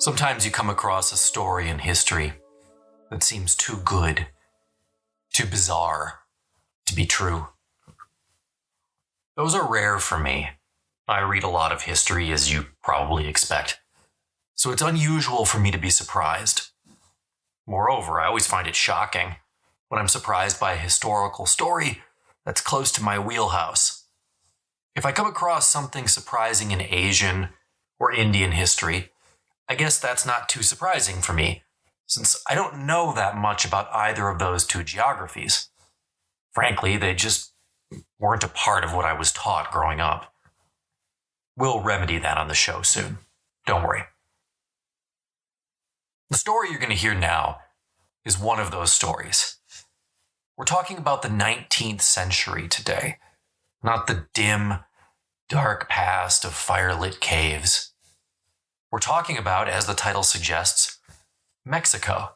Sometimes you come across a story in history that seems too good, too bizarre to be true. Those are rare for me. I read a lot of history, as you probably expect, so it's unusual for me to be surprised. Moreover, I always find it shocking when I'm surprised by a historical story that's close to my wheelhouse. If I come across something surprising in Asian or Indian history, I guess that's not too surprising for me, since I don't know that much about either of those two geographies. Frankly, they just weren't a part of what I was taught growing up. We'll remedy that on the show soon. Don't worry. The story you're going to hear now is one of those stories. We're talking about the 19th century today, not the dim, dark past of firelit caves. We're talking about, as the title suggests, Mexico.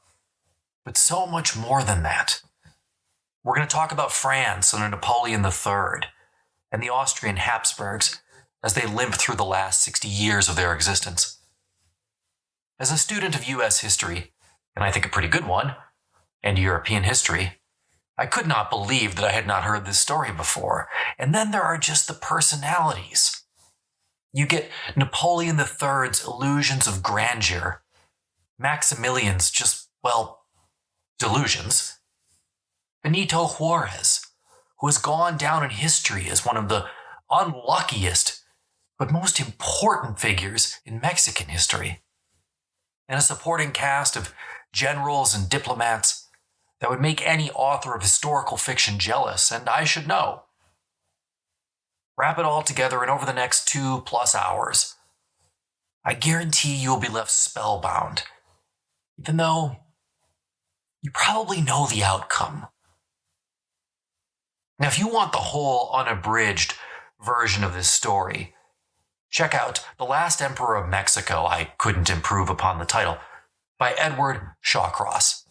But so much more than that. We're going to talk about France under Napoleon III and the Austrian Hapsburgs as they limp through the last 60 years of their existence. As a student of U.S. history, and I think a pretty good one, and European history, I could not believe that I had not heard this story before. And then there are just the personalities. You get Napoleon III's illusions of grandeur, Maximilian's delusions, Benito Juarez, who has gone down in history as one of the unluckiest but most important figures in Mexican history, and a supporting cast of generals and diplomats that would make any author of historical fiction jealous, and I should know. Wrap it all together, and over the next 2+ hours, I guarantee you'll be left spellbound, even though you probably know the outcome. Now, if you want the whole unabridged version of this story, check out The Last Emperor of Mexico, I Couldn't Improve Upon the Title, by Edward Shawcross.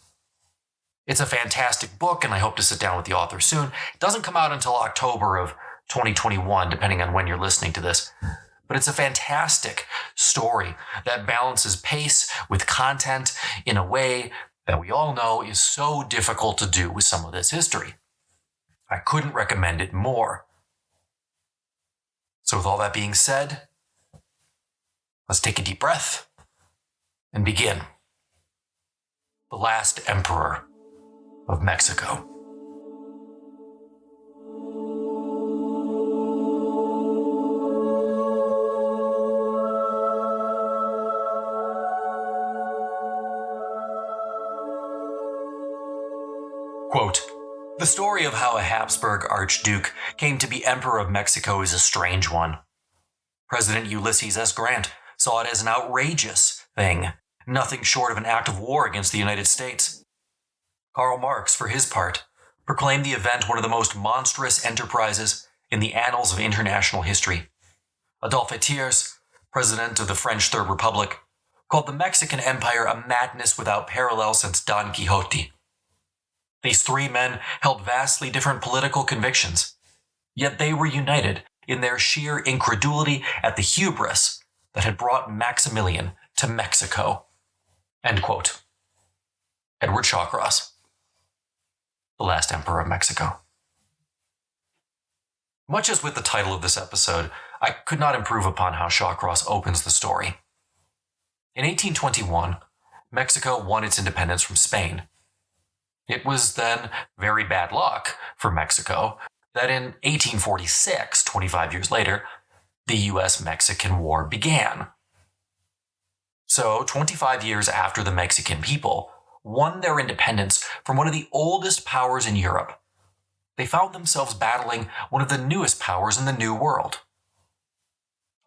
It's a fantastic book, and I hope to sit down with the author soon. It doesn't come out until October of 2021, depending on when you're listening to this. But it's a fantastic story that balances pace with content in a way that we all know is so difficult to do with some of this history. I couldn't recommend it more. So with all that being said, let's take a deep breath and begin. The Last Emperor of Mexico. Quote, "The story of how a Hapsburg Archduke came to be Emperor of Mexico is a strange one. President Ulysses S. Grant saw it as an outrageous thing, nothing short of an act of war against the United States. Karl Marx, for his part, proclaimed the event one of the most monstrous enterprises in the annals of international history. Adolphe Thiers, president of the French Third Republic, called the Mexican Empire a madness without parallel since Don Quixote. These three men held vastly different political convictions, yet they were united in their sheer incredulity at the hubris that had brought Maximilian to Mexico." End quote. Edward Shawcross, The Last Emperor of Mexico. Much as with the title of this episode, I could not improve upon how Shawcross opens the story. In 1821, Mexico won its independence from Spain. It was then very bad luck for Mexico that in 1846, 25 years later, the U.S.-Mexican War began. So, 25 years after the Mexican people won their independence from one of the oldest powers in Europe, they found themselves battling one of the newest powers in the New World.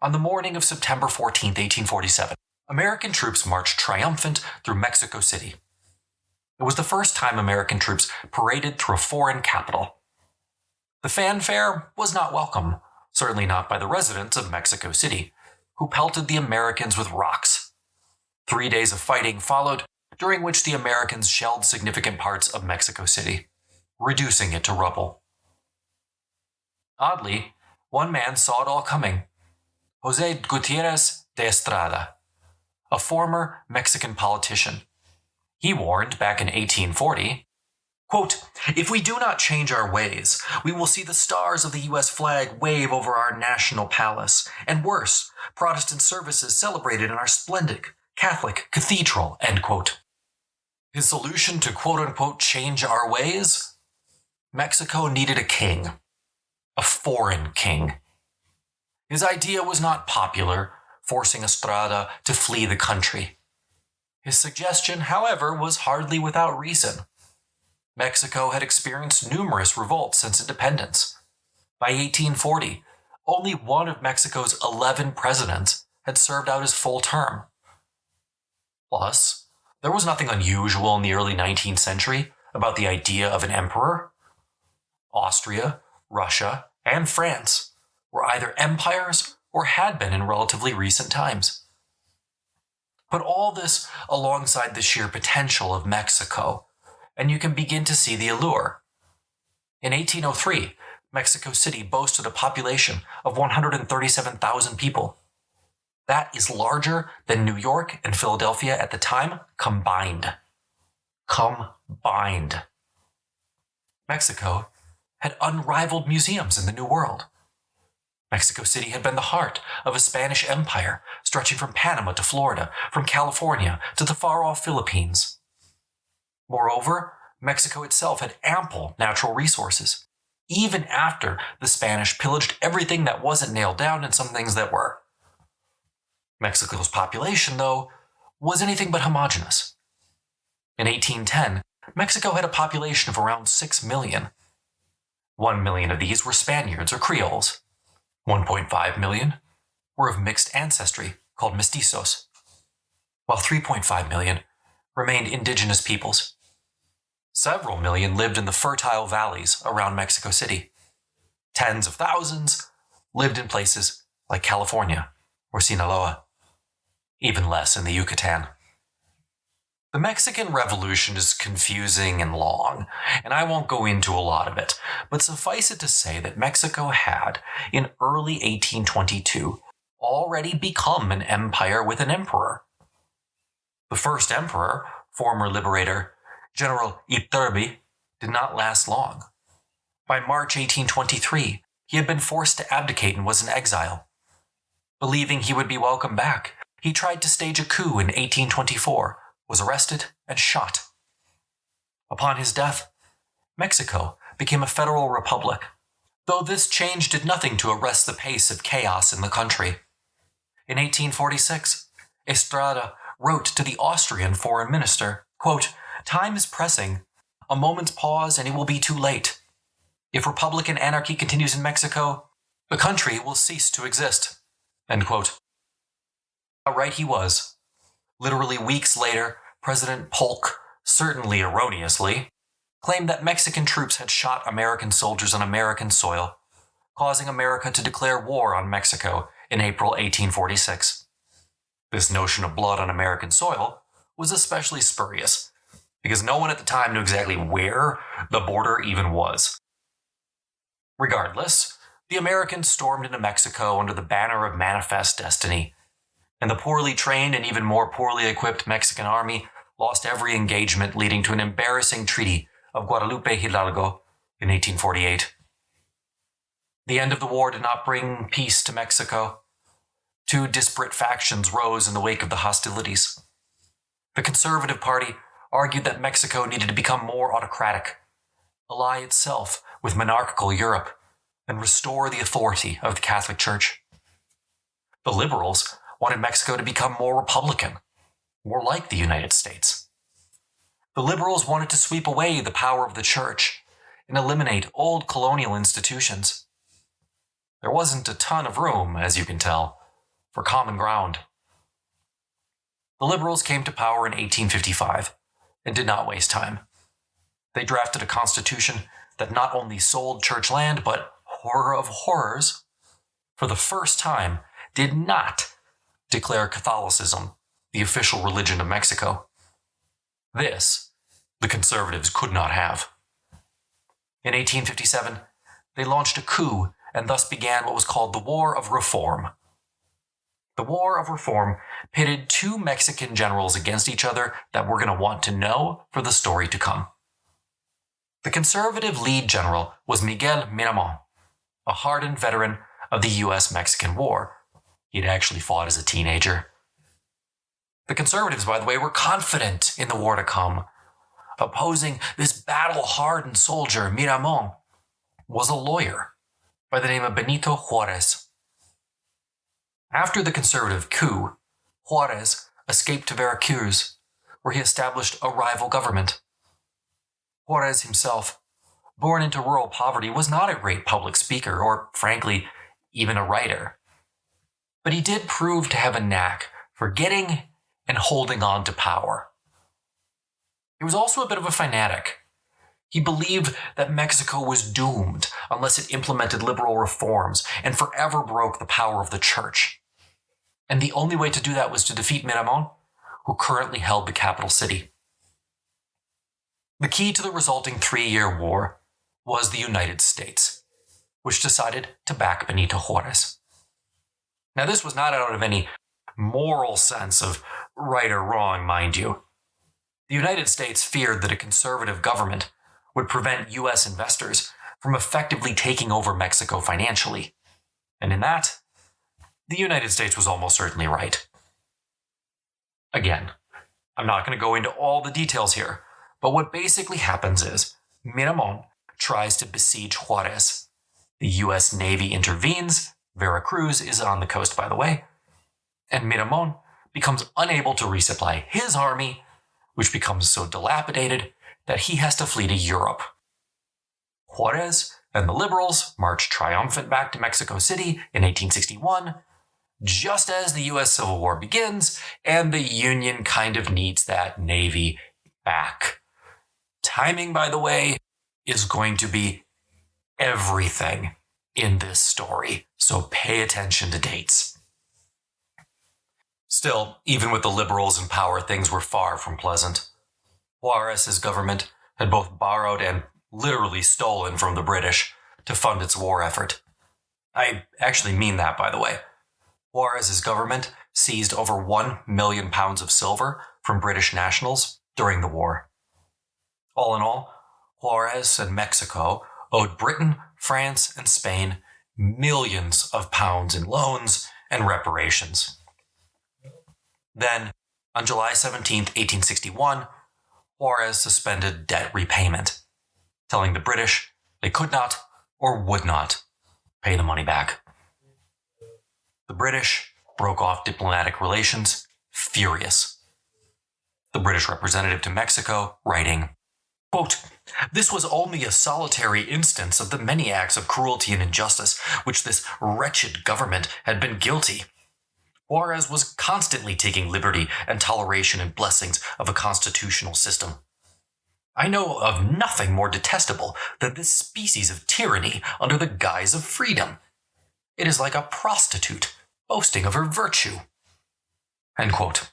On the morning of September 14, 1847, American troops marched triumphant through Mexico City. It was the first time American troops paraded through a foreign capital. The fanfare was not welcome, certainly not by the residents of Mexico City, who pelted the Americans with rocks. 3 days of fighting followed, during which the Americans shelled significant parts of Mexico City, reducing it to rubble. Oddly, one man saw it all coming. José Gutiérrez de Estrada, a former Mexican politician. He warned back in 1840, quote, "If we do not change our ways, we will see the stars of the U.S. flag wave over our national palace, and worse, Protestant services celebrated in our splendid Catholic cathedral," end quote. His solution to quote-unquote change our ways? Mexico needed a king. A foreign king. His idea was not popular, forcing Estrada to flee the country. His suggestion, however, was hardly without reason. Mexico had experienced numerous revolts since independence. By 1840, only one of Mexico's 11 presidents had served out his full term. Plus, there was nothing unusual in the early 19th century about the idea of an emperor. Austria, Russia, and France were either empires or had been in relatively recent times. Put all this alongside the sheer potential of Mexico, and you can begin to see the allure. In 1803, Mexico City boasted a population of 137,000 people. That is larger than New York and Philadelphia at the time combined. Mexico had unrivaled museums in the New World. Mexico City had been the heart of a Spanish empire stretching from Panama to Florida, from California to the far-off Philippines. Moreover, Mexico itself had ample natural resources, even after the Spanish pillaged everything that wasn't nailed down and some things that were. Mexico's population, though, was anything but homogeneous. In 1810, Mexico had a population of around 6 million. 1 million of these were Spaniards or Creoles. 1.5 million were of mixed ancestry, called mestizos, while 3.5 million remained indigenous peoples. Several million lived in the fertile valleys around Mexico City. Tens of thousands lived in places like California or Sinaloa, even less in the Yucatan. The Mexican Revolution is confusing and long, and I won't go into a lot of it, but suffice it to say that Mexico had, in early 1822, already become an empire with an emperor. The first emperor, former liberator General Iturbe, did not last long. By March 1823, he had been forced to abdicate and was in exile. Believing he would be welcomed back, he tried to stage a coup in 1824, was arrested and shot. Upon his death, Mexico became a federal republic, though this change did nothing to arrest the pace of chaos in the country. In 1846, Estrada wrote to the Austrian foreign minister, quote, "Time is pressing. A moment's pause and it will be too late. If Republican anarchy continues in Mexico, the country will cease to exist." End quote. How right he was. Literally weeks later, President Polk, certainly erroneously, claimed that Mexican troops had shot American soldiers on American soil, causing America to declare war on Mexico in April 1846. This notion of blood on American soil was especially spurious, because no one at the time knew exactly where the border even was. Regardless, the Americans stormed into Mexico under the banner of Manifest Destiny, and the poorly trained and even more poorly equipped Mexican army lost every engagement, leading to an embarrassing Treaty of Guadalupe Hidalgo in 1848. The end of the war did not bring peace to Mexico. Two disparate factions rose in the wake of the hostilities. The Conservative Party argued that Mexico needed to become more autocratic, ally itself with monarchical Europe, and restore the authority of the Catholic Church. The Liberals wanted Mexico to become more Republican, more like the United States. The Liberals wanted to sweep away the power of the Church and eliminate old colonial institutions. There wasn't a ton of room, as you can tell, for common ground. The Liberals came to power in 1855 and did not waste time. They drafted a constitution that not only sold church land, but, horror of horrors, for the first time did not declare Catholicism the official religion of Mexico. This, the conservatives could not have. In 1857, they launched a coup and thus began what was called the War of Reform. The War of Reform pitted two Mexican generals against each other that we're going to want to know for the story to come. The conservative lead general was Miguel Minamo, a hardened veteran of the U.S.-Mexican War. He'd actually fought as a teenager. The conservatives, by the way, were confident in the war to come. Opposing this battle-hardened soldier, Miramon, was a lawyer by the name of Benito Juarez. After the conservative coup, Juarez escaped to Veracruz, where he established a rival government. Juarez himself, born into rural poverty, was not a great public speaker or, frankly, even a writer. But he did prove to have a knack for getting and holding on to power. He was also a bit of a fanatic. He believed that Mexico was doomed unless it implemented liberal reforms and forever broke the power of the church. And the only way to do that was to defeat Miramon, who currently held the capital city. The key to the resulting 3-year war was the United States, which decided to back Benito Juarez. Now, this was not out of any moral sense of right or wrong, mind you. The United States feared that a conservative government would prevent U.S. investors from effectively taking over Mexico financially. And in that, the United States was almost certainly right. Again, I'm not going to go into all the details here, but what basically happens is Miramon tries to besiege Juarez. The U.S. Navy intervenes. Veracruz is on the coast, by the way. And Miramon becomes unable to resupply his army, which becomes so dilapidated that he has to flee to Europe. Juarez and the liberals march triumphant back to Mexico City in 1861, just as the U.S. Civil War begins, and the Union kind of needs that Navy back. Timing, by the way, is going to be everything in this story, so pay attention to dates. Still, even with the liberals in power, things were far from pleasant. Juarez's government had both borrowed and literally stolen from the British to fund its war effort. I actually mean that, by the way. Juarez's government seized over 1 million pounds of silver from British nationals during the war. All in all, Juarez and Mexico owed Britain, France, and Spain millions of pounds in loans and reparations. Then, on July 17, 1861, Juarez suspended debt repayment, telling the British they could not or would not pay the money back. The British broke off diplomatic relations, furious. The British representative to Mexico writing, quote, "This was only a solitary instance of the many acts of cruelty and injustice which this wretched government had been guilty. Juarez was constantly taking liberty and toleration and blessings of a constitutional system. I know of nothing more detestable than this species of tyranny under the guise of freedom. It is like a prostitute boasting of her virtue." End quote.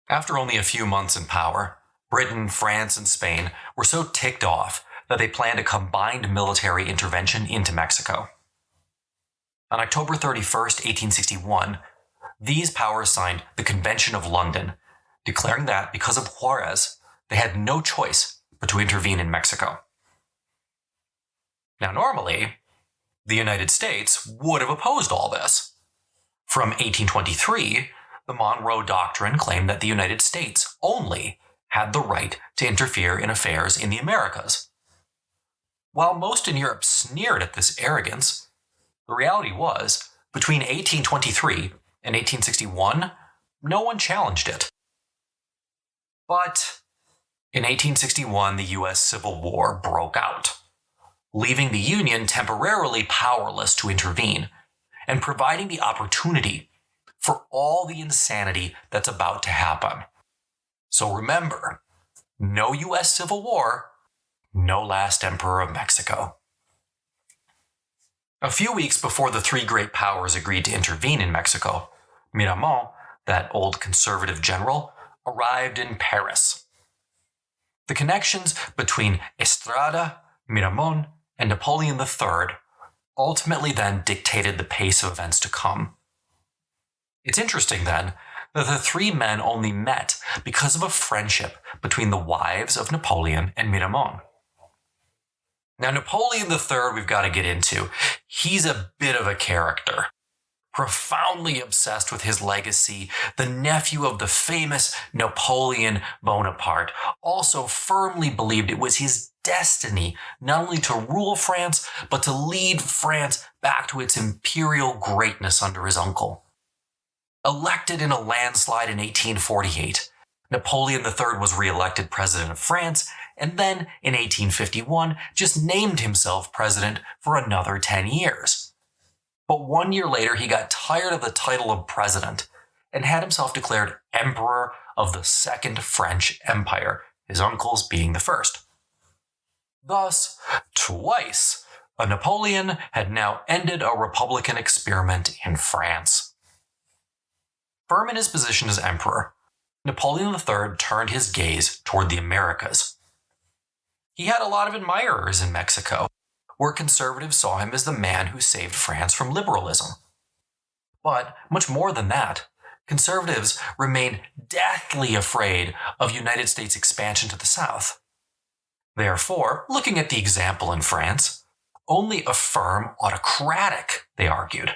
After only a few months in power, Britain, France, and Spain were so ticked off that they planned a combined military intervention into Mexico. On October 31st, 1861, these powers signed the Convention of London, declaring that because of Juarez, they had no choice but to intervene in Mexico. Now, normally, the United States would have opposed all this. From 1823, the Monroe Doctrine claimed that the United States only had the right to interfere in affairs in the Americas. While most in Europe sneered at this arrogance, the reality was, between 1823 and 1861, no one challenged it. But in 1861, the U.S. Civil War broke out, leaving the Union temporarily powerless to intervene and providing the opportunity for all the insanity that's about to happen. So remember, no U.S. Civil War, no last Emperor of Mexico. A few weeks before the three great powers agreed to intervene in Mexico, Miramon, that old conservative general, arrived in Paris. The connections between Estrada, Miramon, and Napoleon III ultimately then dictated the pace of events to come. It's interesting, then, that the three men only met because of a friendship between the wives of Napoleon and Miramon. Now, Napoleon III, we've got to get into. He's a bit of a character. Profoundly obsessed with his legacy, the nephew of the famous Napoleon Bonaparte also firmly believed it was his destiny not only to rule France, but to lead France back to its imperial greatness under his uncle. Elected in a landslide in 1848, Napoleon III was re-elected president of France, and then in 1851 just named himself president for another 10 years. But 1 year later, he got tired of the title of president and had himself declared emperor of the Second French Empire, his uncles being the first. Thus, twice, a Napoleon had now ended a republican experiment in France. Firm in his position as emperor, Napoleon III turned his gaze toward the Americas. He had a lot of admirers in Mexico, where conservatives saw him as the man who saved France from liberalism. But much more than that, conservatives remained deathly afraid of United States expansion to the south. Therefore, looking at the example in France, only a firm autocratic, they argued,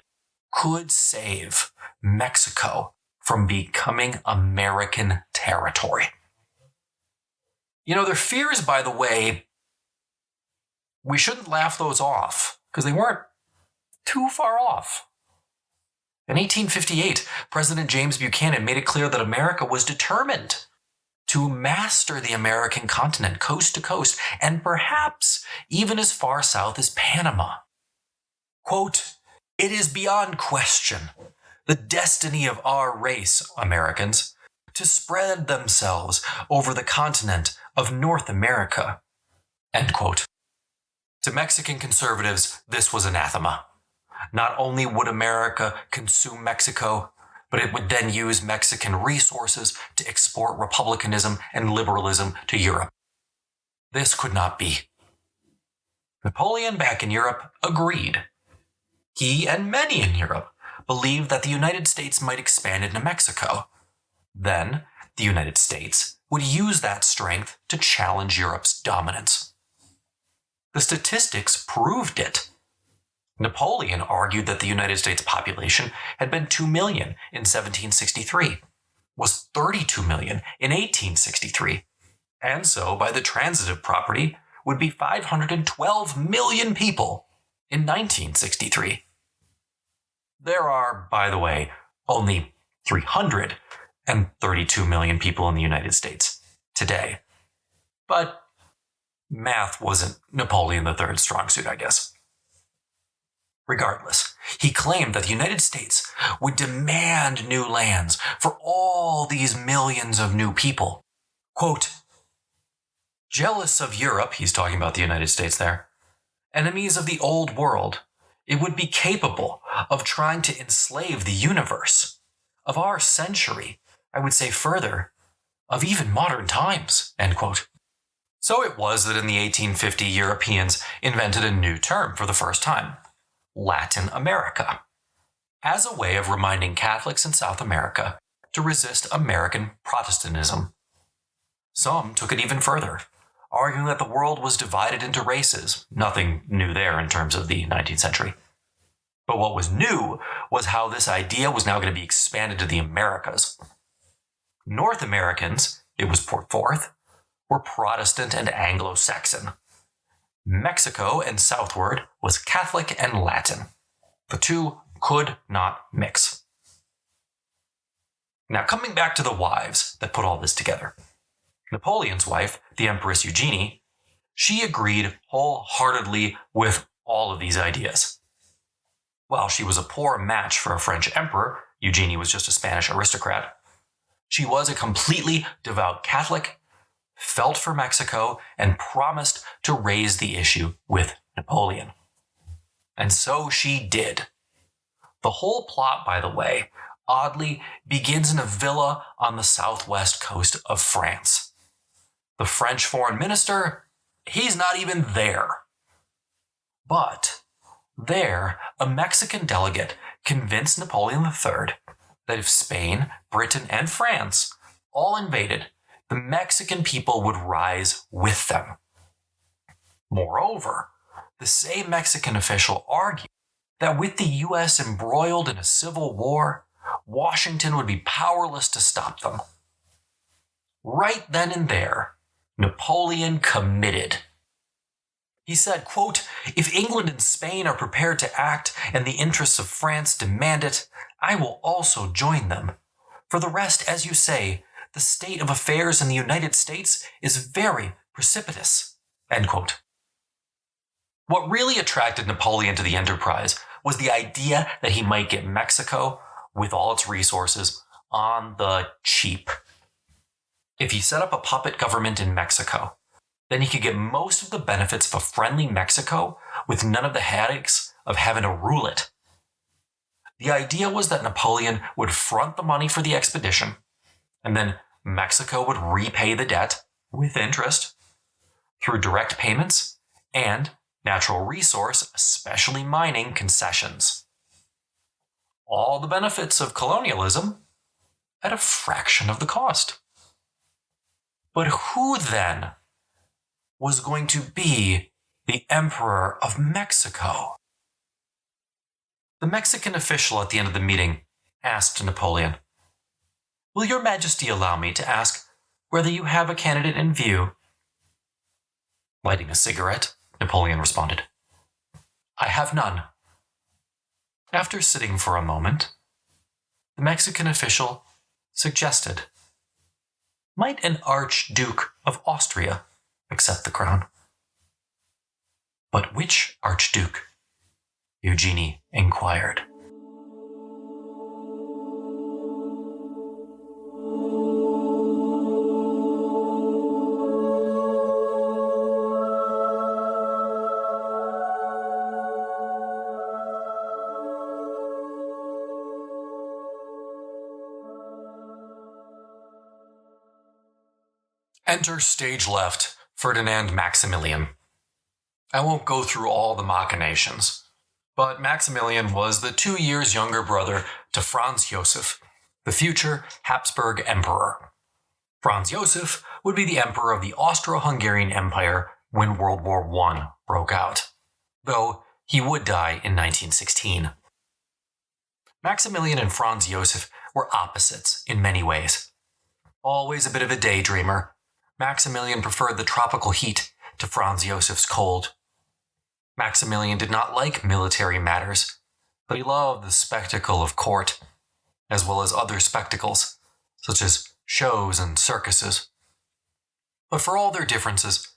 could save Mexico from becoming American territory. Their fears, by the way, we shouldn't laugh those off, because they weren't too far off. In 1858, President James Buchanan made it clear that America was determined to master the American continent coast to coast, and perhaps even as far south as Panama. Quote, "It is beyond question the destiny of our race, Americans, to spread themselves over the continent of North America." End quote. To Mexican conservatives, this was anathema. Not only would America consume Mexico, but it would then use Mexican resources to export republicanism and liberalism to Europe. This could not be. Napoleon, back in Europe, agreed. He and many in Europe believed that the United States might expand into Mexico. Then, the United States would use that strength to challenge Europe's dominance. The statistics proved it. Napoleon argued that the United States population had been 2 million in 1763, was 32 million in 1863, and so, by the transitive property, would be 512 million people in 1963. There are, by the way, only 332 million people in the United States today. But math wasn't Napoleon III's strong suit, I guess. Regardless, he claimed that the United States would demand new lands for all these millions of new people. Quote, "Jealous of Europe," he's talking about the United States there, "enemies of the old world, it would be capable of trying to enslave the universe, of our century, I would say further, of even modern times." End quote. So it was that in the 1850, Europeans invented a new term for the first time: Latin America, as a way of reminding Catholics in South America to resist American Protestantism. Some took it even further, arguing that the world was divided into races. Nothing new there in terms of the 19th century. But what was new was how this idea was now going to be expanded to the Americas. North Americans, it was put forth, were Protestant and Anglo-Saxon. Mexico and southward was Catholic and Latin. The two could not mix. Now, coming back to the wives that put all this together. Napoleon's wife, the Empress Eugenie, she agreed wholeheartedly with all of these ideas. While she was a poor match for a French emperor, Eugenie was just a Spanish aristocrat, she was a completely devout Catholic, felt for Mexico, and promised to raise the issue with Napoleon. And so she did. The whole plot, by the way, oddly begins in a villa on the southwest coast of France. The French foreign minister, he's not even there. But there, a Mexican delegate convinced Napoleon III that if Spain, Britain, and France all invaded, the Mexican people would rise with them. Moreover, the same Mexican official argued that with the U.S. embroiled in a civil war, Washington would be powerless to stop them. Right then and there, Napoleon committed. He said, quote, "If England and Spain are prepared to act and the interests of France demand it, I will also join them. For the rest, as you say, the state of affairs in the United States is very precipitous." End quote. What really attracted Napoleon to the enterprise was the idea that he might get Mexico, with all its resources, on the cheap. If he set up a puppet government in Mexico, then he could get most of the benefits of a friendly Mexico with none of the headaches of having to rule it. The idea was that Napoleon would front the money for the expedition, and then Mexico would repay the debt with interest through direct payments and natural resource, especially mining, concessions. All the benefits of colonialism at a fraction of the cost. But who then was going to be the Emperor of Mexico? The Mexican official at the end of the meeting asked Napoleon, "Will your Majesty allow me to ask whether you have a candidate in view?" Lighting a cigarette, Napoleon responded, "I have none." After sitting for a moment, the Mexican official suggested, "Might an Archduke of Austria accept the crown?" "But which Archduke?" Eugenie inquired. Enter stage left, Ferdinand Maximilian. I won't go through all the machinations, but Maximilian was the 2 years younger brother to Franz Joseph, the future Hapsburg emperor. Franz Joseph would be the emperor of the Austro-Hungarian Empire when World War I broke out, though he would die in 1916. Maximilian and Franz Joseph were opposites in many ways. Always a bit of a daydreamer, Maximilian preferred the tropical heat to Franz Josef's cold. Maximilian did not like military matters, but he loved the spectacle of court, as well as other spectacles, such as shows and circuses. But for all their differences,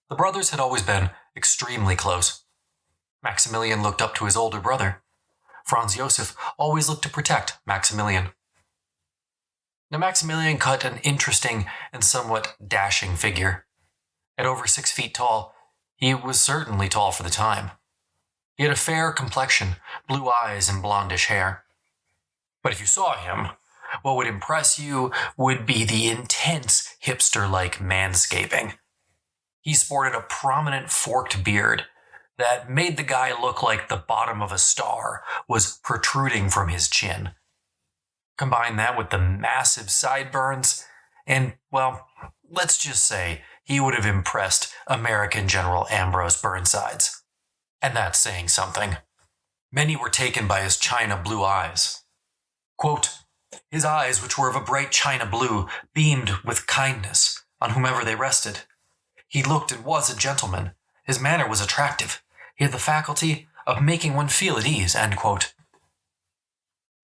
the brothers had always been extremely close. Maximilian looked up to his older brother. Franz Josef always looked to protect Maximilian. Now, Maximilian cut an interesting and somewhat dashing figure. At over 6 feet tall, he was certainly tall for the time. He had a fair complexion, blue eyes, and blondish hair. But if you saw him, what would impress you would be the intense hipster-like manscaping. He sported a prominent forked beard that made the guy look like the bottom of a star was protruding from his chin. Combine that with the massive sideburns, and, well, let's just say he would have impressed American General Ambrose Burnsides. And that's saying something. Many were taken by his china blue eyes. Quote, "His eyes, which were of a bright china blue, beamed with kindness on whomever they rested. He looked and was a gentleman. His manner was attractive. He had the faculty of making one feel at ease." End quote.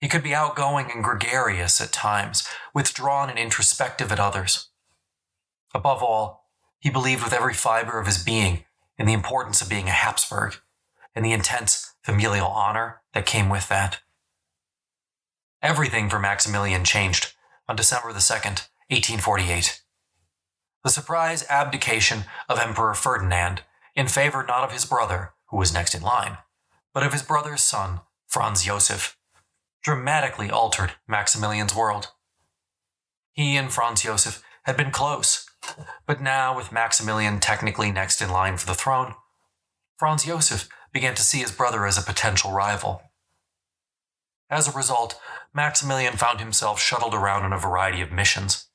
He could be outgoing and gregarious at times, withdrawn and introspective at others. Above all, he believed with every fiber of his being in the importance of being a Hapsburg and the intense familial honor that came with that. Everything for Maximilian changed on December the 2nd, 1848. The surprise abdication of Emperor Ferdinand in favor not of his brother, who was next in line, but of his brother's son, Franz Josef, dramatically altered Maximilian's world. He and Franz Josef had been close, but now with Maximilian technically next in line for the throne, Franz Josef began to see his brother as a potential rival. As a result, Maximilian found himself shuttled around on a variety of missions.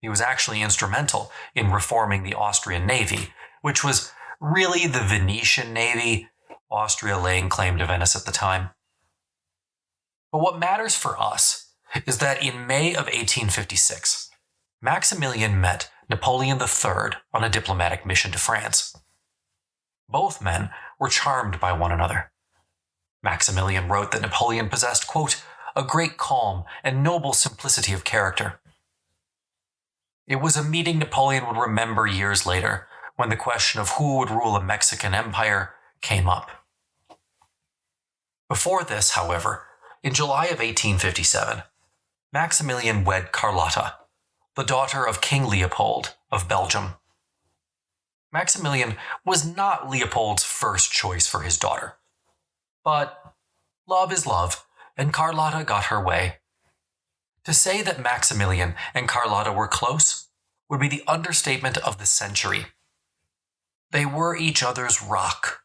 He was actually instrumental in reforming the Austrian navy, which was really the Venetian navy, Austria laying claim to Venice at the time. But what matters for us is that in May of 1856, Maximilian met Napoleon III on a diplomatic mission to France. Both men were charmed by one another. Maximilian wrote that Napoleon possessed, quote, a great calm and noble simplicity of character. It was a meeting Napoleon would remember years later, when the question of who would rule a Mexican empire came up. Before this, however, in July of 1857, Maximilian wed Carlotta, the daughter of King Leopold of Belgium. Maximilian was not Leopold's first choice for his daughter. But love is love, and Carlotta got her way. To say that Maximilian and Carlotta were close would be the understatement of the century. They were each other's rock.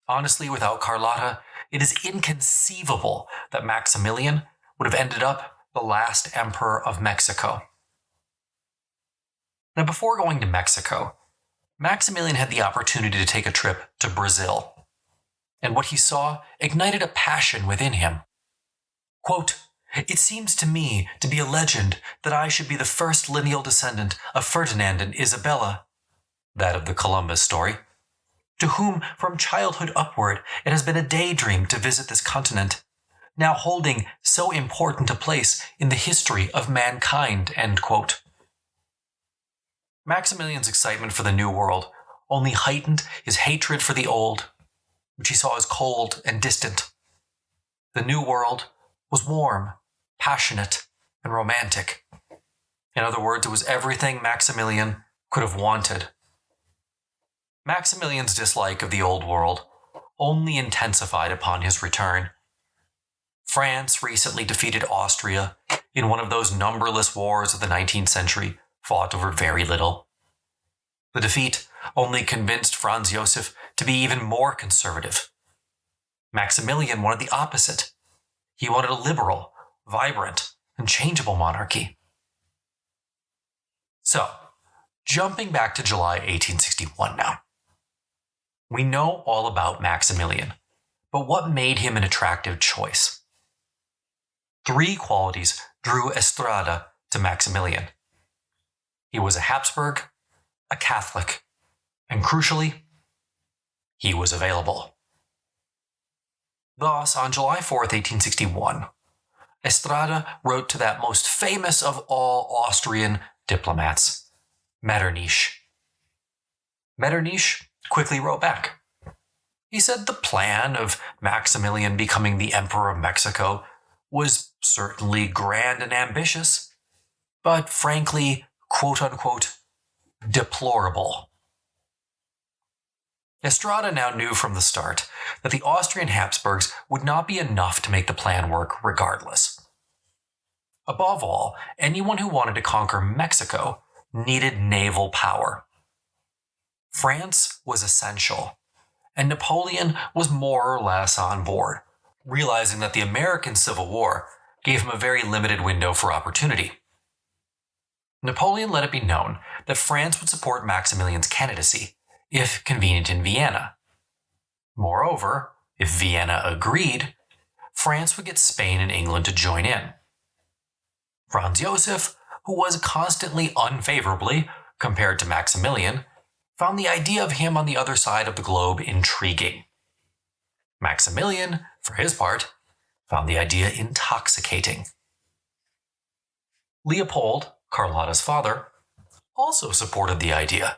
Honestly, without Carlotta, it is inconceivable that Maximilian would have ended up the last emperor of Mexico. Now, before going to Mexico, Maximilian had the opportunity to take a trip to Brazil, and what he saw ignited a passion within him. Quote, it seems to me to be a legend that I should be the first lineal descendant of Ferdinand and Isabella, that of the Columbus story, to whom from childhood upward it has been a daydream to visit this continent, now holding so important a place in the history of mankind, end quote. Maximilian's excitement for the New World only heightened his hatred for the old, which he saw as cold and distant. The New World was warm, passionate, and romantic. In other words, it was everything Maximilian could have wanted. Maximilian's dislike of the Old World only intensified upon his return. France recently defeated Austria in one of those numberless wars of the 19th century fought over very little. The defeat only convinced Franz Joseph to be even more conservative. Maximilian wanted the opposite. He wanted a liberal, vibrant, and changeable monarchy. So, jumping back to July 1861 now. We know all about Maximilian, but what made him an attractive choice? Three qualities drew Estrada to Maximilian. He was a Hapsburg, a Catholic, and crucially, he was available. Thus, on July 4th, 1861, Estrada wrote to that most famous of all Austrian diplomats, Metternich. Metternich quickly wrote back. He said the plan of Maximilian becoming the Emperor of Mexico was certainly grand and ambitious, but frankly, quote-unquote, deplorable. Estrada now knew from the start that the Austrian Habsburgs would not be enough to make the plan work regardless. Above all, anyone who wanted to conquer Mexico needed naval power. France was essential, and Napoleon was more or less on board, realizing that the American Civil War gave him a very limited window for opportunity. Napoleon let it be known that France would support Maximilian's candidacy, if convenient in Vienna. Moreover, if Vienna agreed, France would get Spain and England to join in. Franz Joseph, who was constantly unfavorably compared to Maximilian, found the idea of him on the other side of the globe intriguing. Maximilian, for his part, found the idea intoxicating. Leopold, Carlotta's father, also supported the idea.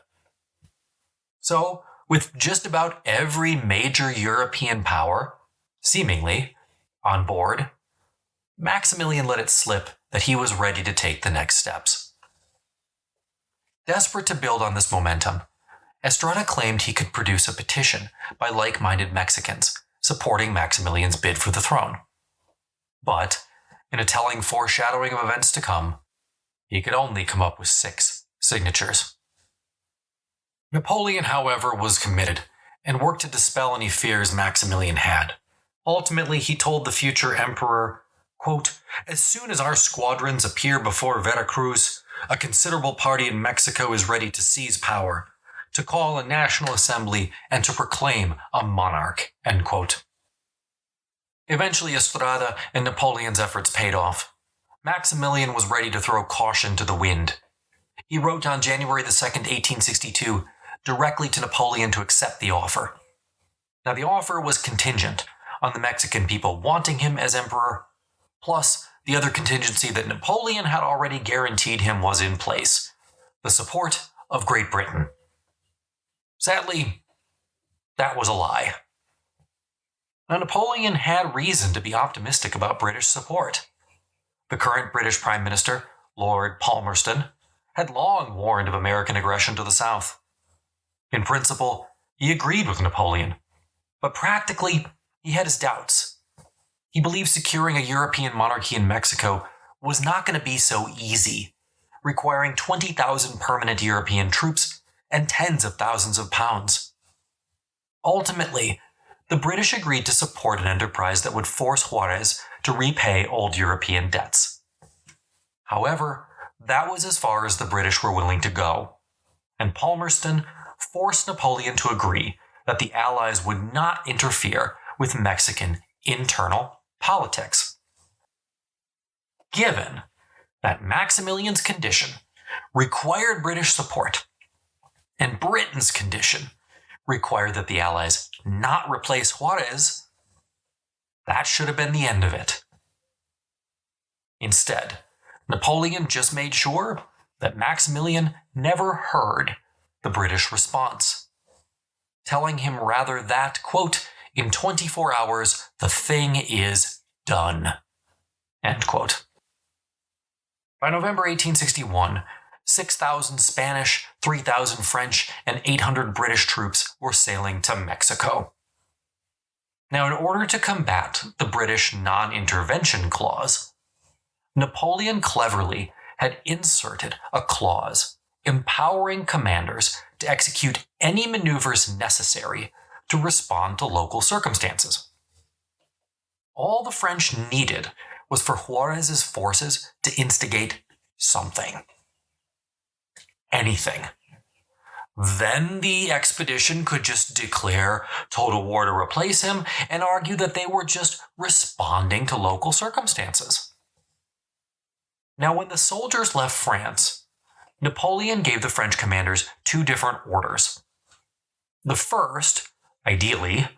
So, with just about every major European power, seemingly, on board, Maximilian let it slip that he was ready to take the next steps. Desperate to build on this momentum, Estrada claimed he could produce a petition by like-minded Mexicans supporting Maximilian's bid for the throne. But, in a telling foreshadowing of events to come, he could only come up with 6 signatures. Napoleon, however, was committed and worked to dispel any fears Maximilian had, Ultimately, he told the future emperor, quote, "As soon as our squadrons appear before Veracruz, a considerable party in Mexico is ready to seize power, to call a national assembly, and to proclaim a monarch," end quote. Eventually, Estrada and Napoleon's efforts paid off. Maximilian was ready to throw caution to the wind. He wrote on January the 2nd, 1862, directly to Napoleon to accept the offer. Now, the offer was contingent on the Mexican people wanting him as emperor, plus the other contingency that Napoleon had already guaranteed him was in place: the support of Great Britain. Sadly, that was a lie. Now, Napoleon had reason to be optimistic about British support. The current British Prime Minister, Lord Palmerston, had long warned of American aggression to the south. In principle, he agreed with Napoleon, but practically, he had his doubts. He believed securing a European monarchy in Mexico was not going to be so easy, requiring 20,000 permanent European troops and tens of thousands of pounds. Ultimately, the British agreed to support an enterprise that would force Juarez to repay old European debts. However, that was as far as the British were willing to go, and Palmerston forced Napoleon to agree that the Allies would not interfere with Mexican internal politics. Given that Maximilian's condition required British support, and Britain's condition required that the Allies not replace Juarez, that should have been the end of it. Instead, Napoleon just made sure that Maximilian never heard the British response, telling him rather that, quote, "In 24 hours, the thing is done," end quote. By November 1861, 6,000 Spanish, 3,000 French, and 800 British troops were sailing to Mexico. Now, in order to combat the British non-intervention clause, Napoleon cleverly had inserted a clause empowering commanders to execute any maneuvers necessary to respond to local circumstances. All the French needed was for Juarez's forces to instigate something. Anything. Then the expedition could just declare total war to replace him and argue that they were just responding to local circumstances. Now, when the soldiers left France, Napoleon gave the French commanders two different orders. The first, ideally,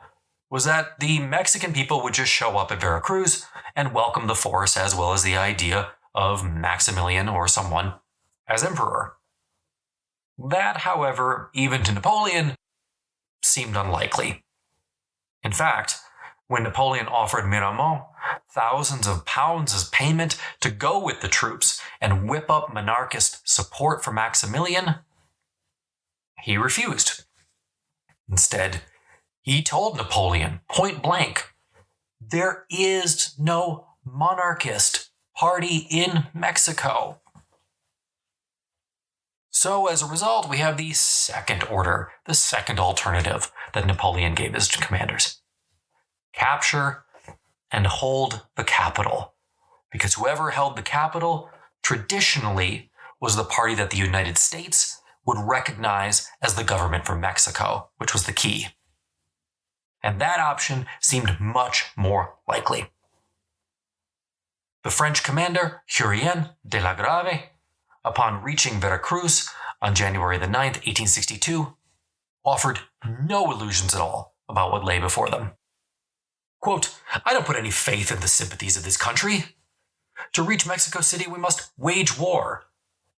was that the Mexican people would just show up at Veracruz and welcome the force, as well as the idea of Maximilian or someone as emperor. That, however, even to Napoleon, seemed unlikely. In fact, when Napoleon offered Miramar thousands of pounds as payment to go with the troops and whip up monarchist support for Maximilian, he refused. Instead, he told Napoleon point blank, "There is no monarchist party in Mexico." So as a result, we have the second order, the second alternative that Napoleon gave his commanders. Capture and hold the capital, because whoever held the capital traditionally was the party that the United States would recognize as the government for Mexico, which was the key. And that option seemed much more likely. The French commander, Jurien de la Grave, upon reaching Veracruz on January the 9th, 1862, offered no illusions at all about what lay before them. Quote, "I don't put any faith in the sympathies of this country. To reach Mexico City, we must wage war.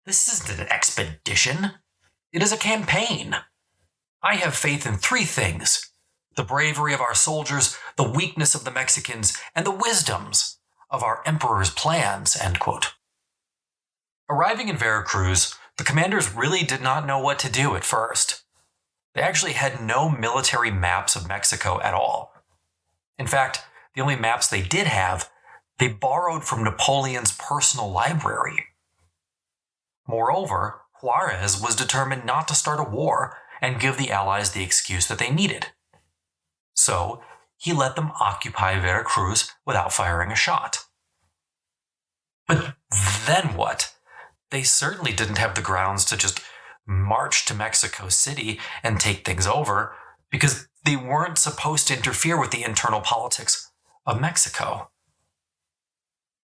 This isn't an expedition. It is a campaign. I have faith in three things: the bravery of our soldiers, the weakness of the Mexicans, and the wisdoms of our emperor's plans," end quote. Arriving in Veracruz, the commanders really did not know what to do at first. They actually had no military maps of Mexico at all. In fact, the only maps they did have, they borrowed from Napoleon's personal library. Moreover, Juarez was determined not to start a war and give the Allies the excuse that they needed. So, he let them occupy Veracruz without firing a shot. But then what? They certainly didn't have the grounds to just march to Mexico City and take things over, because they weren't supposed to interfere with the internal politics of Mexico.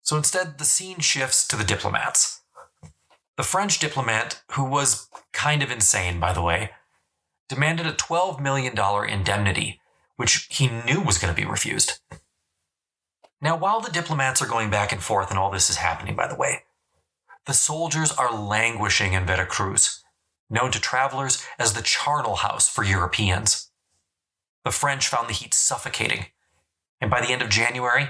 So instead, the scene shifts to the diplomats. The French diplomat, who was kind of insane, by the way, demanded a $12 million indemnity, which he knew was going to be refused. Now, while the diplomats are going back and forth and all this is happening, by the way, the soldiers are languishing in Veracruz, known to travelers as the charnel house for Europeans. The French found the heat suffocating, and by the end of January,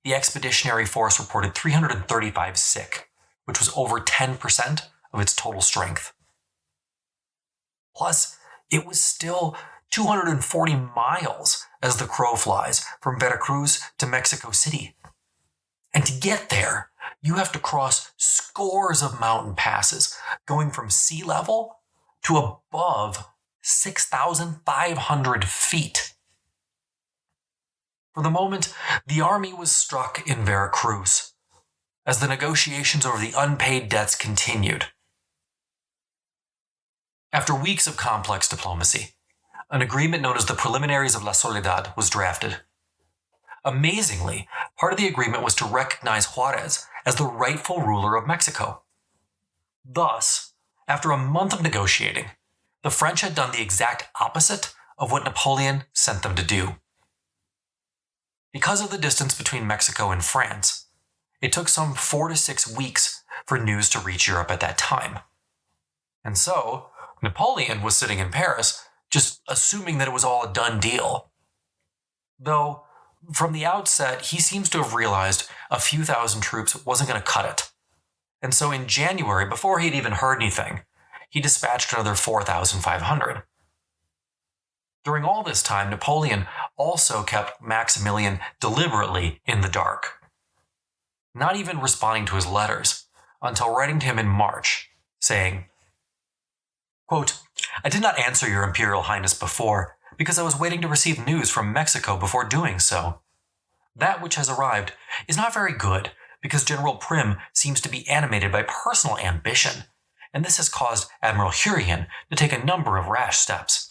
the expeditionary force reported 335 sick, which was over 10% of its total strength. Plus, it was still 240 miles as the crow flies from Veracruz to Mexico City. And to get there, you have to cross scores of mountain passes, going from sea level to above 6,500 feet. For the moment, the army was struck in Veracruz, as the negotiations over the unpaid debts continued. After weeks of complex diplomacy, an agreement known as the Preliminaries of La Soledad was drafted. Amazingly, part of the agreement was to recognize Juarez as the rightful ruler of Mexico. Thus, after a month of negotiating, the French had done the exact opposite of what Napoleon sent them to do. Because of the distance between Mexico and France, it took some 4 to 6 weeks for news to reach Europe at that time. And so, Napoleon was sitting in Paris, just assuming that it was all a done deal. Though, from the outset, he seems to have realized a few thousand troops wasn't going to cut it. And so in January, before he'd even heard anything, he dispatched another 4,500. During all this time, Napoleon also kept Maximilian deliberately in the dark, not even responding to his letters until writing to him in March, saying, quote, "I did not answer your Imperial Highness before, because I was waiting to receive news from Mexico before doing so. That which has arrived is not very good, because General Prim seems to be animated by personal ambition, and this has caused Admiral Hurien to take a number of rash steps.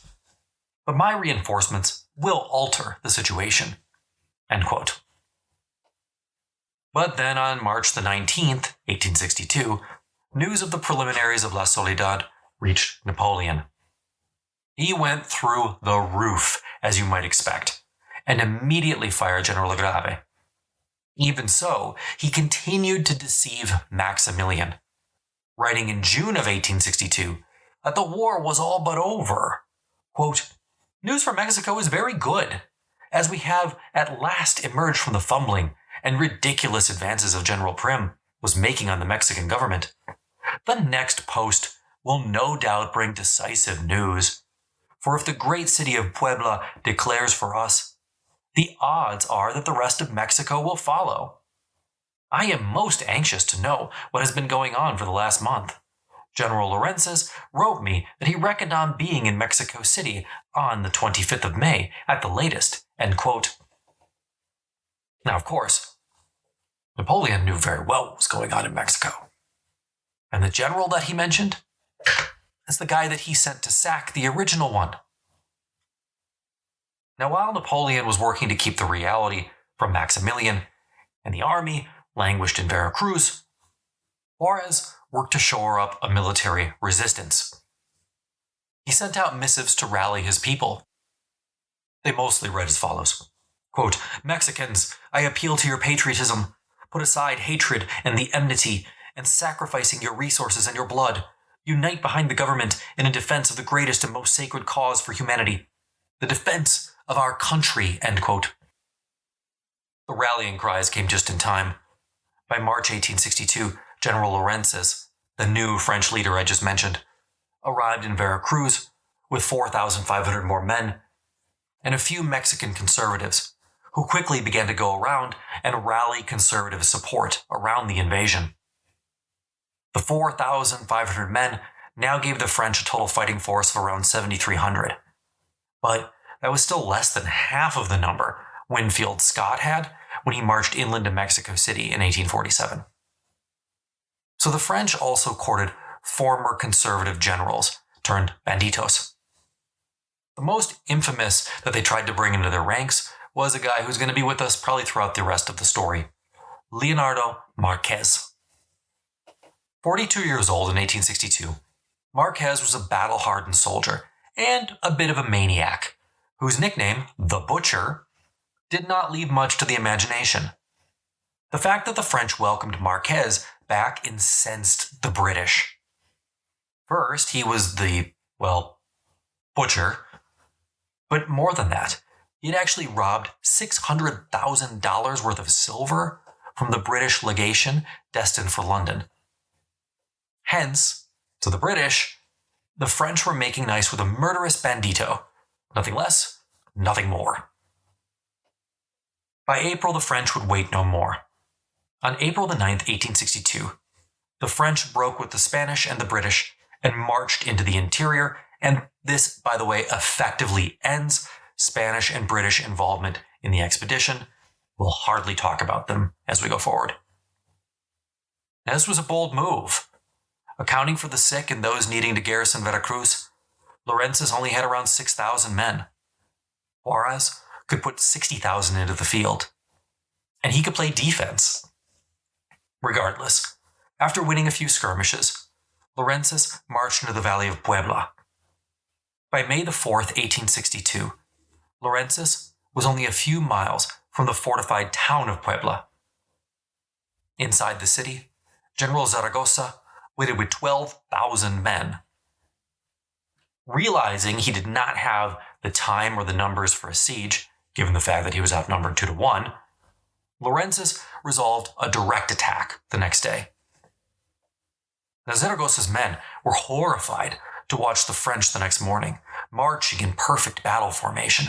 But my reinforcements will alter the situation." End quote. But then on March the 19th, 1862, news of the Preliminaries of La Soledad reached Napoleon. He went through the roof, as you might expect, and immediately fired General Legrave. Even so, he continued to deceive Maximilian, writing in June of 1862 that the war was all but over. Quote, "News from Mexico is very good, as we have at last emerged from the fumbling and ridiculous advances of General Prim was making on the Mexican government. The next post will no doubt bring decisive news. For if the great city of Puebla declares for us, the odds are that the rest of Mexico will follow. I am most anxious to know what has been going on for the last month. General Lorenzes wrote me that he reckoned on being in Mexico City on the 25th of May at the latest." End quote. Now, of course, Napoleon knew very well what was going on in Mexico. And the general that he mentioned is the guy that he sent to sack the original one. Now, while Napoleon was working to keep the reality from Maximilian and the army languished in Veracruz, Juarez worked to shore up a military resistance. He sent out missives to rally his people. They mostly read as follows. Quote, "Mexicans, I appeal to your patriotism. Put aside hatred and the enmity, and sacrificing your resources and your blood, unite behind the government in a defense of the greatest and most sacred cause for humanity, the defense of our country." End quote. The rallying cries came just in time. By March 1862, General Lorenzes, the new French leader I just mentioned, arrived in Veracruz with 4,500 more men and a few Mexican conservatives, who quickly began to go around and rally conservative support around the invasion. The 4,500 men now gave the French a total fighting force of around 7,300. But that was still less than half of the number Winfield Scott had when he marched inland to Mexico City in 1847. So the French also courted former conservative generals turned banditos. The most infamous that they tried to bring into their ranks was a guy who's going to be with us probably throughout the rest of the story, Leonardo Marquez. 42 years old in 1862, Marquez was a battle-hardened soldier and a bit of a maniac, whose nickname, the Butcher, did not leave much to the imagination. The fact that the French welcomed Marquez back incensed the British. First, he was the, butcher. But more than that, he had actually robbed $600,000 worth of silver from the British legation destined for London. Hence, to the British, the French were making nice with a murderous bandito. Nothing less, nothing more. By April, the French would wait no more. On April the 9th, 1862, the French broke with the Spanish and the British and marched into the interior, and this, by the way, effectively ends Spanish and British involvement in the expedition. We'll hardly talk about them as we go forward. Now, this was a bold move. Accounting for the sick and those needing to garrison Veracruz, Lawrence's only had around 6,000 men. Juarez could put 60,000 into the field. And he could play defense. Regardless, after winning a few skirmishes, Lawrence marched into the valley of Puebla. By May the 4th, 1862, Lawrence was only a few miles from the fortified town of Puebla. Inside the city, General Zaragoza waited with 12,000 men. Realizing he did not have the time or the numbers for a siege, given the fact that he was outnumbered 2-1, Lawrence resolved a direct attack the next day. Now, Zaragoza's men were horrified to watch the French the next morning, marching in perfect battle formation.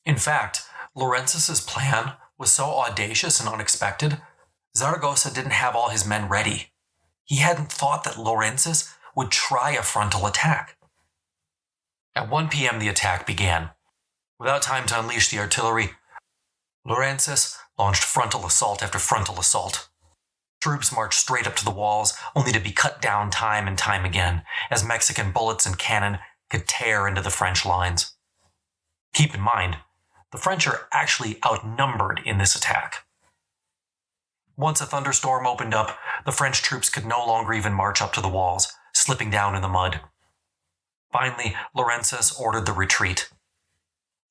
In fact, Lawrence's plan was so audacious and unexpected, Zaragoza didn't have all his men ready. He hadn't thought that Lawrence would try a frontal attack. At 1 p.m., the attack began. Without time to unleash the artillery, Lawrence launched frontal assault after frontal assault. Troops marched straight up to the walls, only to be cut down time and time again, as Mexican bullets and cannon could tear into the French lines. Keep in mind, the French are actually outnumbered in this attack. Once a thunderstorm opened up, the French troops could no longer even march up to the walls, slipping down in the mud. Finally, Lawrence ordered the retreat.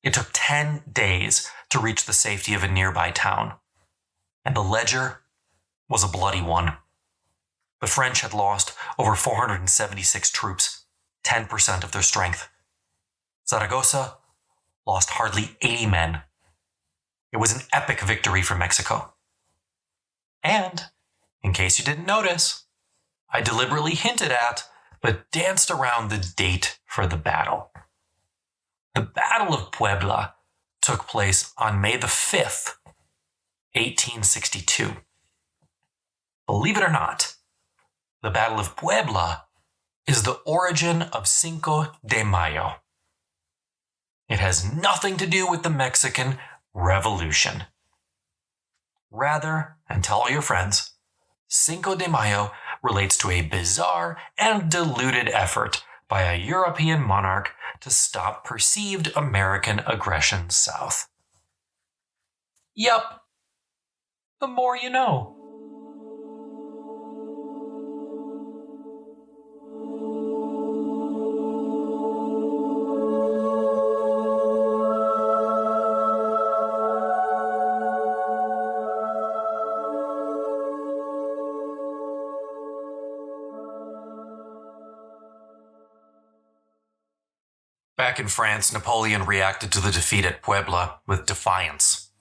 It took 10 days to reach the safety of a nearby town, and the ledger was a bloody one. The French had lost over 476 troops, 10% of their strength. Zaragoza lost hardly 80 men. It was an epic victory for Mexico. And, in case you didn't notice, I deliberately hinted at, but danced around the date for the battle. The Battle of Puebla took place on May the 5th, 1862. Believe it or not, the Battle of Puebla is the origin of Cinco de Mayo. It has nothing to do with the Mexican Revolution. Rather, and tell all your friends, Cinco de Mayo relates to a bizarre and deluded effort by a European monarch to stop perceived American aggression south. Yup, the more you know. Back in France, Napoleon reacted to the defeat at Puebla with defiance.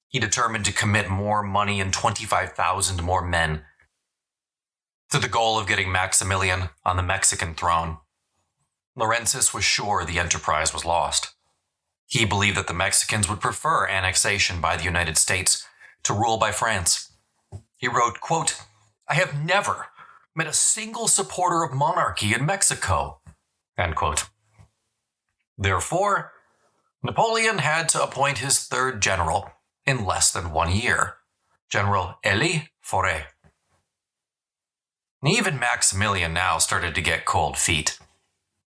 He determined to commit more money and 25,000 more men to the goal of getting Maximilian on the Mexican throne. Lawrence was sure the enterprise was lost. He believed that the Mexicans would prefer annexation by the United States to rule by France. He wrote, quote, "I have never met a single supporter of monarchy in Mexico," end quote. Therefore, Napoleon had to appoint his third general in less than 1 year, General Élie Forêt. Even Maximilian now started to get cold feet.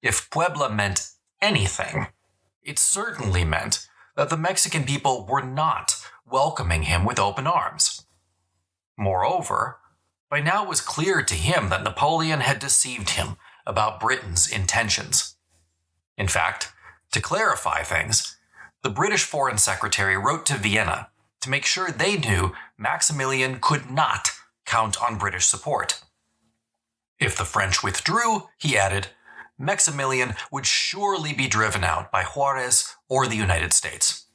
If Puebla meant anything, it certainly meant that the Mexican people were not welcoming him with open arms. Moreover, by now it was clear to him that Napoleon had deceived him about Britain's intentions. In fact, to clarify things, the British Foreign Secretary wrote to Vienna to make sure they knew Maximilian could not count on British support. If the French withdrew, he added, Maximilian would surely be driven out by Juarez or the United States.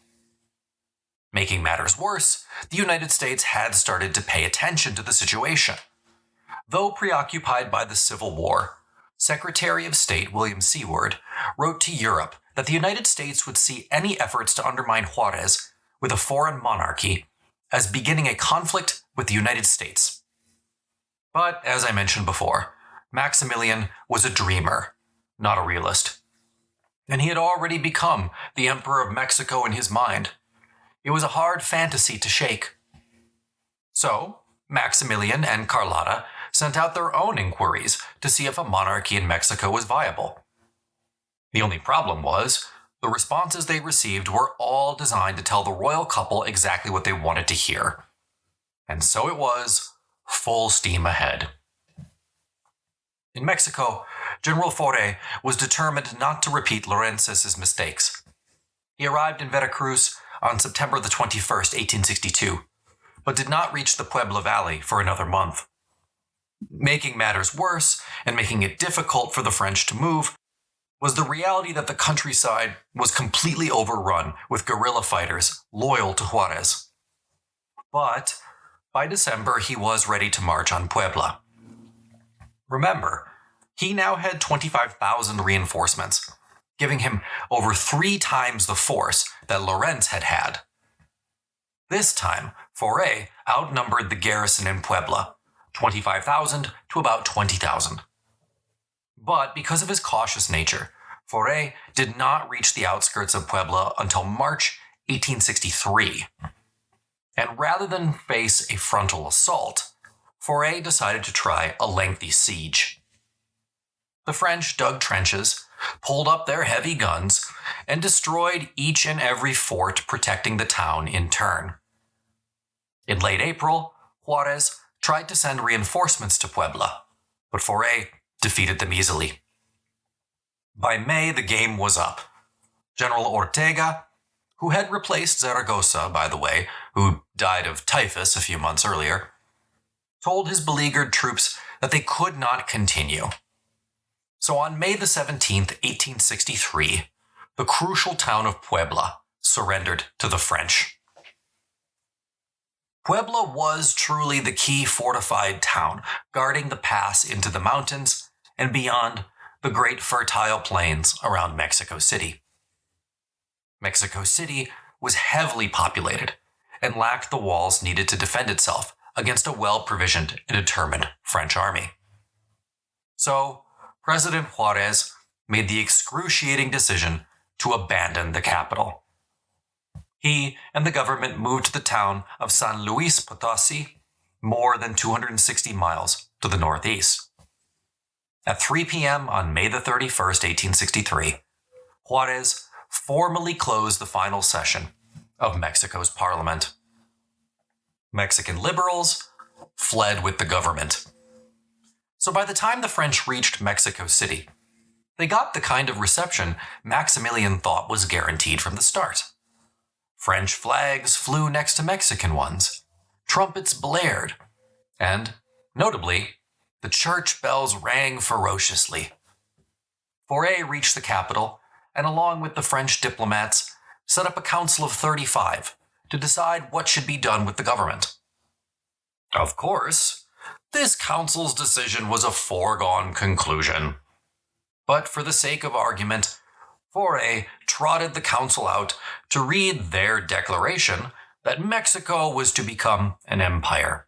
Making matters worse, the United States had started to pay attention to the situation. Though preoccupied by the Civil War, Secretary of State William Seward wrote to Europe that the United States would see any efforts to undermine Juarez with a foreign monarchy as beginning a conflict with the United States. But, as I mentioned before, Maximilian was a dreamer, not a realist. And he had already become the Emperor of Mexico in his mind. It was a hard fantasy to shake. So, Maximilian and Carlotta sent out their own inquiries to see if a monarchy in Mexico was viable. The only problem was, the responses they received were all designed to tell the royal couple exactly what they wanted to hear. And so it was, full steam ahead. In Mexico, General Forêt was determined not to repeat Lorenz's mistakes. He arrived in Veracruz on September the 21st, 1862, but did not reach the Puebla Valley for another month. Making matters worse and making it difficult for the French to move was the reality that the countryside was completely overrun with guerrilla fighters loyal to Juarez. But by December, he was ready to march on Puebla. Remember, he now had 25,000 reinforcements, giving him over 3 times the force that Lorenz had had. This time, Forêt outnumbered the garrison in Puebla, 25,000 to about 20,000. But because of his cautious nature, Forêt did not reach the outskirts of Puebla until March 1863. And rather than face a frontal assault, Forêt decided to try a lengthy siege. The French dug trenches, pulled up their heavy guns, and destroyed each and every fort protecting the town in turn. In late April, Juarez tried to send reinforcements to Puebla, but Forêt defeated them easily. By May, the game was up. General Ortega, who had replaced Zaragoza, by the way, who died of typhus a few months earlier, told his beleaguered troops that they could not continue. So on May the 17th, 1863, the crucial town of Puebla surrendered to the French. Puebla was truly the key fortified town, guarding the pass into the mountains and beyond the great fertile plains around Mexico City. Mexico City was heavily populated and lacked the walls needed to defend itself against a well-provisioned and determined French army. So, President Juarez made the excruciating decision to abandon the capital. He and the government moved to the town of San Luis Potosi, more than 260 miles to the northeast. At 3 p.m. on May the 31st, 1863, Juarez formally closed the final session of Mexico's parliament. Mexican liberals fled with the government. So by the time the French reached Mexico City, they got the kind of reception Maximilian thought was guaranteed from the start. French flags flew next to Mexican ones, trumpets blared, and, notably, the church bells rang ferociously. Forêt reached the capital, and along with the French diplomats, set up a council of 35 to decide what should be done with the government. Of course, this council's decision was a foregone conclusion. But for the sake of argument, Forêt trotted the council out to read their declaration that Mexico was to become an empire.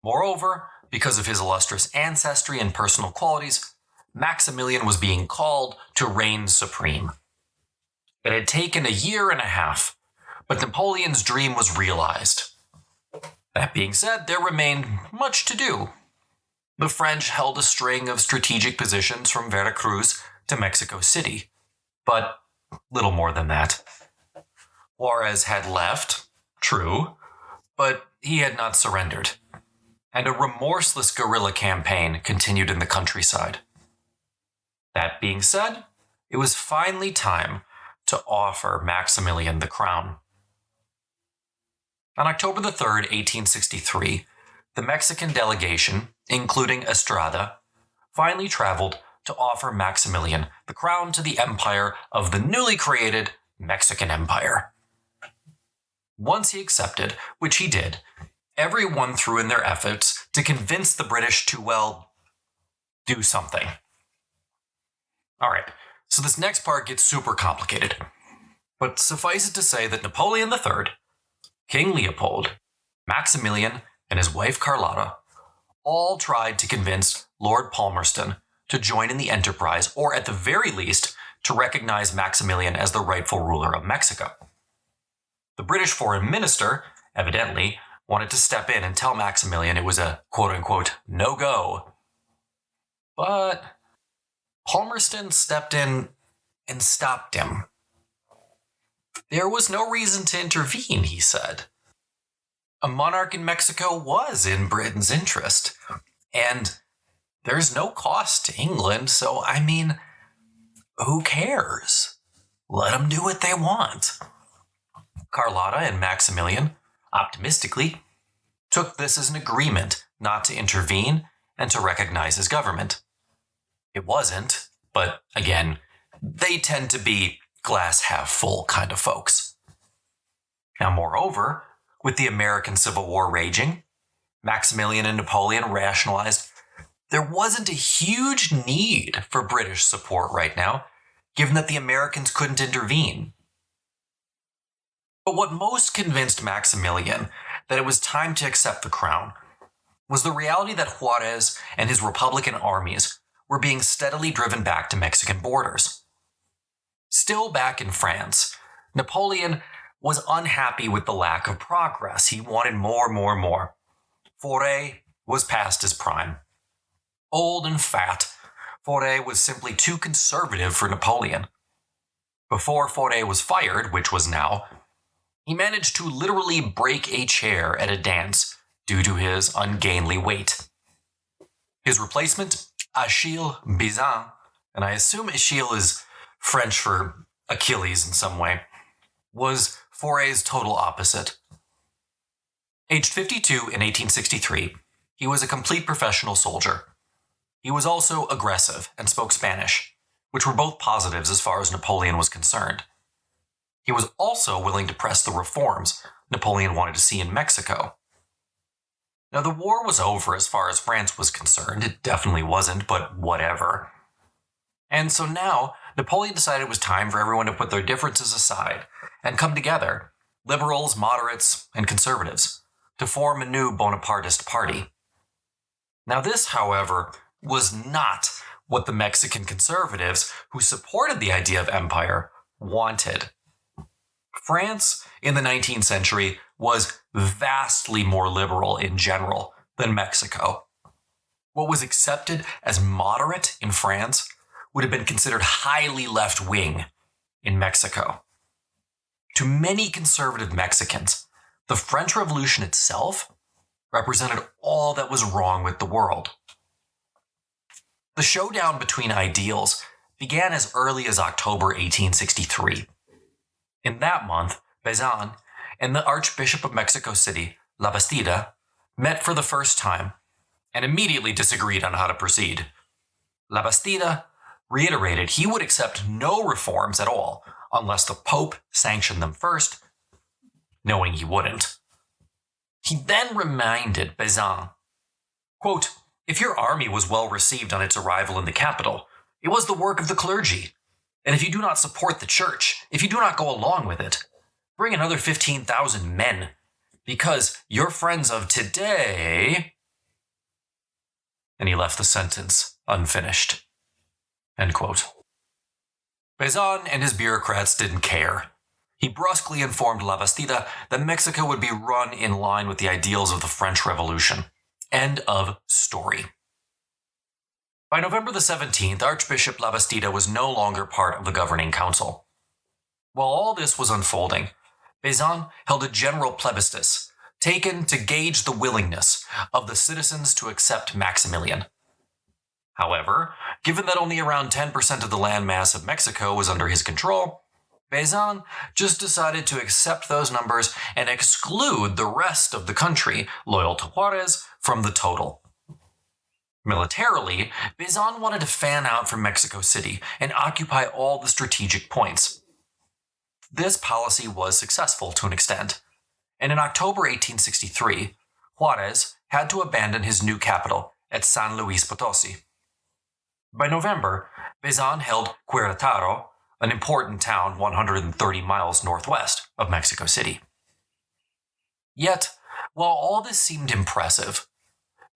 Moreover, because of his illustrious ancestry and personal qualities, Maximilian was being called to reign supreme. It had taken a year and a half, but Napoleon's dream was realized. That being said, there remained much to do. The French held a string of strategic positions from Veracruz to Mexico City, but little more than that. Juarez had left, true, but he had not surrendered, and a remorseless guerrilla campaign continued in the countryside. That being said, it was finally time to offer Maximilian the crown. On October the 3rd, 1863, the Mexican delegation, including Estrada, finally traveled to offer Maximilian the crown to the empire of the newly created Mexican Empire. Once he accepted, which he did, everyone threw in their efforts to convince the British to, well, do something. All right, so this next part gets super complicated. But suffice it to say that Napoleon III, King Leopold, Maximilian, and his wife Carlotta all tried to convince Lord Palmerston to join in the enterprise, or at the very least, to recognize Maximilian as the rightful ruler of Mexico. The British foreign minister, evidently, wanted to step in and tell Maximilian it was a quote-unquote no-go. But Palmerston stepped in and stopped him. There was no reason to intervene, he said. A monarch in Mexico was in Britain's interest, and there's no cost to England, so, I mean, who cares? Let them do what they want. Carlotta and Maximilian, optimistically, took this as an agreement not to intervene and to recognize his government. It wasn't, but again, they tend to be glass half full kind of folks. Now, moreover, with the American Civil War raging, Maximilian and Napoleon rationalized there wasn't a huge need for British support right now, given that the Americans couldn't intervene. But what most convinced Maximilian that it was time to accept the crown was the reality that Juarez and his Republican armies were being steadily driven back to Mexican borders. Still back in France, Napoleon was unhappy with the lack of progress. He wanted more. Foray was past his prime. Old and fat, Foray was simply too conservative for Napoleon. Before Foray was fired, which was now, he managed to literally break a chair at a dance due to his ungainly weight. His replacement, Achille Bizan, and I assume Achille is French for Achilles in some way, was Foray's total opposite. Aged 52 in 1863, he was a complete professional soldier. He was also aggressive and spoke Spanish, which were both positives as far as Napoleon was concerned. He was also willing to press the reforms Napoleon wanted to see in Mexico. Now, the war was over as far as France was concerned. It definitely wasn't, but whatever. And so now, Napoleon decided it was time for everyone to put their differences aside and come together, liberals, moderates, and conservatives, to form a new Bonapartist party. Now this, however, was not what the Mexican conservatives who supported the idea of empire wanted. France in the 19th century was vastly more liberal in general than Mexico. What was accepted as moderate in France would have been considered highly left-wing in Mexico. To many conservative Mexicans, the French Revolution itself represented all that was wrong with the world. The showdown between ideals began as early as October 1863. In that month, Bazan and the Archbishop of Mexico City, La Bastida, met for the first time and immediately disagreed on how to proceed. La Bastida reiterated he would accept no reforms at all unless the Pope sanctioned them first, knowing he wouldn't. He then reminded Bazan, quote, "If your army was well received on its arrival in the capital, it was the work of the clergy. And if you do not support the church, if you do not go along with it, bring another 15,000 men, because your friends of today..." And he left the sentence unfinished. End quote. Pezon and his bureaucrats didn't care. He brusquely informed Labastida that Mexico would be run in line with the ideals of the French Revolution. End of story. By November the 17th, Archbishop Labastida was no longer part of the governing council. While all this was unfolding, Pezon held a general plebiscite, taken to gauge the willingness of the citizens to accept Maximilian. However, given that only around 10% of the landmass of Mexico was under his control, Pezon just decided to accept those numbers and exclude the rest of the country loyal to Juarez from the total. Militarily, Pezon wanted to fan out from Mexico City and occupy all the strategic points. This policy was successful to an extent, and in October 1863, Juarez had to abandon his new capital at San Luis Potosi. By November, Pezon held Querétaro, an important town 130 miles northwest of Mexico City. Yet, while all this seemed impressive,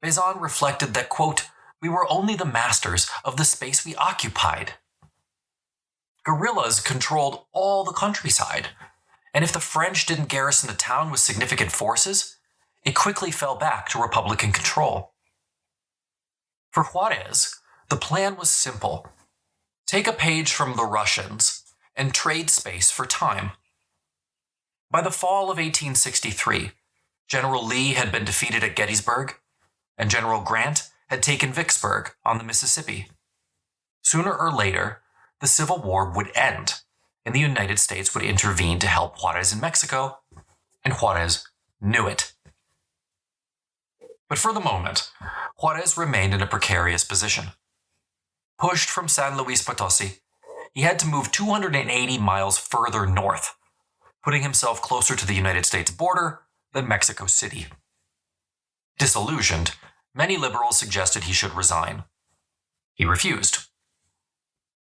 Pezon reflected that, quote, "We were only the masters of the space we occupied." Guerrillas controlled all the countryside, and if the French didn't garrison the town with significant forces, it quickly fell back to Republican control. For Juarez, the plan was simple. Take a page from the Russians and trade space for time. By the fall of 1863, General Lee had been defeated at Gettysburg, and General Grant had taken Vicksburg on the Mississippi. Sooner or later, the Civil War would end, and the United States would intervene to help Juarez in Mexico, and Juarez knew it. But for the moment, Juarez remained in a precarious position. Pushed from San Luis Potosi, he had to move 280 miles further north, putting himself closer to the United States border than Mexico City. Disillusioned, many liberals suggested he should resign. He refused.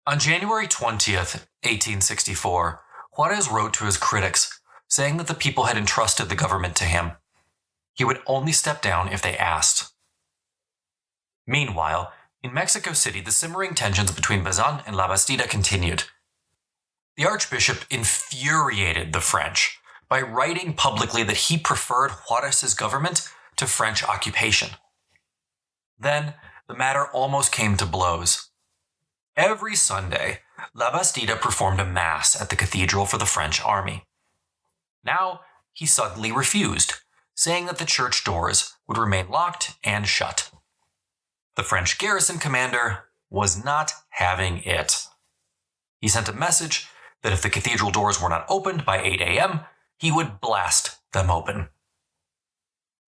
On January 20th, 1864, Juarez wrote to his critics, saying that the people had entrusted the government to him. He would only step down if they asked. Meanwhile, in Mexico City, the simmering tensions between Pezon and Labastida continued. The Archbishop infuriated the French by writing publicly that he preferred Juarez's government to French occupation. Then, the matter almost came to blows. Every Sunday, Labastida performed a mass at the cathedral for the French army. Now, he suddenly refused, saying that the church doors would remain locked and shut. The French garrison commander was not having it. He sent a message that if the cathedral doors were not opened by 8 a.m., he would blast them open.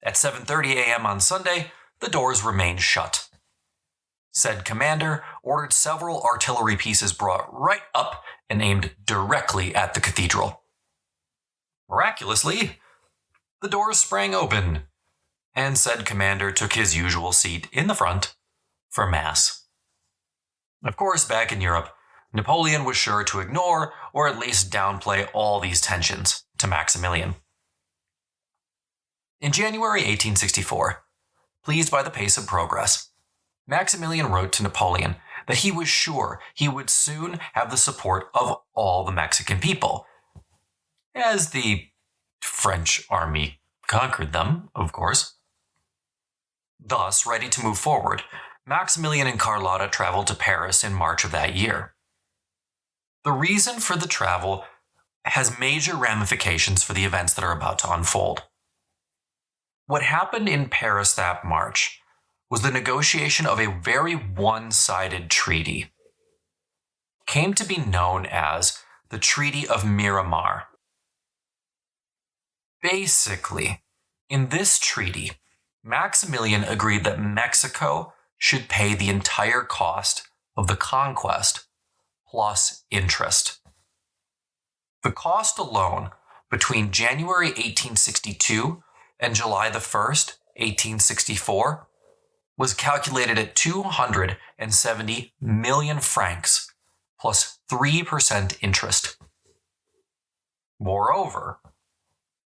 At 7:30 a.m. on Sunday, the doors remained shut. Said commander ordered several artillery pieces brought right up and aimed directly at the cathedral. Miraculously, the doors sprang open, and said commander took his usual seat in the front for Mass. Of course, back in Europe, Napoleon was sure to ignore or at least downplay all these tensions to Maximilian. In January 1864, pleased by the pace of progress, Maximilian wrote to Napoleon that he was sure he would soon have the support of all the Mexican people, as the French army conquered them, of course. Thus, ready to move forward, Maximilian and Carlotta traveled to Paris in March of that year. The reason for the travel has major ramifications for the events that are about to unfold. What happened in Paris that March was the negotiation of a very one-sided treaty. It came to be known as the Treaty of Miramar. Basically, in this treaty, Maximilian agreed that Mexico should pay the entire cost of the conquest plus interest. The cost alone between January 1862 and July 1st, 1864, was calculated at 270 million francs plus 3% interest. Moreover,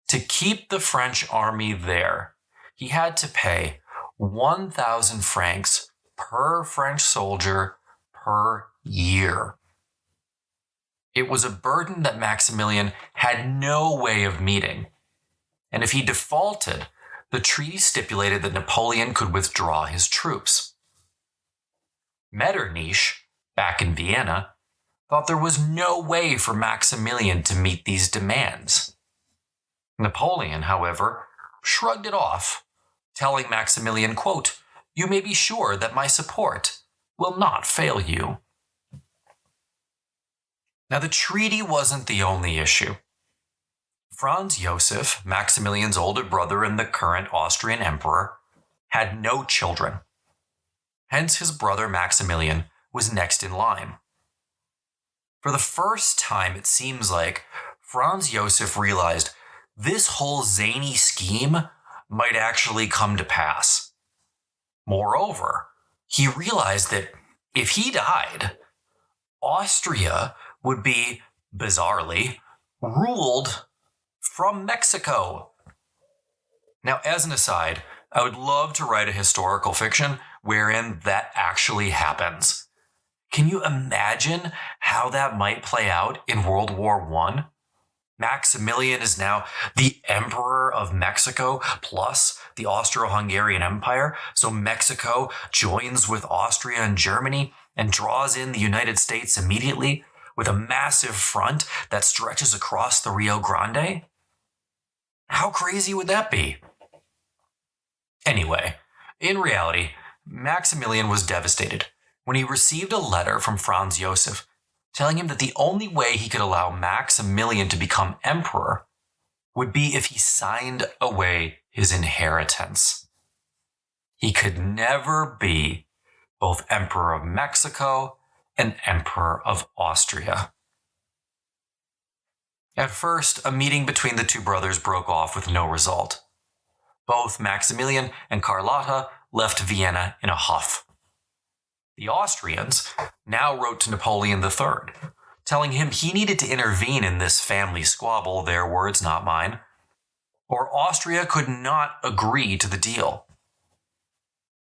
to keep the French army there, he had to pay 1,000 francs per French soldier per year. It was a burden that Maximilian had no way of meeting, and if he defaulted, the treaty stipulated that Napoleon could withdraw his troops. Metternich, back in Vienna, thought there was no way for Maximilian to meet these demands. Napoleon, however, shrugged it off, telling Maximilian, quote, "You may be sure that my support will not fail you." Now, the treaty wasn't the only issue. Franz Josef, Maximilian's older brother and the current Austrian emperor, had no children. Hence, his brother Maximilian was next in line. For the first time, it seems like Franz Josef realized this whole zany scheme might actually come to pass. Moreover, he realized that if he died, Austria would be, bizarrely, ruled from Mexico. Now, as an aside, I would love to write a historical fiction wherein that actually happens. Can you imagine how that might play out in World War I? Maximilian is now the Emperor of Mexico plus the Austro-Hungarian Empire, so Mexico joins with Austria and Germany and draws in the United States immediately with a massive front that stretches across the Rio Grande? How crazy would that be? Anyway, in reality, Maximilian was devastated when he received a letter from Franz Josef telling him that the only way he could allow Maximilian to become emperor would be if he signed away his inheritance. He could never be both Emperor of Mexico and Emperor of Austria. At first, a meeting between the two brothers broke off with no result. Both Maximilian and Carlotta left Vienna in a huff. The Austrians now wrote to Napoleon III, telling him he needed to intervene in this family squabble, their words, not mine, or Austria could not agree to the deal.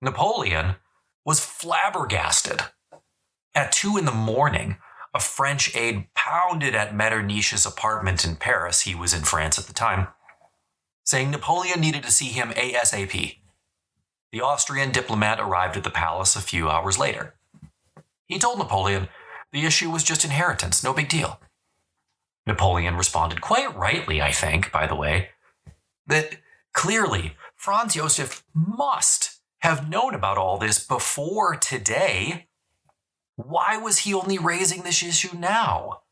Napoleon was flabbergasted. At 2 a.m, a French aide pounded at Metternich's apartment in Paris, he was in France at the time, saying Napoleon needed to see him ASAP. The Austrian diplomat arrived at the palace a few hours later. He told Napoleon the issue was just inheritance, no big deal. Napoleon responded, quite rightly, I think, by the way, that clearly Franz Josef must have known about all this before today. Why was he only raising this issue now?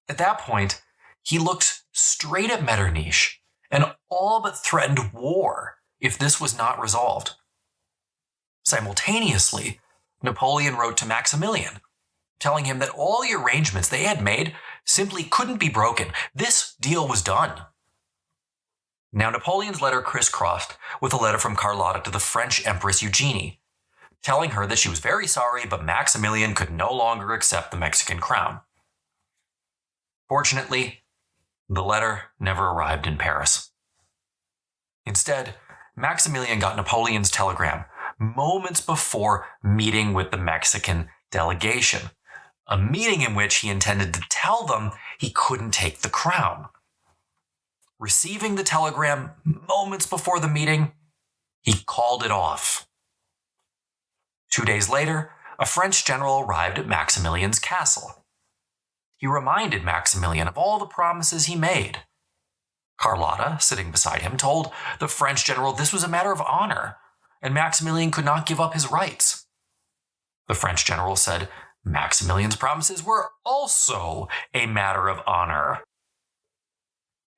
At that point, he looked straight at Metternich and all but threatened war if this was not resolved. Simultaneously, Napoleon wrote to Maximilian, telling him that all the arrangements they had made simply couldn't be broken. This deal was done. Now, Napoleon's letter crisscrossed with a letter from Carlotta to the French Empress Eugenie, telling her that she was very sorry, but Maximilian could no longer accept the Mexican crown. Fortunately, the letter never arrived in Paris. Instead, Maximilian got Napoleon's telegram moments before meeting with the Mexican delegation, a meeting in which he intended to tell them he couldn't take the crown. Receiving the telegram moments before the meeting, he called it off. 2 days later, a French general arrived at Maximilian's castle. He reminded Maximilian of all the promises he made. Carlotta, sitting beside him, told the French general this was a matter of honor, and Maximilian could not give up his rights. The French general said Maximilian's promises were also a matter of honor.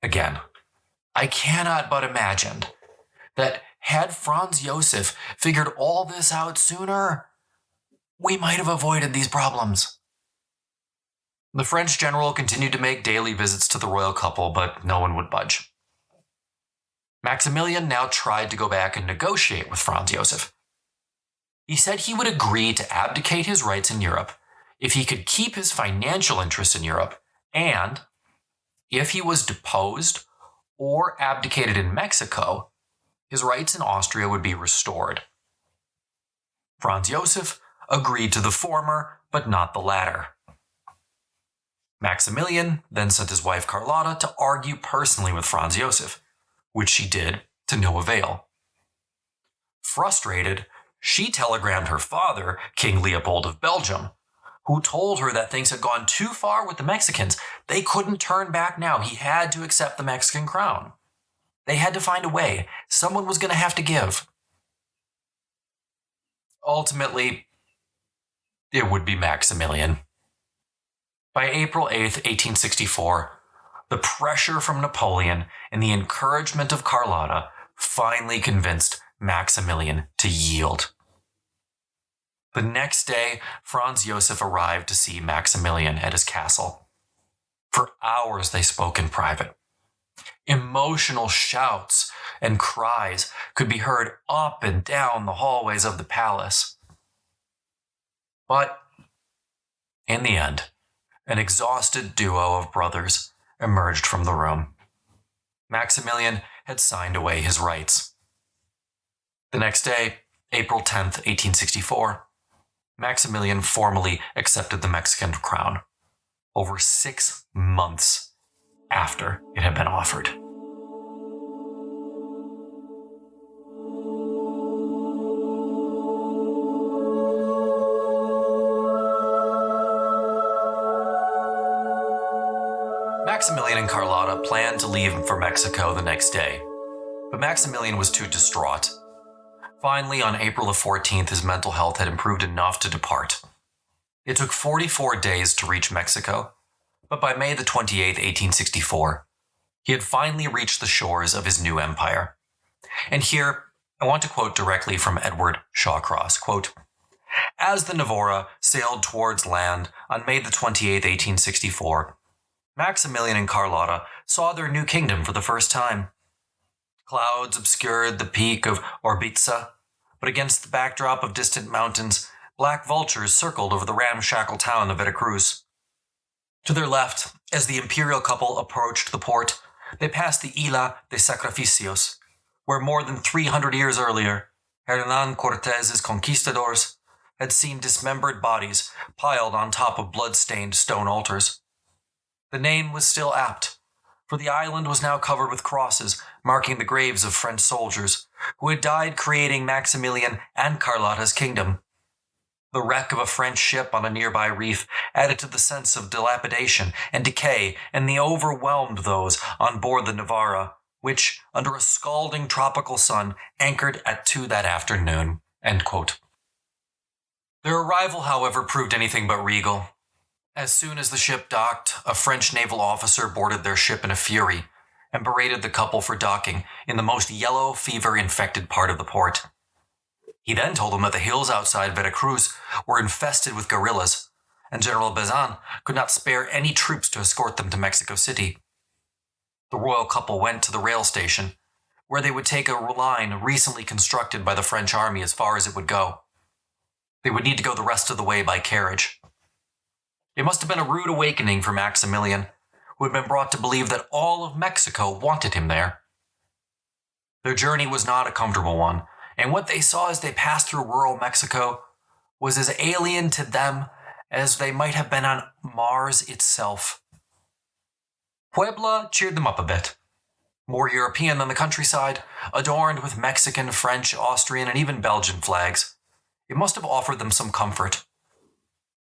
Again, I cannot but imagine that had Franz Josef figured all this out sooner, we might have avoided these problems. The French general continued to make daily visits to the royal couple, but no one would budge. Maximilian now tried to go back and negotiate with Franz Josef. He said he would agree to abdicate his rights in Europe if he could keep his financial interests in Europe, and if he was deposed or abdicated in Mexico, his rights in Austria would be restored. Franz Josef agreed to the former, but not the latter. Maximilian then sent his wife Carlotta to argue personally with Franz Josef, which she did to no avail. Frustrated, she telegrammed her father, King Leopold of Belgium, who told her that things had gone too far with the Mexicans. They couldn't turn back now. He had to accept the Mexican crown. They had to find a way. Someone was going to have to give. Ultimately, it would be Maximilian. By April 8th, 1864, the pressure from Napoleon and the encouragement of Carlotta finally convinced Maximilian to yield. The next day, Franz Josef arrived to see Maximilian at his castle. For hours they spoke in private. Emotional shouts and cries could be heard up and down the hallways of the palace. But in the end, an exhausted duo of brothers emerged from the room. Maximilian had signed away his rights. The next day, April 10th, 1864, Maximilian formally accepted the Mexican crown, over 6 months after it had been offered. Maximilian and Carlotta planned to leave for Mexico the next day, but Maximilian was too distraught. Finally, on April 14th, his mental health had improved enough to depart. It took 44 days to reach Mexico, but by May 28th, 1864, he had finally reached the shores of his new empire. And here, I want to quote directly from Edward Shawcross, quote, "As the Novara sailed towards land on May 28th, 1864, Maximilian and Carlotta saw their new kingdom for the first time. Clouds obscured the peak of Orbitza, but against the backdrop of distant mountains, black vultures circled over the ramshackle town of Veracruz. To their left, as the imperial couple approached the port, they passed the Isla de Sacrificios, where more than 300 years earlier, Hernan Cortez's conquistadors had seen dismembered bodies piled on top of blood-stained stone altars. The name was still apt, for the island was now covered with crosses marking the graves of French soldiers who had died creating Maximilian and Carlotta's kingdom. The wreck of a French ship on a nearby reef added to the sense of dilapidation and decay, and they overwhelmed those on board the Novara, which, under a scalding tropical sun, anchored at 2 that afternoon." End quote. Their arrival, however, proved anything but regal. As soon as the ship docked, a French naval officer boarded their ship in a fury and berated the couple for docking in the most yellow fever-infected part of the port. He then told them that the hills outside Veracruz were infested with guerrillas, and General Bazin could not spare any troops to escort them to Mexico City. The royal couple went to the rail station, where they would take a line recently constructed by the French army as far as it would go. They would need to go the rest of the way by carriage. It must have been a rude awakening for Maximilian, who had been brought to believe that all of Mexico wanted him there. Their journey was not a comfortable one, and what they saw as they passed through rural Mexico was as alien to them as they might have been on Mars itself. Puebla cheered them up a bit. More European than the countryside, adorned with Mexican, French, Austrian, and even Belgian flags, it must have offered them some comfort.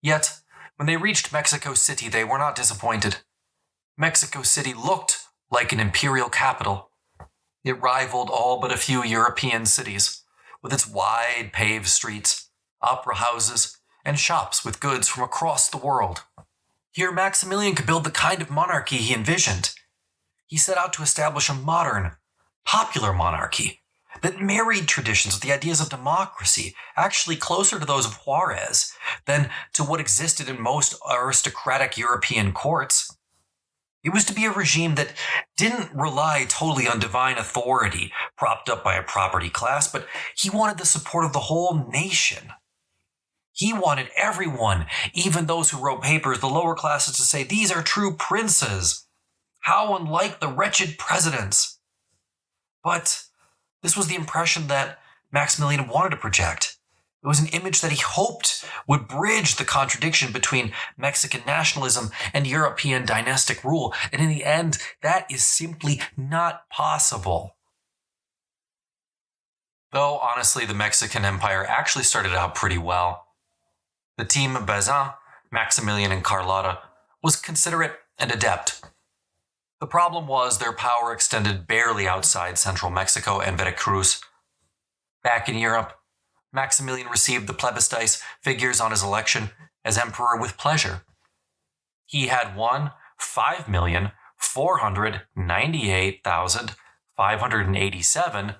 Yet, when they reached Mexico City, they were not disappointed. Mexico City looked like an imperial capital. It rivaled all but a few European cities, with its wide paved streets, opera houses, and shops with goods from across the world. Here Maximilian could build the kind of monarchy he envisioned. He set out to establish a modern, popular monarchy that married traditions with the ideas of democracy, actually closer to those of Juarez than to what existed in most aristocratic European courts. It was to be a regime that didn't rely totally on divine authority propped up by a property class, but he wanted the support of the whole nation. He wanted everyone, even those who wrote papers, the lower classes, to say, "These are true princes. How unlike the wretched presidents." But this was the impression that Maximilian wanted to project, It was an image that he hoped would bridge the contradiction between Mexican nationalism and European dynastic rule. And in the end, that is simply not possible. Though, honestly, the Mexican Empire actually started out pretty well. The team of Bazin, Maximilian, and Carlotta was considerate and adept. The problem was their power extended barely outside central Mexico and Veracruz. Back in Europe, Maximilian received the plebiscite figures on his election as emperor with pleasure. He had won 5,498,587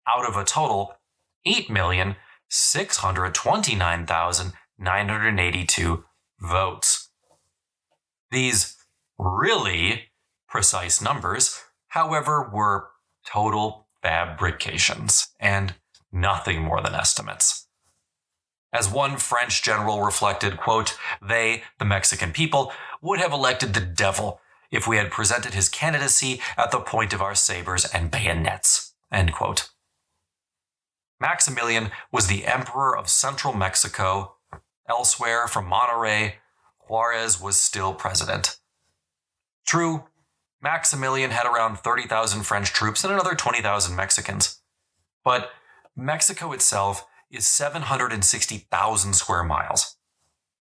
out of a total 8,629,982 votes. These really precise numbers, however, were total fabrications and nothing more than estimates. As one French general reflected, quote, "They, the Mexican people, would have elected the devil if we had presented his candidacy at the point of our sabers and bayonets," end quote. Maximilian was the emperor of central Mexico. Elsewhere, from Monterrey, Juarez was still president. True, Maximilian had around 30,000 French troops and another 20,000 Mexicans. But Mexico itself is 760,000 square miles.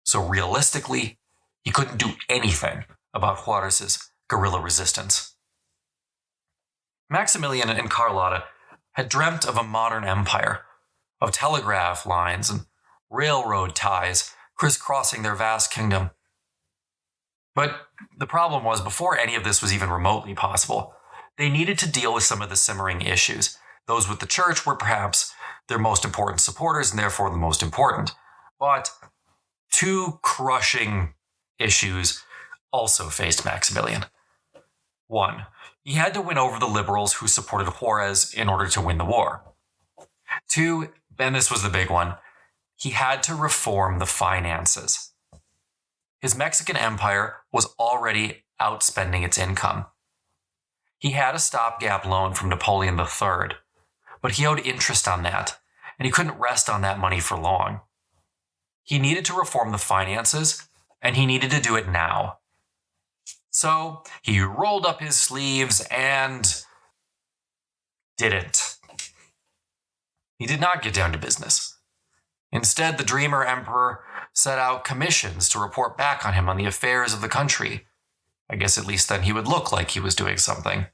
So realistically, he couldn't do anything about Juarez's guerrilla resistance. Maximilian and Carlotta had dreamt of a modern empire, of telegraph lines and railroad ties crisscrossing their vast kingdom. But the problem was, before any of this was even remotely possible, they needed to deal with some of the simmering issues. Those with the church were perhaps their most important supporters and therefore the most important. But two crushing issues also faced Maximilian. One, he had to win over the liberals who supported Juarez in order to win the war. Two, and this was the big one, he had to reform the finances. His Mexican empire was already outspending its income. He had a stopgap loan from Napoleon III, but he owed interest on that, and he couldn't rest on that money for long. He needed to reform the finances, and he needed to do it now. So he rolled up his sleeves and didn't. He did not get down to business. Instead, the dreamer emperor set out commissions to report back on him on the affairs of the country. I guess at least then he would look like he was doing something.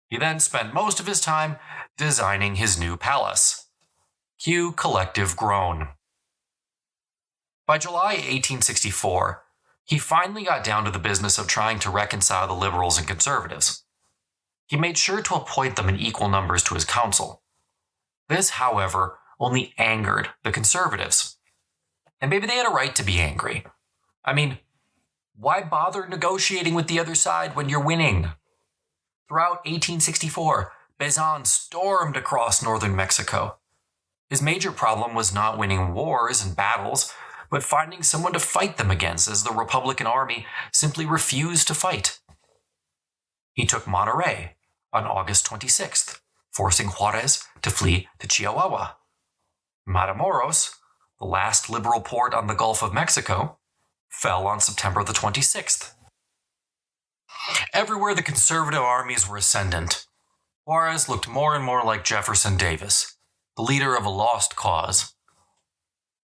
He then spent most of his time designing his new palace. Cue collective groan. By July 1864, he finally got down to the business of trying to reconcile the liberals and conservatives. He made sure to appoint them in equal numbers to his council. This, however, only angered the conservatives. And maybe they had a right to be angry. I mean, why bother negotiating with the other side when you're winning? Throughout 1864, Bazin stormed across northern Mexico. His major problem was not winning wars and battles, but finding someone to fight them against, as the Republican army simply refused to fight. He took Monterrey on August 26th, forcing Juarez to flee to Chihuahua. Matamoros, the last liberal port on the Gulf of Mexico, fell on September the 26th. Everywhere the conservative armies were ascendant, Juarez looked more and more like Jefferson Davis, the leader of a lost cause.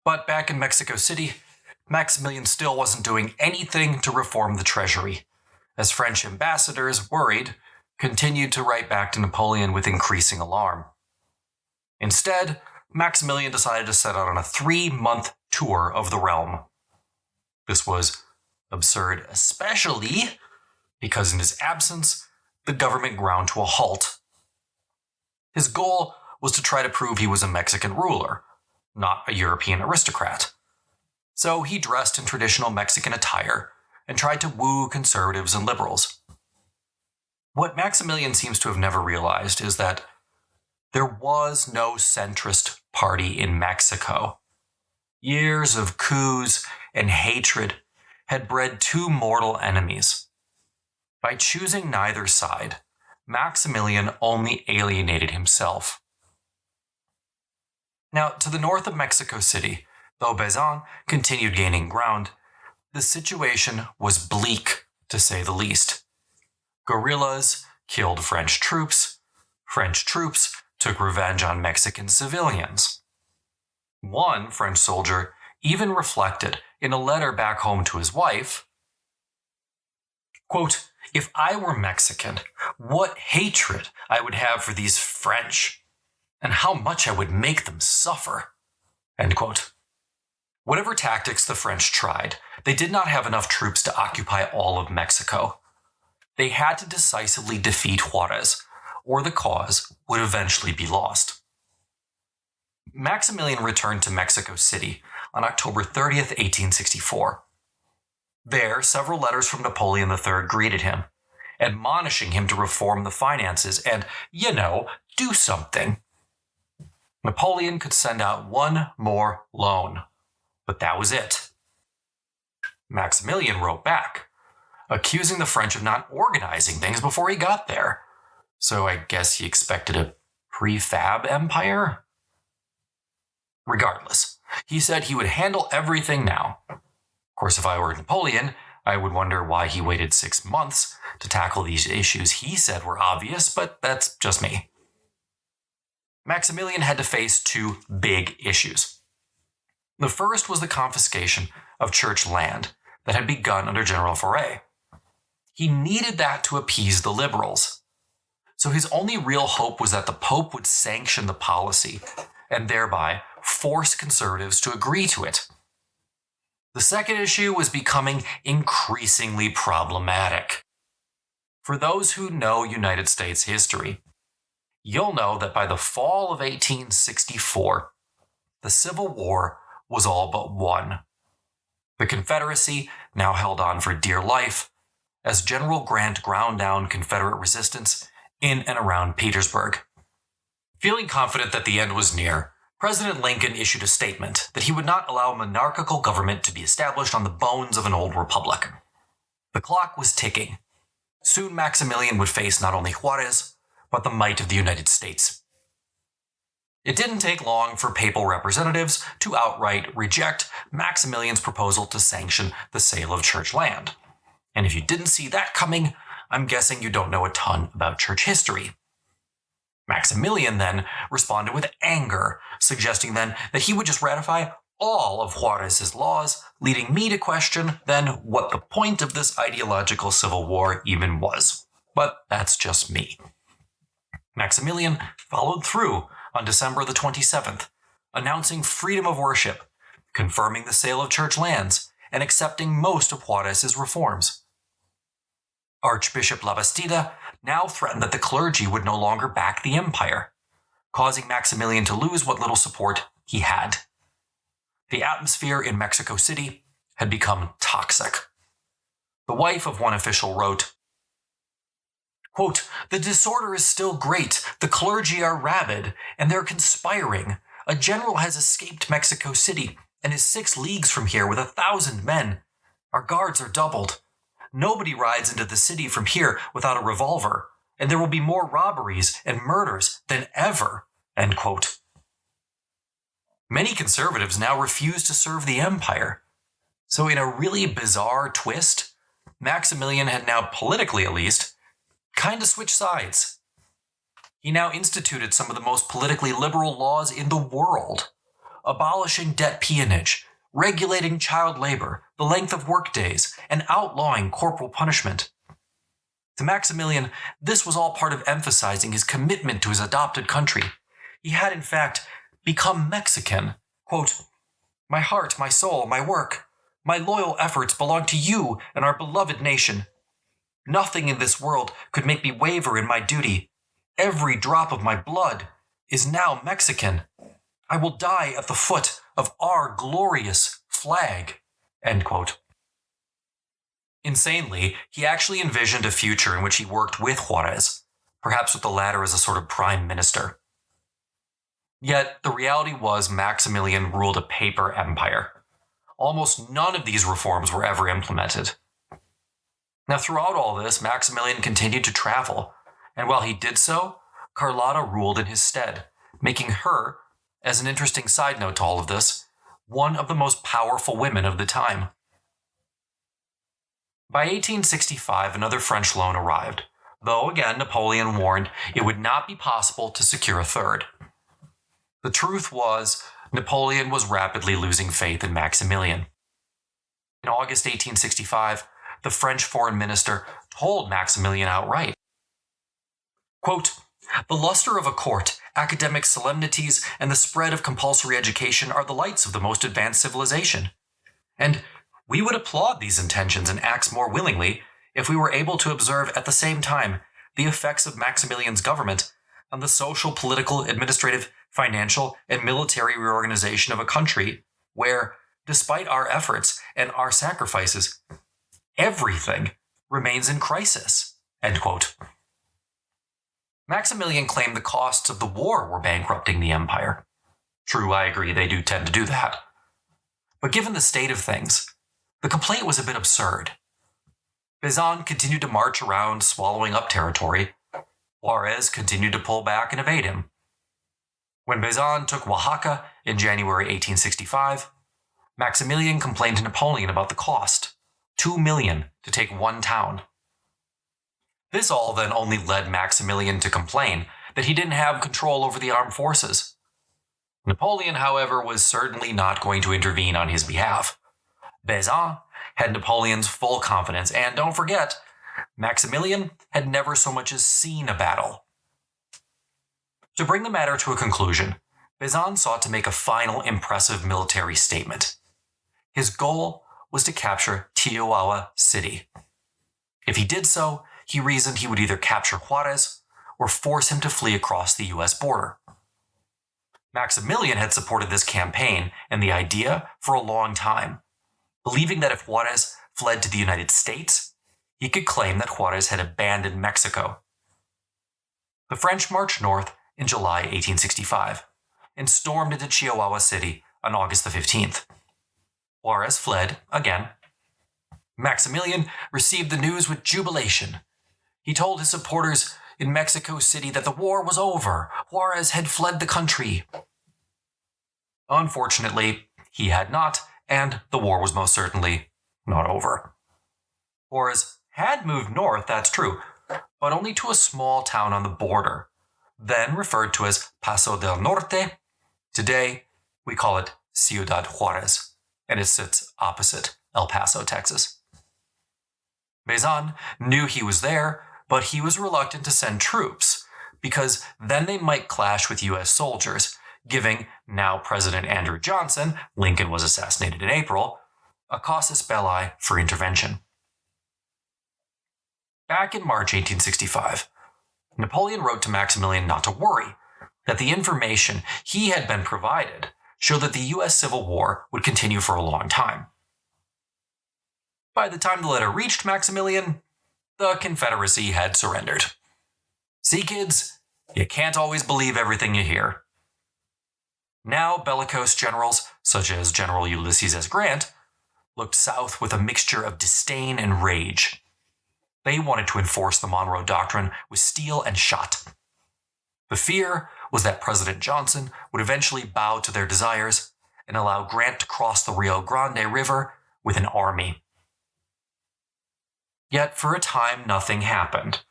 But back in Mexico City, Maximilian still wasn't doing anything to reform the treasury, as French ambassadors, worried, continued to write back to Napoleon with increasing alarm. Instead, Maximilian decided to set out on a 3-month tour of the realm. This was absurd, especially because in his absence, the government ground to a halt. His goal was to try to prove he was a Mexican ruler, not a European aristocrat. So he dressed in traditional Mexican attire and tried to woo conservatives and liberals. What Maximilian seems to have never realized is that there was no centrist party in Mexico. Years of coups and hatred had bred two mortal enemies. By choosing neither side, Maximilian only alienated himself. Now, to the north of Mexico City, though Bazin continued gaining ground, the situation was bleak, to say the least. Guerrillas killed French troops took revenge on Mexican civilians. One French soldier even reflected in a letter back home to his wife, quote, "If I were Mexican, what hatred I would have for these French, and how much I would make them suffer." End quote. Whatever tactics the French tried, they did not have enough troops to occupy all of Mexico. They had to decisively defeat Juarez, or the cause would eventually be lost. Maximilian returned to Mexico City on October 30th, 1864. There, several letters from Napoleon III greeted him, admonishing him to reform the finances and, do something. Napoleon could send out one more loan, but that was it. Maximilian wrote back, accusing the French of not organizing things before he got there. So I guess he expected a prefab empire? Regardless, he said he would handle everything now. Of course, if I were Napoleon, I would wonder why he waited 6 months to tackle these issues he said were obvious, but that's just me. Maximilian had to face two big issues. The first was the confiscation of church land that had begun under General Foray. He needed that to appease the liberals. So his only real hope was that the Pope would sanction the policy and thereby force conservatives to agree to it. The second issue was becoming increasingly problematic. For those who know United States history, you'll know that by the fall of 1864, the Civil War was all but won. The Confederacy now held on for dear life as General Grant ground down Confederate resistance in and around Petersburg. Feeling confident that the end was near, President Lincoln issued a statement that he would not allow a monarchical government to be established on the bones of an old republic. The clock was ticking. Soon Maximilian would face not only Juarez, but the might of the United States. It didn't take long for papal representatives to outright reject Maximilian's proposal to sanction the sale of church land. And if you didn't see that coming, I'm guessing you don't know a ton about church history. Maximilian then responded with anger, suggesting then that he would just ratify all of Juarez's laws, leading me to question then what the point of this ideological civil war even was. But that's just me. Maximilian followed through on December the 27th, announcing freedom of worship, confirming the sale of church lands, and accepting most of Juarez's reforms. Archbishop Labastida now threatened that the clergy would no longer back the empire, causing Maximilian to lose what little support he had. The atmosphere in Mexico City had become toxic. The wife of one official wrote, quote, "The disorder is still great. The clergy are rabid, and they're conspiring. A general has escaped Mexico City and is 6 leagues from here with 1,000 men. Our guards are doubled. Nobody rides into the city from here without a revolver, and there will be more robberies and murders than ever." End quote. Many conservatives now refuse to serve the empire. So in a really bizarre twist, Maximilian had now, politically at least, kind of switched sides. He now instituted some of the most politically liberal laws in the world, abolishing debt peonage, regulating child labor, the length of workdays, and outlawing corporal punishment. To Maximilian, this was all part of emphasizing his commitment to his adopted country. He had, in fact, become Mexican. Quote, "My heart, my soul, my work, my loyal efforts belong to you and our beloved nation. Nothing in this world could make me waver in my duty. Every drop of my blood is now Mexican. I will die at the foot of our glorious flag." End quote. Insanely, he actually envisioned a future in which he worked with Juarez, perhaps with the latter as a sort of prime minister. Yet, the reality was Maximilian ruled a paper empire. Almost none of these reforms were ever implemented. Now, throughout all this, Maximilian continued to travel, and while he did so, Carlotta ruled in his stead, making her, as an interesting side note to all of this, one of the most powerful women of the time. By 1865, another French loan arrived, though again Napoleon warned it would not be possible to secure a third. The truth was, Napoleon was rapidly losing faith in Maximilian. In August 1865, the French foreign minister told Maximilian outright, quote, "The luster of a court, academic solemnities, and the spread of compulsory education are the lights of the most advanced civilization. And we would applaud these intentions and acts more willingly if we were able to observe at the same time the effects of Maximilian's government on the social, political, administrative, financial, and military reorganization of a country where, despite our efforts and our sacrifices, everything remains in crisis." End quote. Maximilian claimed the costs of the war were bankrupting the empire. True, I agree, they do tend to do that. But given the state of things, the complaint was a bit absurd. Bazin continued to march around, swallowing up territory. Juarez continued to pull back and evade him. When Bazin took Oaxaca in January 1865, Maximilian complained to Napoleon about the cost, $2 million to take one town. This all then only led Maximilian to complain that he didn't have control over the armed forces. Napoleon, however, was certainly not going to intervene on his behalf. Bazin had Napoleon's full confidence, and don't forget, Maximilian had never so much as seen a battle. To bring the matter to a conclusion, Bazin sought to make a final impressive military statement. His goal was to capture Chihuahua City. If he did so, he reasoned he would either capture Juarez or force him to flee across the U.S. border. Maximilian had supported this campaign and the idea for a long time, believing that if Juarez fled to the United States, he could claim that Juarez had abandoned Mexico. The French marched north in July 1865 and stormed into Chihuahua City on August the 15th. Juarez fled again. Maximilian received the news with jubilation. He told his supporters in Mexico City that the war was over. Juarez had fled the country. Unfortunately, he had not, and the war was most certainly not over. Juarez had moved north, that's true, but only to a small town on the border, then referred to as Paso del Norte. Today, we call it Ciudad Juarez, and it sits opposite El Paso, Texas. Bazin knew he was there, but he was reluctant to send troops, because then they might clash with U.S. soldiers, giving now President Andrew Johnson, Lincoln was assassinated in April, a casus belli for intervention. Back in March 1865, Napoleon wrote to Maximilian not to worry, that the information he had been provided showed that the U.S. Civil War would continue for a long time. By the time the letter reached Maximilian, the Confederacy had surrendered. See, kids, you can't always believe everything you hear. Now bellicose generals, such as General Ulysses S. Grant, looked south with a mixture of disdain and rage. They wanted to enforce the Monroe Doctrine with steel and shot. The fear was that President Johnson would eventually bow to their desires and allow Grant to cross the Rio Grande River with an army. Yet for a time, nothing happened.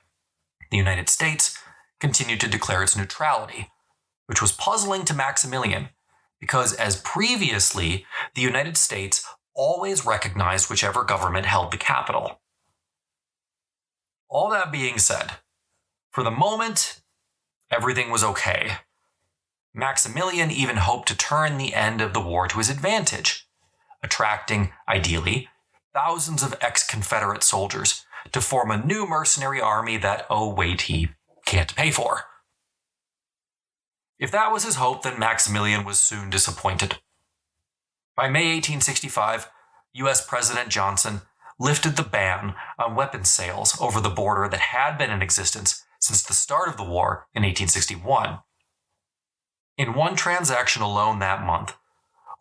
The United States continued to declare its neutrality, which was puzzling to Maximilian, because as previously, the United States always recognized whichever government held the capital. All that being said, for the moment, everything was okay. Maximilian even hoped to turn the end of the war to his advantage, attracting, ideally, thousands of ex-Confederate soldiers to form a new mercenary army that, oh wait, he can't pay for. If that was his hope, then Maximilian was soon disappointed. By May 1865, U.S. President Johnson lifted the ban on weapons sales over the border that had been in existence since the start of the war in 1861. In one transaction alone that month,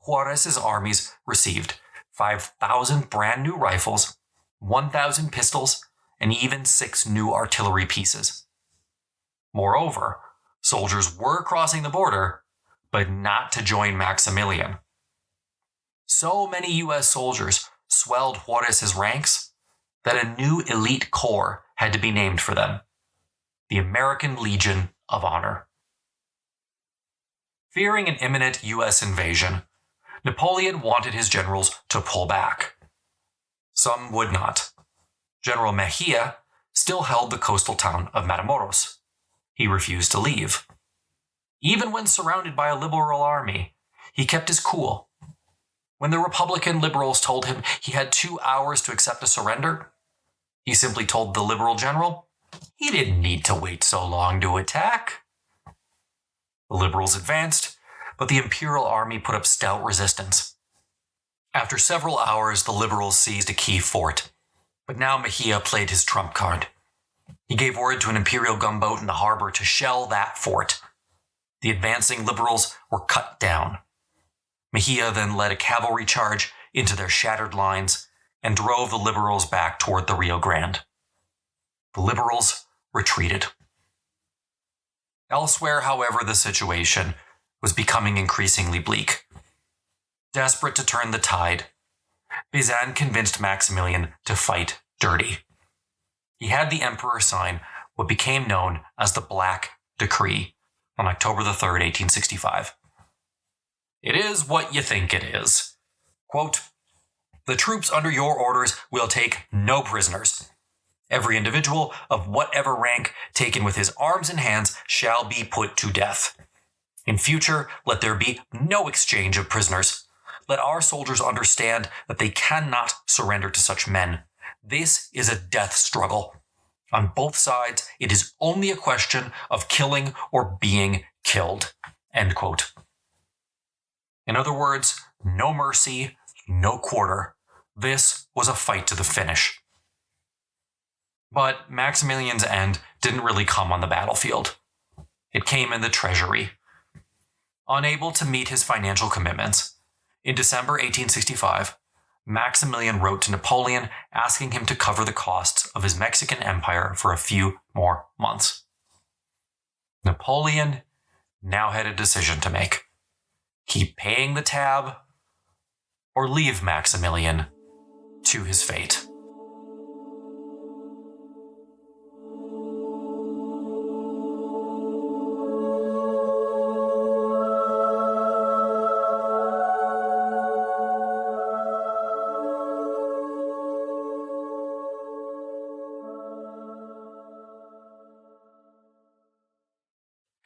Juarez's armies received 5,000 brand new rifles, 1,000 pistols, and even 6 new artillery pieces. Moreover, soldiers were crossing the border, but not to join Maximilian. So many U.S. soldiers swelled Juarez's ranks that a new elite corps had to be named for them, the American Legion of Honor. Fearing an imminent U.S. invasion, Napoleon wanted his generals to pull back. Some would not. General Mejia still held the coastal town of Matamoros. He refused to leave. Even when surrounded by a liberal army, he kept his cool. When the Republican liberals told him he had 2 hours to accept a surrender, he simply told the liberal general he didn't need to wait so long to attack. The liberals advanced, but the imperial army put up stout resistance. After several hours, the liberals seized a key fort, but now Mejia played his trump card. He gave word to an imperial gunboat in the harbor to shell that fort. The advancing liberals were cut down. Mejia then led a cavalry charge into their shattered lines and drove the liberals back toward the Rio Grande. The liberals retreated. Elsewhere, however, the situation was becoming increasingly bleak. Desperate to turn the tide, Bazin convinced Maximilian to fight dirty. He had the emperor sign what became known as the Black Decree on October 3rd, 1865. It is what you think it is. Quote, "The troops under your orders will take no prisoners. Every individual of whatever rank taken with his arms and hands shall be put to death. In future, let there be no exchange of prisoners. Let our soldiers understand that they cannot surrender to such men. This is a death struggle. On both sides, it is only a question of killing or being killed." End quote. In other words, no mercy, no quarter. This was a fight to the finish. But Maximilian's end didn't really come on the battlefield. It came in the treasury. Unable to meet his financial commitments, in December 1865, Maximilian wrote to Napoleon asking him to cover the costs of his Mexican empire for a few more months. Napoleon now had a decision to make. Keep paying the tab, or leave Maximilian to his fate.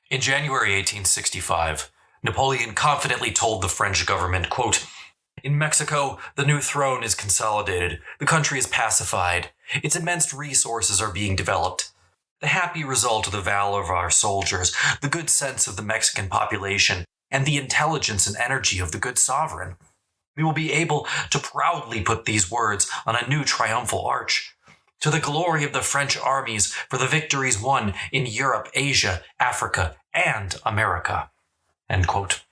In January 1865, Napoleon confidently told the French government, quote, "In Mexico, the new throne is consolidated, the country is pacified, its immense resources are being developed. The happy result of the valor of our soldiers, the good sense of the Mexican population, and the intelligence and energy of the good sovereign. We will be able to proudly put these words on a new triumphal arch. To the glory of the French armies for the victories won in Europe, Asia, Africa, and America." End quote.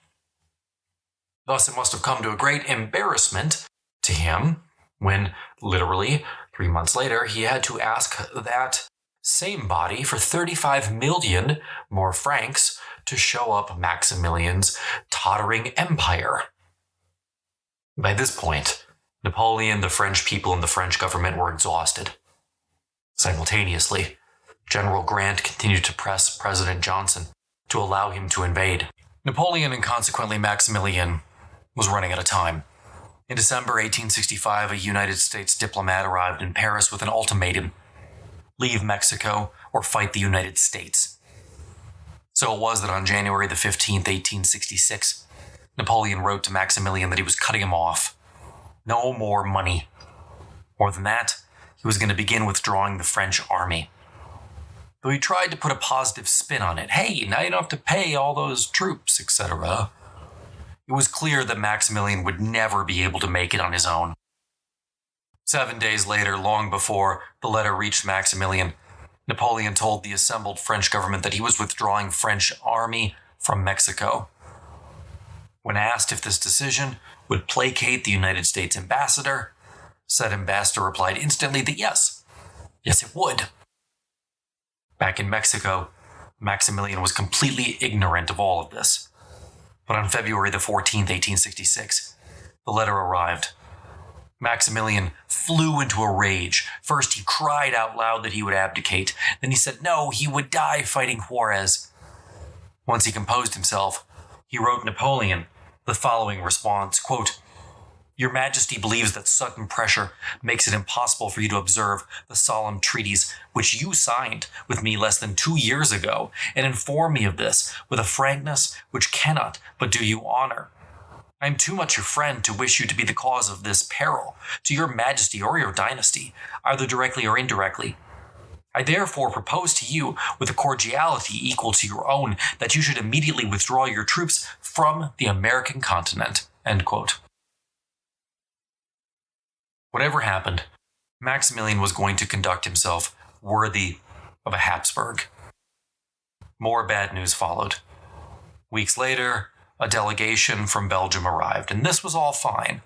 Thus, it must have come to a great embarrassment to him when, literally 3 months later, he had to ask that same body for 35 million more francs to show up Maximilian's tottering empire. By this point, Napoleon, the French people, and the French government were exhausted. Simultaneously, General Grant continued to press President Johnson to allow him to invade. Napoleon, and consequently Maximilian, was running out of time. In December 1865, a United States diplomat arrived in Paris with an ultimatum: leave Mexico or fight the United States. So it was that on January the 15th, 1866, Napoleon wrote to Maximilian that he was cutting him off. No more money. More than that, he was going to begin withdrawing the French army. Though he tried to put a positive spin on it. Hey, now you don't have to pay all those troops, etc. It was clear that Maximilian would never be able to make it on his own. 7 days later, long before the letter reached Maximilian, Napoleon told the assembled French government that he was withdrawing French army from Mexico. When asked if this decision would placate the United States ambassador, said ambassador replied instantly that yes, it would. Back in Mexico, Maximilian was completely ignorant of all of this. But on February the 14th, 1866, the letter arrived. Maximilian flew into a rage. First, he cried out loud that he would abdicate. Then he said no, he would die fighting Juarez. Once he composed himself, he wrote Napoleon the following response, quote, "Your Majesty believes that sudden pressure makes it impossible for you to observe the solemn treaties which you signed with me less than 2 years ago, and inform me of this with a frankness which cannot but do you honor. I am too much your friend to wish you to be the cause of this peril to your Majesty or your dynasty, either directly or indirectly. I therefore propose to you, with a cordiality equal to your own, that you should immediately withdraw your troops from the American continent." End quote. Whatever happened, Maximilian was going to conduct himself worthy of a Hapsburg. More bad news followed. Weeks later, a delegation from Belgium arrived, and this was all fine.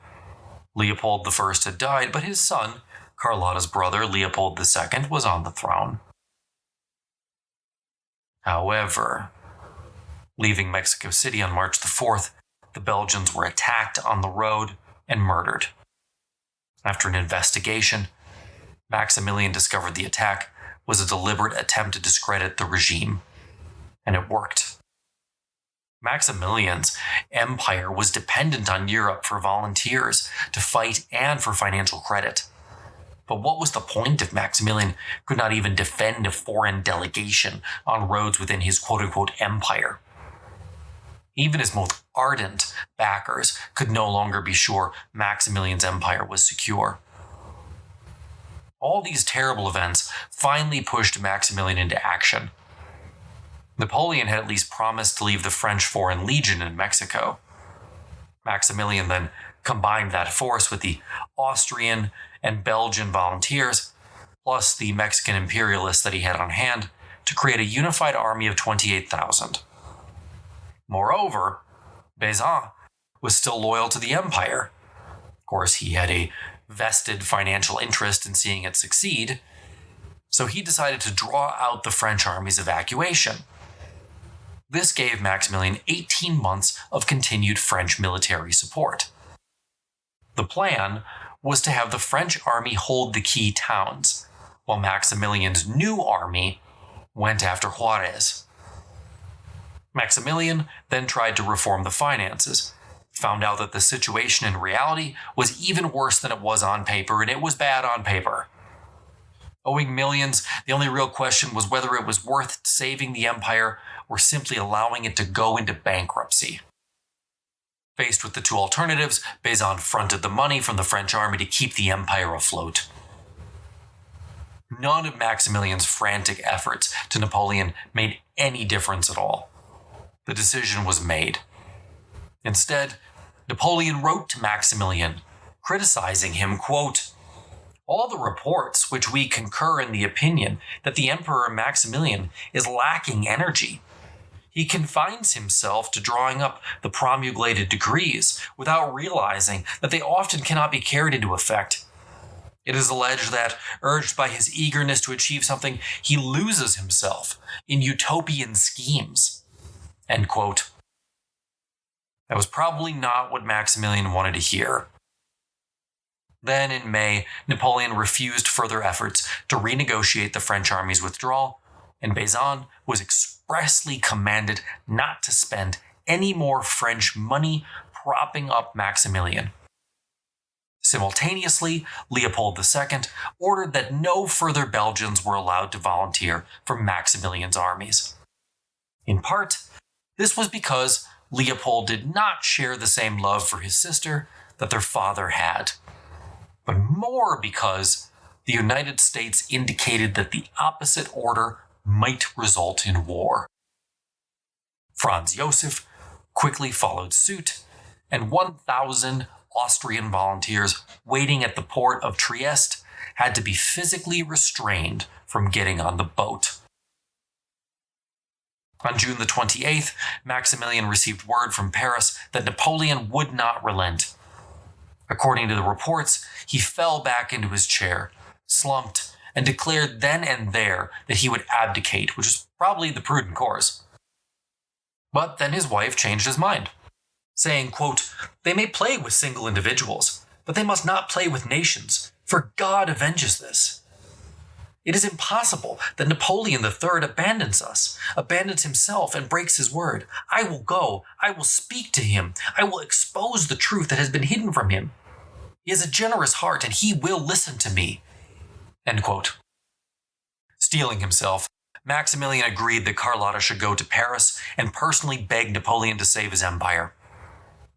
Leopold I had died, but his son, Carlotta's brother, Leopold II, was on the throne. However, leaving Mexico City on March the 4th, the Belgians were attacked on the road and murdered. After an investigation, Maximilian discovered the attack was a deliberate attempt to discredit the regime, and it worked. Maximilian's empire was dependent on Europe for volunteers to fight and for financial credit. But what was the point if Maximilian could not even defend a foreign delegation on roads within his quote-unquote empire? Even his most ardent backers could no longer be sure Maximilian's empire was secure. All these terrible events finally pushed Maximilian into action. Napoleon had at least promised to leave the French Foreign Legion in Mexico. Maximilian then combined that force with the Austrian and Belgian volunteers, plus the Mexican imperialists that he had on hand, to create a unified army of 28,000. Moreover, Bazin was still loyal to the empire. Of course, he had a vested financial interest in seeing it succeed, so he decided to draw out the French army's evacuation. This gave Maximilian 18 months of continued French military support. The plan was to have the French army hold the key towns, while Maximilian's new army went after Juarez. Maximilian then tried to reform the finances, found out that the situation in reality was even worse than it was on paper, and it was bad on paper. Owing millions, the only real question was whether it was worth saving the empire or simply allowing it to go into bankruptcy. Faced with the two alternatives, Bazin fronted the money from the French army to keep the empire afloat. None of Maximilian's frantic efforts to Napoleon made any difference at all. The decision was made. Instead, Napoleon wrote to Maximilian, criticizing him, quote, "All the reports which we concur in the opinion that the Emperor Maximilian is lacking energy. He confines himself to drawing up the promulgated decrees without realizing that they often cannot be carried into effect. It is alleged that, urged by his eagerness to achieve something, he loses himself in utopian schemes." End quote. That was probably not what Maximilian wanted to hear. Then in May, Napoleon refused further efforts to renegotiate the French army's withdrawal, and Bazin was expressly commanded not to spend any more French money propping up Maximilian. Simultaneously, Leopold II ordered that no further Belgians were allowed to volunteer for Maximilian's armies. In part, this was because Leopold did not share the same love for his sister that their father had, but more because the United States indicated that the opposite order might result in war. Franz Josef quickly followed suit, and 1,000 Austrian volunteers waiting at the port of Trieste had to be physically restrained from getting on the boat. On June the 28th, Maximilian received word from Paris that Napoleon would not relent. According to the reports, he fell back into his chair, slumped, and declared then and there that he would abdicate, which was probably the prudent course. But then his wife changed his mind. saying, quote, "They may play with single individuals, but they must not play with nations, for God avenges this. It is impossible that Napoleon III abandons us, abandons himself, and breaks his word. I will go. I will speak to him. I will expose the truth that has been hidden from him. He has a generous heart, and he will listen to me." End quote. Steeling himself, Maximilian agreed that Carlotta should go to Paris and personally beg Napoleon to save his empire.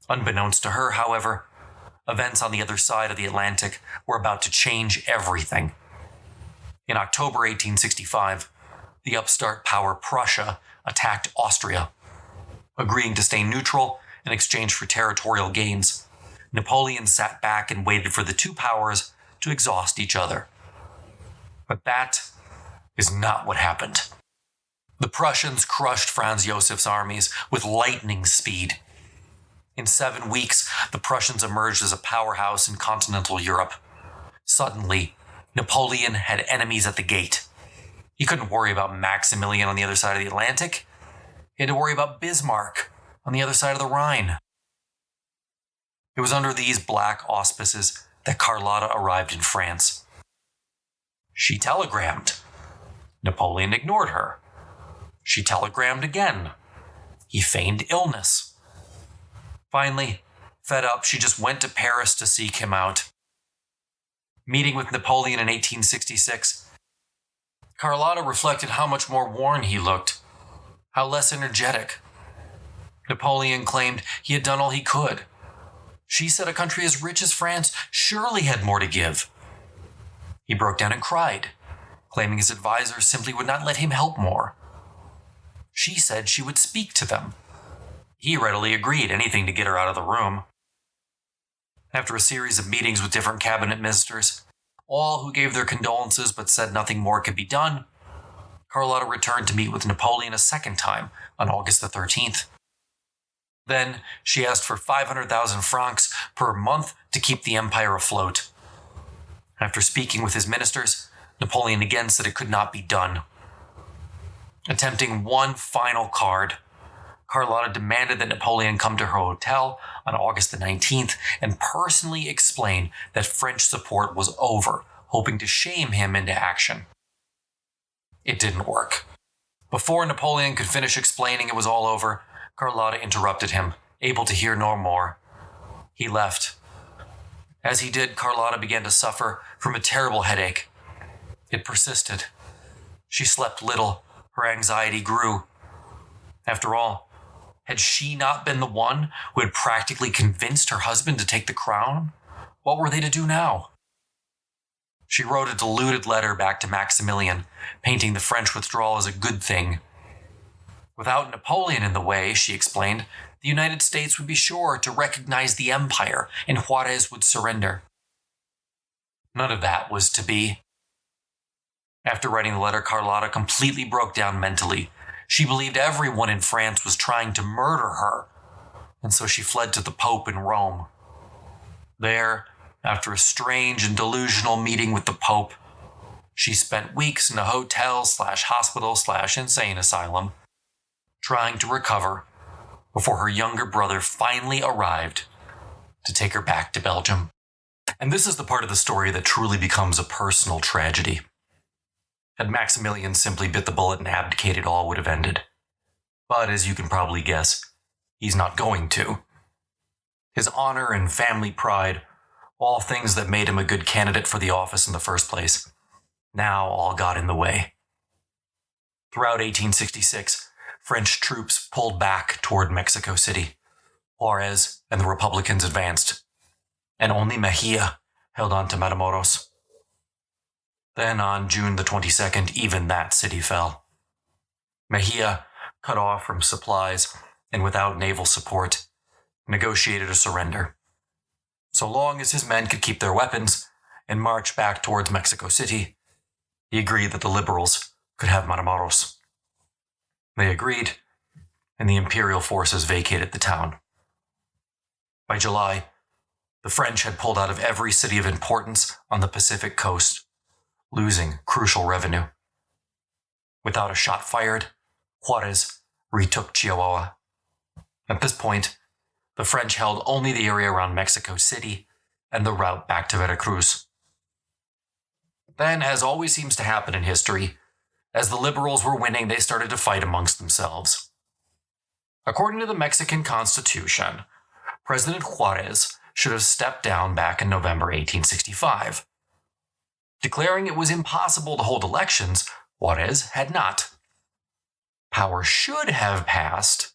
Unbeknownst to her, however, events on the other side of the Atlantic were about to change everything. In October 1865, the upstart power Prussia attacked Austria. Agreeing to stay neutral in exchange for territorial gains, Napoleon sat back and waited for the two powers to exhaust each other. But that is not what happened. The Prussians crushed Franz Josef's armies with lightning speed. In 7 weeks, the Prussians emerged as a powerhouse in continental Europe. Suddenly, Napoleon had enemies at the gate. He couldn't worry about Maximilian on the other side of the Atlantic. He had to worry about Bismarck on the other side of the Rhine. It was under these black auspices that Carlotta arrived in France. She telegrammed. Napoleon ignored her. She telegrammed again. He feigned illness. Finally, fed up, she just went to Paris to seek him out. Meeting with Napoleon in 1866, Carlotta reflected how much more worn he looked, how less energetic. Napoleon claimed he had done all he could. She said a country as rich as France surely had more to give. He broke down and cried, claiming his advisors simply would not let him help more. She said she would speak to them. He readily agreed, anything to get her out of the room. After a series of meetings with different cabinet ministers, all who gave their condolences but said nothing more could be done, Carlotta returned to meet with Napoleon a second time on August the 13th. Then she asked for 500,000 francs per month to keep the empire afloat. After speaking with his ministers, Napoleon again said it could not be done. Attempting one final card, Carlotta demanded that Napoleon come to her hotel on August the 19th and personally explain that French support was over, hoping to shame him into action. It didn't work. Before Napoleon could finish explaining it was all over, Carlotta interrupted him, able to hear no more. He left. As he did, Carlotta began to suffer from a terrible headache. It persisted. She slept little. Her anxiety grew. After all, had she not been the one who had practically convinced her husband to take the crown? What were they to do now? She wrote a deluded letter back to Maximilian, painting the French withdrawal as a good thing. Without Napoleon in the way, she explained, the United States would be sure to recognize the empire and Juarez would surrender. None of that was to be. After writing the letter, Carlotta completely broke down mentally. She believed everyone in France was trying to murder her, and so she fled to the Pope in Rome. There, after a strange and delusional meeting with the Pope, she spent weeks in a hotel/hospital/insane asylum, trying to recover before her younger brother finally arrived to take her back to Belgium. And this is the part of the story that truly becomes a personal tragedy. Had Maximilian simply bit the bullet and abdicated, all would have ended. But as you can probably guess, he's not going to. His honor and family pride, all things that made him a good candidate for the office in the first place, now all got in the way. Throughout 1866, French troops pulled back toward Mexico City. Juarez and the Republicans advanced, and only Mejia held on to Matamoros. Then on June the 22nd, even that city fell. Mejia, cut off from supplies and without naval support, negotiated a surrender. So long as his men could keep their weapons and march back towards Mexico City, he agreed that the liberals could have Matamoros. They agreed, and the imperial forces vacated the town. By July, the French had pulled out of every city of importance on the Pacific coast, losing crucial revenue. Without a shot fired, Juarez retook Chihuahua. At this point, The French held only the area around Mexico City and the route back to Veracruz. Then, as always seems to happen in history, as the liberals were winning, they started to fight amongst themselves. According to the Mexican Constitution, President Juarez should have stepped down back in November 1865. Declaring it was impossible to hold elections, Juarez had not. Power should have passed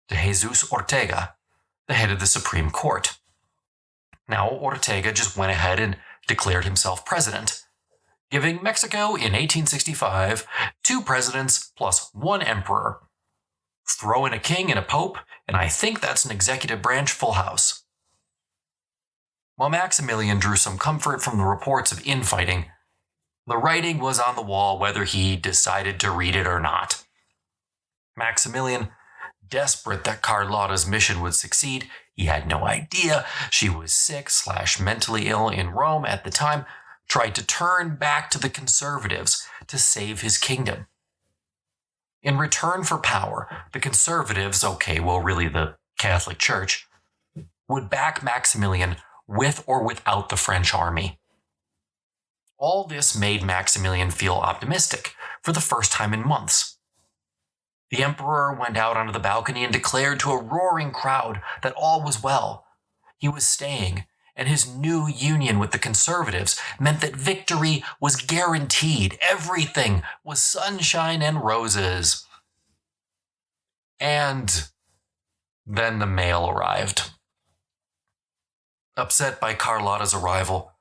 to Jesus Ortega, the head of the Supreme Court. Now, Ortega just went ahead and declared himself president, giving Mexico in 1865 2 presidents plus 1 emperor. Throw in a king and a pope, and I think that's an executive branch full house. While Maximilian drew some comfort from the reports of infighting, the writing was on the wall whether he decided to read it or not. Maximilian, desperate that Carlotta's mission would succeed, he had no idea she was sick/mentally ill in Rome at the time, tried to turn back to the conservatives to save his kingdom. In return for power, the conservatives, really the Catholic Church, would back Maximilian with or without the French army. All this made Maximilian feel optimistic for the first time in months. The emperor went out onto the balcony and declared to a roaring crowd that all was well. He was staying, and his new union with the conservatives meant that victory was guaranteed. Everything was sunshine and roses. And then the mail arrived. Upset by Carlotta's arrival,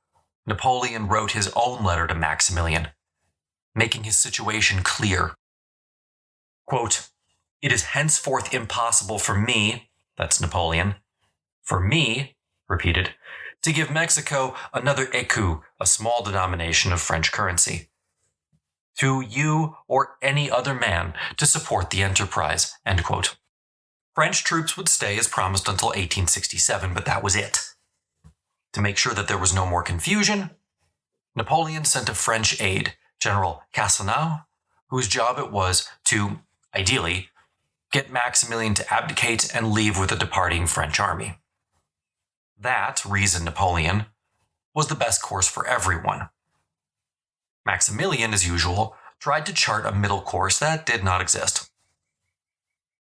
Napoleon wrote his own letter to Maximilian, making his situation clear. Quote, "It is henceforth impossible for me," that's Napoleon, "for me," repeated, "to give Mexico another écu, a small denomination of French currency, to you or any other man to support the enterprise," end quote. French troops would stay as promised until 1867, but that was it. To make sure that there was no more confusion, Napoleon sent a French aide, General Castelnau, whose job it was to, ideally, get Maximilian to abdicate and leave with the departing French army. That, reasoned Napoleon, was the best course for everyone. Maximilian, as usual, tried to chart a middle course that did not exist.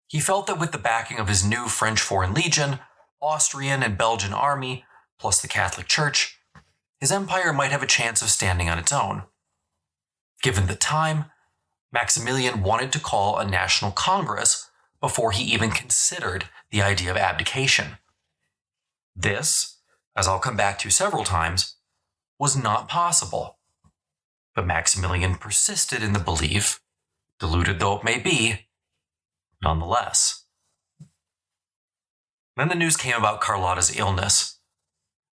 He felt that with the backing of his new French Foreign Legion, Austrian and Belgian army, plus the Catholic Church, his empire might have a chance of standing on its own. Given the time, Maximilian wanted to call a national congress before he even considered the idea of abdication. This, as I'll come back to several times, was not possible. But Maximilian persisted in the belief, deluded though it may be, nonetheless. Then the news came about Carlotta's illness.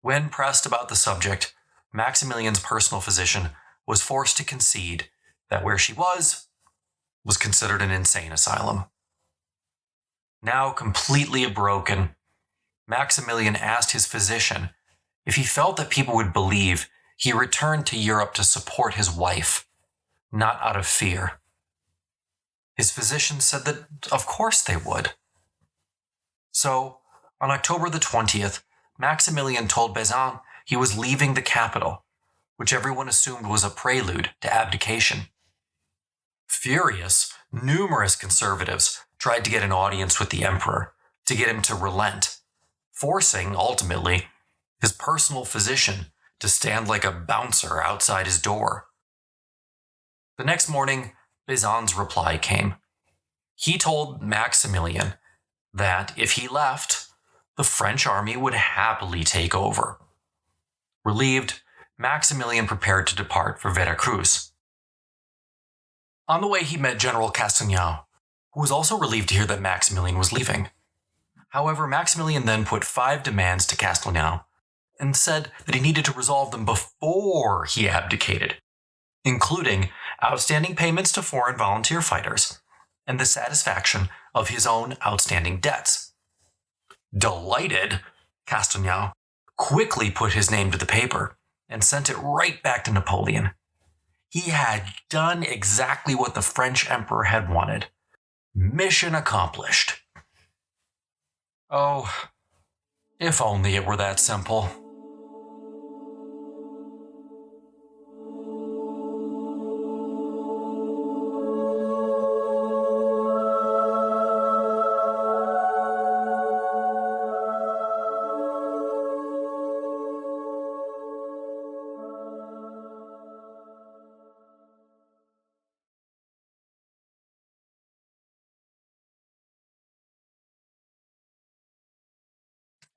When pressed about the subject, Maximilian's personal physician was forced to concede that where she was considered an insane asylum. Now completely broken, Maximilian asked his physician if he felt that people would believe he returned to Europe to support his wife, not out of fear. His physician said that of course they would. So, on October the 20th, Maximilian told Bezan he was leaving the capital, which everyone assumed was a prelude to abdication. Furious, numerous conservatives tried to get an audience with the emperor to get him to relent, forcing, ultimately, his personal physician to stand like a bouncer outside his door. The next morning, Bezan's reply came. He told Maximilian that if he left, the French army would happily take over. Relieved, Maximilian prepared to depart for Veracruz. On the way, he met General Castelnau, who was also relieved to hear that Maximilian was leaving. However, Maximilian then put 5 demands to Castelnau and said that he needed to resolve them before he abdicated, including outstanding payments to foreign volunteer fighters and the satisfaction of his own outstanding debts. Delighted, Castelnau quickly put his name to the paper and sent it right back to Napoleon. He had done exactly what the French emperor had wanted. Mission accomplished. Oh, If only it were that simple.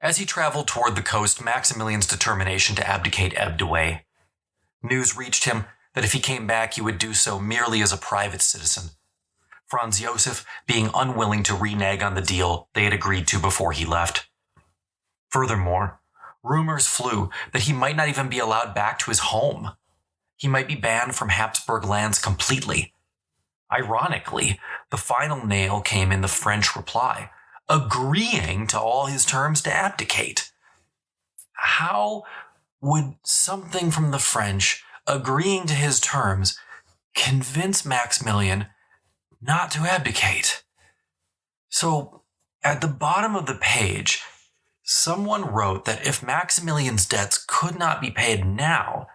As he traveled toward the coast, Maximilian's determination to abdicate ebbed away. News reached him that if he came back, he would do so merely as a private citizen, Franz Josef being unwilling to renege on the deal they had agreed to before he left. Furthermore, rumors flew that he might not even be allowed back to his home. He might be banned from Hapsburg lands completely. Ironically, the final nail came in the French reply, agreeing to all his terms to abdicate. How would something from the French agreeing to his terms convince Maximilian not to abdicate? So, at the bottom of the page, someone wrote that if Maximilian's debts could not be paid now,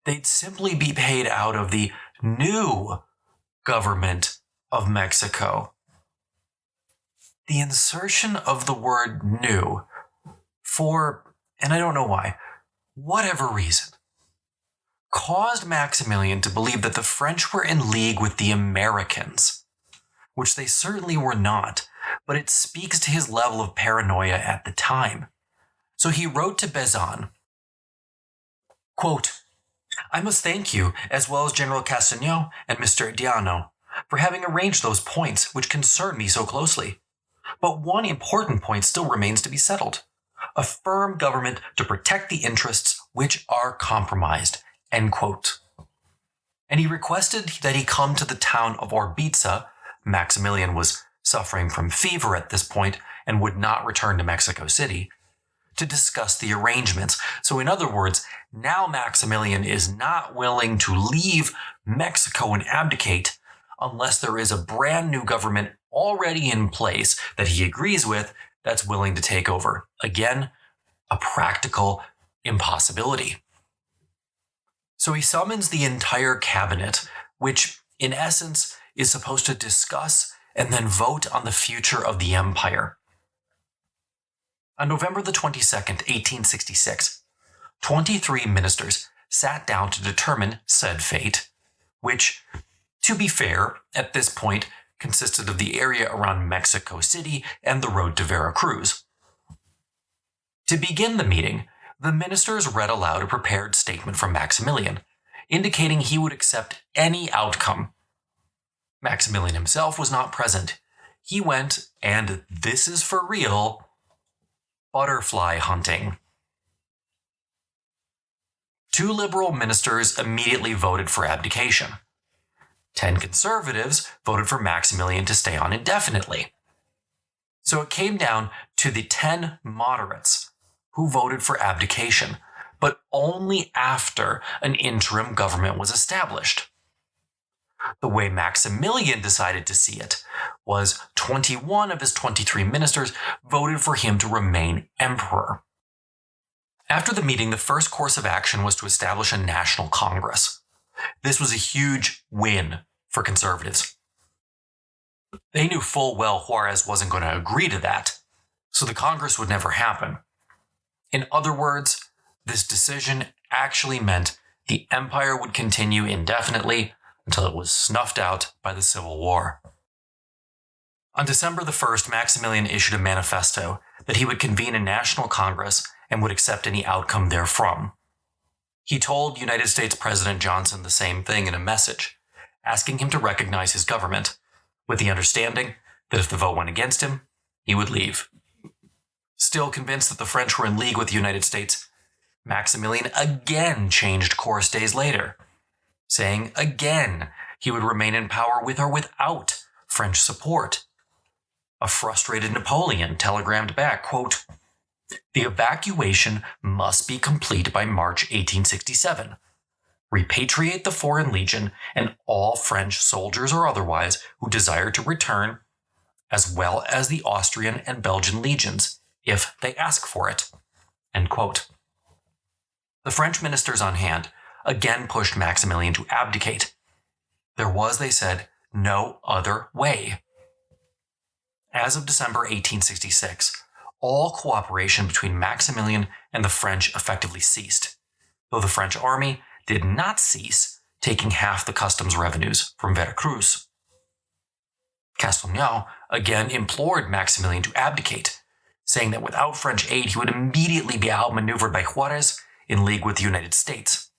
they'd simply be paid out of the new government of Mexico. The insertion of the word new for, and I don't know why, whatever reason, caused Maximilian to believe that the French were in league with the Americans, which they certainly were not, but it speaks to his level of paranoia at the time. So he wrote to Bezan, quote, "I must thank you, as well as General Castagno and Mr. Diano, for having arranged those points which concern me so closely. But one important point still remains to be settled. A firm government to protect the interests which are compromised." End quote. And he requested that he come to the town of Orbiza. Maximilian was suffering from fever at this point and would not return to Mexico City, to discuss the arrangements. So in other words, now Maximilian is not willing to leave Mexico and abdicate unless there is a brand new government already in place that he agrees with that's willing to take over. Again, a practical impossibility. So he summons the entire cabinet, which in essence is supposed to discuss and then vote on the future of the empire. On November the 22nd, 1866, 23 ministers sat down to determine said fate, which, to be fair, at this point consisted of the area around Mexico City and the road to Veracruz. To begin the meeting, the ministers read aloud a prepared statement from Maximilian, indicating he would accept any outcome. Maximilian himself was not present. He went, and this is for real, butterfly hunting. 2 liberal ministers immediately voted for abdication. 10 conservatives voted for Maximilian to stay on indefinitely. So it came down to the 10 moderates who voted for abdication, but only after an interim government was established. The way Maximilian decided to see it was 21 of his 23 ministers voted for him to remain emperor. After the meeting, the first course of action was to establish a national congress. This was a huge win for conservatives. They knew full well Juarez wasn't going to agree to that, so the Congress would never happen. In other words, this decision actually meant the empire would continue indefinitely until it was snuffed out by the Civil War. On December the 1st, Maximilian issued a manifesto that he would convene a national congress and would accept any outcome therefrom. He told United States President Johnson the same thing in a message, asking him to recognize his government, with the understanding that if the vote went against him, he would leave. Still convinced that the French were in league with the United States, Maximilian again changed course days later, saying again he would remain in power with or without French support. A frustrated Napoleon telegrammed back, quote, "The evacuation must be complete by March 1867. Repatriate the Foreign Legion and all French soldiers or otherwise who desire to return, as well as the Austrian and Belgian legions, if they ask for it." End quote. The French ministers on hand again pushed Maximilian to abdicate. There was, they said, no other way. As of December 1866, all cooperation between Maximilian and the French effectively ceased, though the French army did not cease taking half the customs revenues from Veracruz. Castelnau again implored Maximilian to abdicate, saying that without French aid he would immediately be outmaneuvered by Juarez in league with the United States.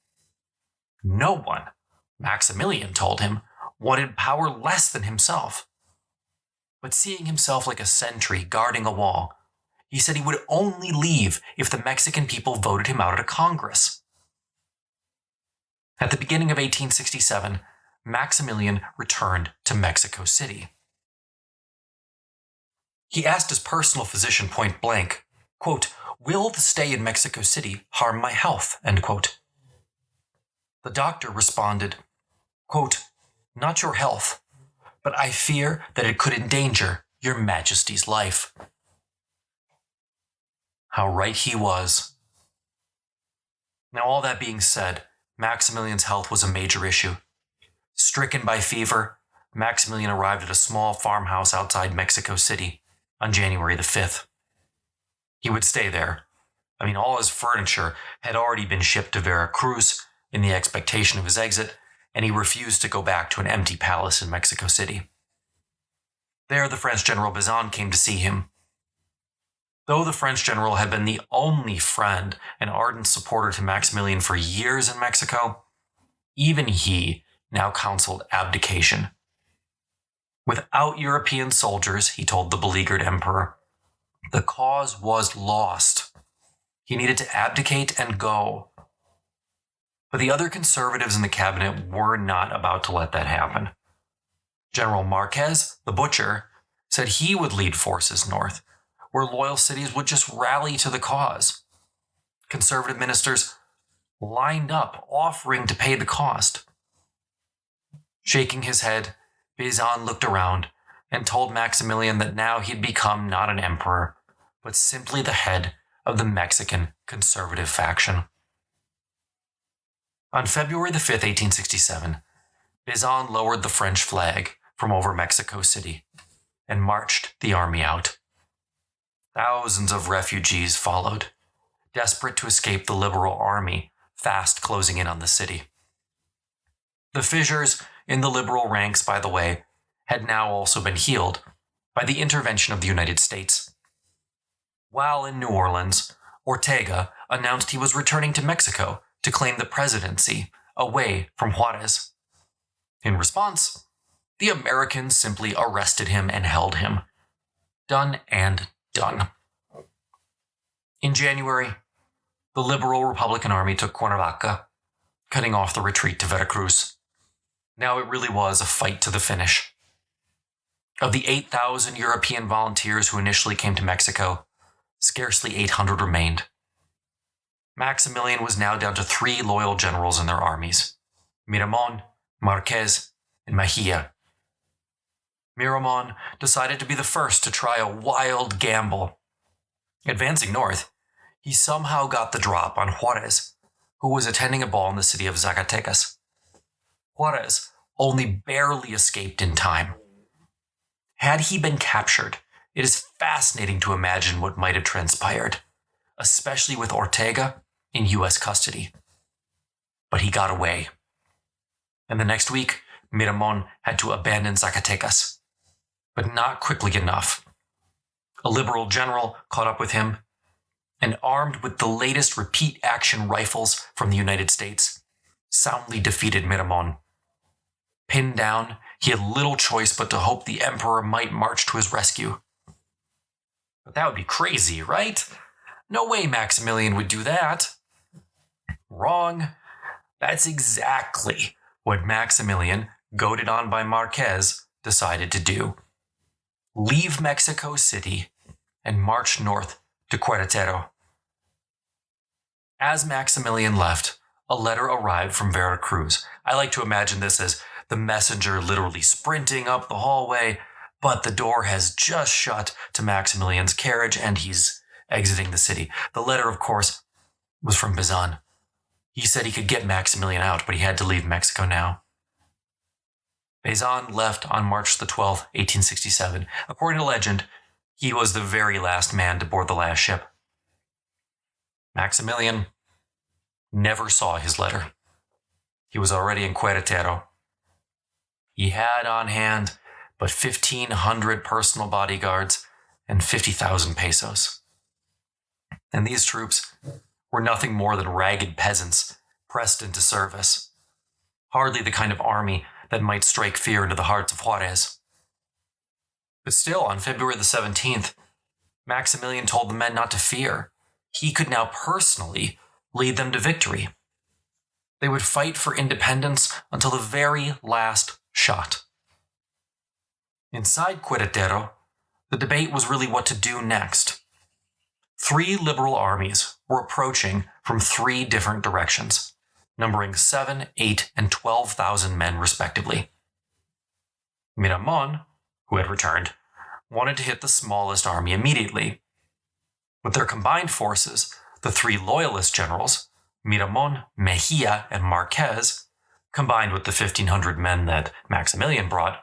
No one, Maximilian told him, wanted power less than himself. But seeing himself like a sentry guarding a wall, he said he would only leave if the Mexican people voted him out at a Congress. At the beginning of 1867, Maximilian returned to Mexico City. He asked his personal physician point blank, quote, "Will the stay in Mexico City harm my health?" End quote. The doctor responded, quote, "Not your health, but I fear that it could endanger your Majesty's life." How right he was. Now, all that being said, Maximilian's health was a major issue. Stricken by fever, Maximilian arrived at a small farmhouse outside Mexico City on January the 5th. He would stay there. All his furniture had already been shipped to Veracruz in the expectation of his exit, and he refused to go back to an empty palace in Mexico City. There, the French General Bazin came to see him. Though the French general had been the only friend and ardent supporter to Maximilian for years in Mexico, even he now counseled abdication. Without European soldiers, he told the beleaguered emperor, the cause was lost. He needed to abdicate and go. But the other conservatives in the cabinet were not about to let that happen. General Marquez, the butcher, said he would lead forces north, where loyal cities would just rally to the cause. Conservative ministers lined up, offering to pay the cost. Shaking his head, Bazin looked around and told Maximilian that now he'd become not an emperor, but simply the head of the Mexican conservative faction. On February the 5th, 1867, Bazin lowered the French flag from over Mexico City and marched the army out. Thousands of refugees followed, desperate to escape the liberal army fast closing in on the city. The fissures in the liberal ranks, by the way, had now also been healed by the intervention of the United States. While in New Orleans, Ortega announced he was returning to Mexico to claim the presidency away from Juarez. In response, the Americans simply arrested him and held him. Done and done. In January, the liberal Republican army took Cuernavaca, cutting off the retreat to Veracruz. Now it really was a fight to the finish. Of the 8,000 European volunteers who initially came to Mexico, scarcely 800 remained. Maximilian was now down to 3 loyal generals in their armies, Miramon, Marquez, and Mejia. Miramon decided to be the first to try a wild gamble. Advancing north, he somehow got the drop on Juarez, who was attending a ball in the city of Zacatecas. Juarez only barely escaped in time. Had he been captured, it is fascinating to imagine what might have transpired, especially with Ortega in U.S. custody. But he got away. And the next week, Miramon had to abandon Zacatecas, but not quickly enough. A liberal general caught up with him, and armed with the latest repeat-action rifles from the United States, soundly defeated Miramon. Pinned down, he had little choice but to hope the emperor might march to his rescue. But that would be crazy, right? No way Maximilian would do that. Wrong. That's exactly what Maximilian, goaded on by Marquez, decided to do. Leave Mexico City and march north to Querétaro. As Maximilian left, a letter arrived from Veracruz. I like to imagine this as the messenger literally sprinting up the hallway, but the door has just shut to Maximilian's carriage and he's exiting the city. The letter, of course, was from Bazan. He said he could get Maximilian out, but he had to leave Mexico now. Bazan left on March the 12th, 1867. According to legend, he was the very last man to board the last ship. Maximilian never saw his letter. He was already in Querétaro. He had on hand but 1,500 personal bodyguards and 50,000 pesos. And these troops were nothing more than ragged peasants pressed into service. Hardly the kind of army that might strike fear into the hearts of Juarez. But still, on February the 17th, Maximilian told the men not to fear. He could now personally lead them to victory. They would fight for independence until the very last shot. Inside Querétaro, the debate was really what to do next. 3 liberal armies were approaching from 3 different directions, numbering 7, 8, and 12,000 men respectively. Miramon, who had returned, wanted to hit the smallest army immediately. With their combined forces, the 3 loyalist generals, Miramon, Mejia, and Marquez, combined with the 1,500 men that Maximilian brought,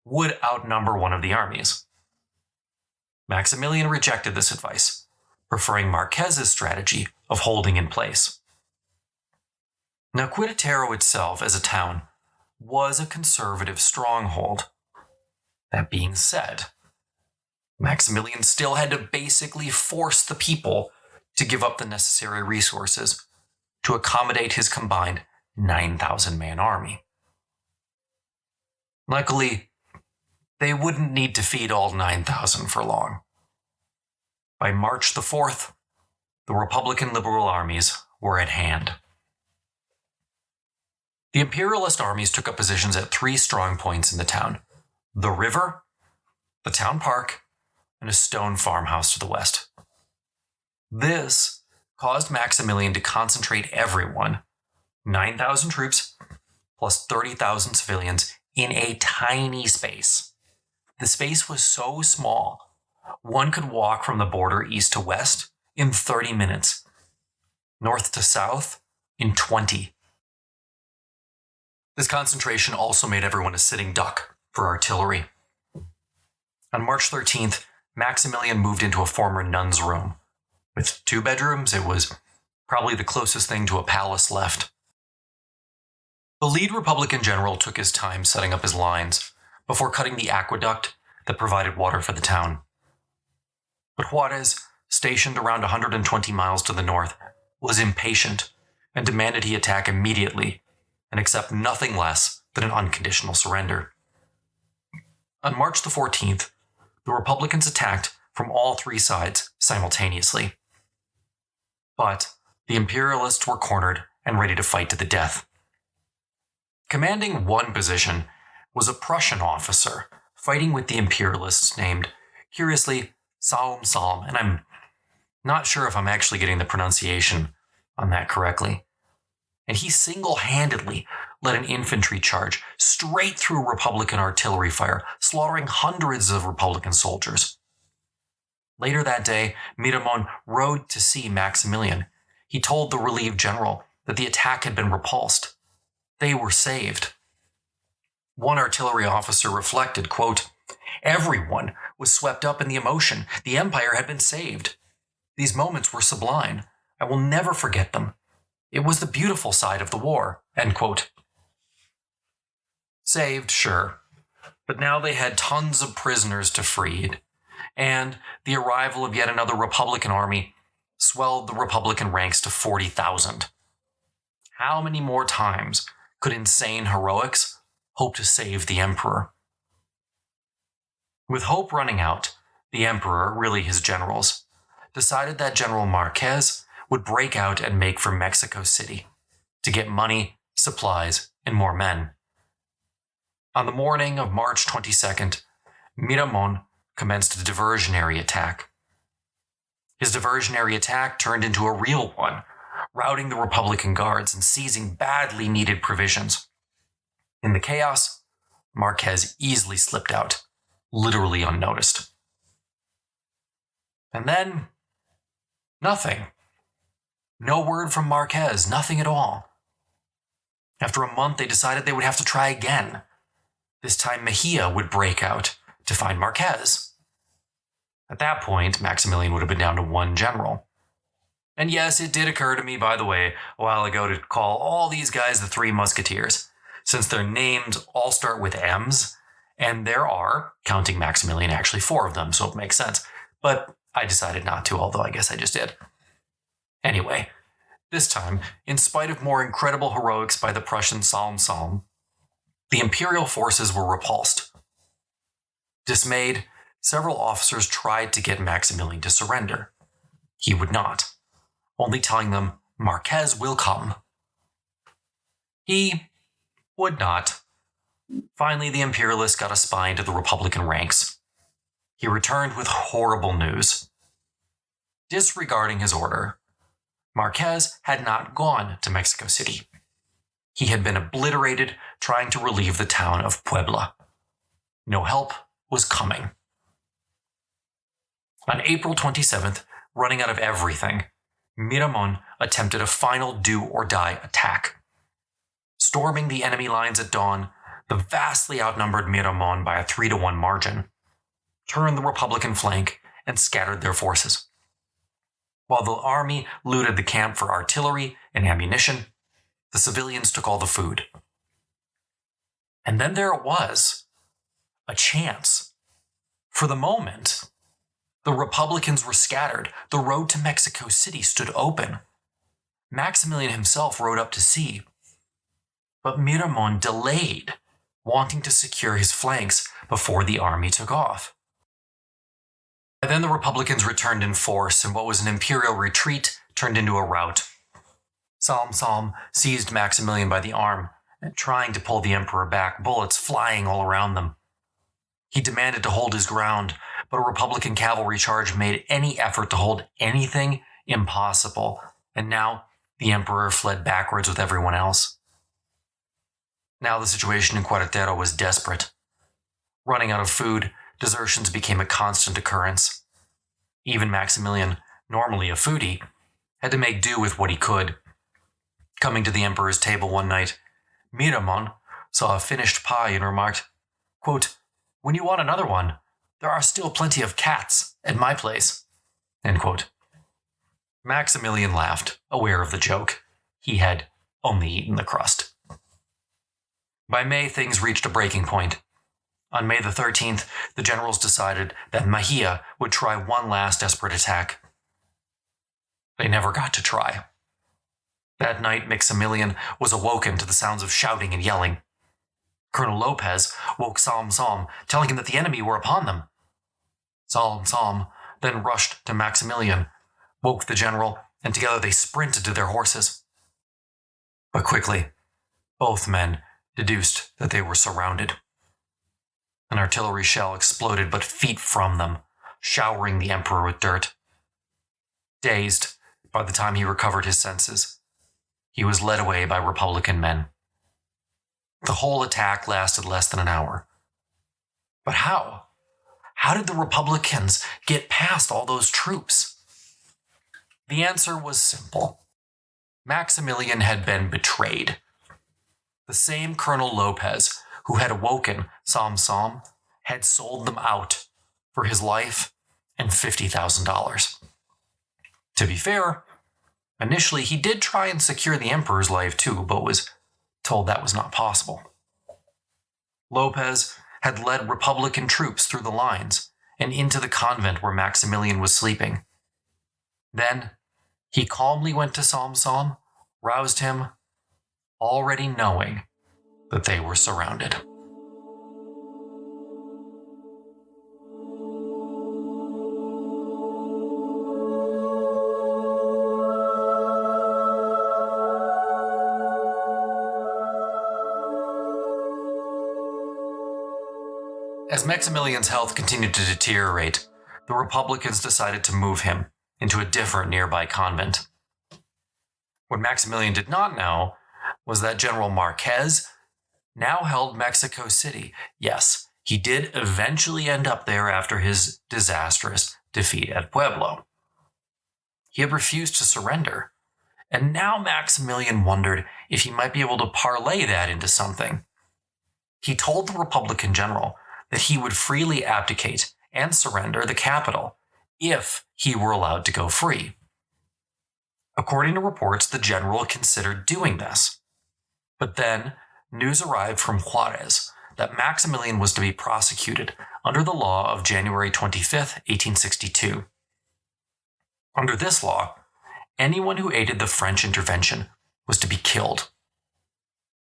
would outnumber one of the armies. Maximilian rejected this advice, preferring Marquez's strategy of holding in place. Now, Querétaro itself as a town was a conservative stronghold. That being said, Maximilian still had to basically force the people to give up the necessary resources to accommodate his combined 9,000-man army. Luckily, they wouldn't need to feed all 9,000 for long. By March the 4th, the Republican liberal armies were at hand. The imperialist armies took up positions at 3 strong points in the town: the river, the town park, and a stone farmhouse to the west. This caused Maximilian to concentrate everyone, 9,000 troops plus 30,000 civilians, in a tiny space. The space was so small, one could walk from the border east to west in 30 minutes, north to south in 20. This concentration also made everyone a sitting duck for artillery. On March 13th, Maximilian moved into a former nun's room. With 2 bedrooms, it was probably the closest thing to a palace left. The lead Republican general took his time setting up his lines before cutting the aqueduct that provided water for the town. But Juarez, stationed around 120 miles to the north, was impatient and demanded he attack immediately and accept nothing less than an unconditional surrender. On March the 14th, the Republicans attacked from all 3 sides simultaneously. But the imperialists were cornered and ready to fight to the death. Commanding one position was a Prussian officer fighting with the imperialists named, curiously, Salm, and I'm not sure if I'm actually getting the pronunciation on that correctly. And he single-handedly led an infantry charge straight through Republican artillery fire, slaughtering hundreds of Republican soldiers. Later that day, Miramon rode to see Maximilian. He told the relieved general that the attack had been repulsed. They were saved. One artillery officer reflected, quote, "Everyone was swept up in the emotion. The empire had been saved. These moments were sublime. I will never forget them. It was the beautiful side of the war," end quote. Saved, sure, but now they had tons of prisoners to free, and the arrival of yet another Republican army swelled the Republican ranks to 40,000. How many more times could insane heroics hope to save the emperor? With hope running out, the emperor, really his generals, decided that General Marquez would break out and make for Mexico City to get money, supplies, and more men. On the morning of March 22nd, Miramon commenced a diversionary attack. His diversionary attack turned into a real one, routing the Republican guards and seizing badly needed provisions. In the chaos, Marquez easily slipped out, literally unnoticed. And then Nothing. No word from Marquez, nothing at all. After a month, they decided they would have to try again. This time, Mejia would break out to find Marquez. At that point, Maximilian would have been down to one general. And yes, it did occur to me, by the way, a while ago to call all these guys the Three Musketeers, since their names all start with M's, and there are, counting Maximilian, actually 4 of them, so it makes sense. But I decided not to, although I guess I just did. Anyway, this time, in spite of more incredible heroics by the Prussian Salm, the imperial forces were repulsed. Dismayed, several officers tried to get Maximilian to surrender. He would not, only telling them, Marquez will come. He would not. Finally, the imperialist got a spy into the Republican ranks. He returned with horrible news. Disregarding his order, Marquez had not gone to Mexico City. He had been obliterated trying to relieve the town of Puebla. No help was coming. On April 27th, running out of everything, Miramon attempted a final do-or-die attack. Storming the enemy lines at dawn, the vastly outnumbered Miramon by a 3-1 margin turned the Republican flank and scattered their forces. While the army looted the camp for artillery and ammunition, the civilians took all the food. And then there it was, a chance. For the moment, the Republicans were scattered. The road to Mexico City stood open. Maximilian himself rode up to see. But Miramon delayed, wanting to secure his flanks before the army took off. By then the Republicans returned in force, and what was an imperial retreat turned into a rout. Salm seized Maximilian by the arm, and trying to pull the emperor back, bullets flying all around them. He demanded to hold his ground, but a Republican cavalry charge made any effort to hold anything impossible, and now the emperor fled backwards with everyone else. Now the situation in Querétaro was desperate. Running out of food, desertions became a constant occurrence. Even Maximilian, normally a foodie, had to make do with what he could. Coming to the emperor's table one night, Miramon saw a finished pie and remarked, quote, "When you want another one, there are still plenty of cats at my place." End quote. Maximilian laughed, aware of the joke. He had only eaten the crust. By May, things reached a breaking point. On May the 13th, the generals decided that Mejia would try one last desperate attack. They never got to try. That night, Maximilian was awoken to the sounds of shouting and yelling. Colonel Lopez woke Salm, telling him that the enemy were upon them. Salm then rushed to Maximilian, woke the general, and together they sprinted to their horses. But quickly, both men deduced that they were surrounded. An artillery shell exploded but feet from them, showering the emperor with dirt. Dazed, by the time he recovered his senses, he was led away by Republican men. The whole attack lasted less than an hour. But how? How did the Republicans get past all those troops? The answer was simple. Maximilian had been betrayed. The same Colonel Lopez who had awoken Salm had sold them out for his life and $50,000. To be fair, initially he did try and secure the emperor's life too, but was told that was not possible. Lopez had led Republican troops through the lines and into the convent where Maximilian was sleeping. Then he calmly went to Salm, roused him, already knowing that they were surrounded. As Maximilian's health continued to deteriorate, the Republicans decided to move him into a different nearby convent. What Maximilian did not know was that General Marquez now held Mexico City. Yes, he did eventually end up there after his disastrous defeat at Puebla. he had refused to surrender, and now Maximilian wondered if he might be able to parlay that into something. He told the Republican general that he would freely abdicate and surrender the capital if he were allowed to go free. According to reports, the general considered doing this. But then, news arrived from Juarez that Maximilian was to be prosecuted under the law of January 25, 1862. Under this law, anyone who aided the French intervention was to be killed.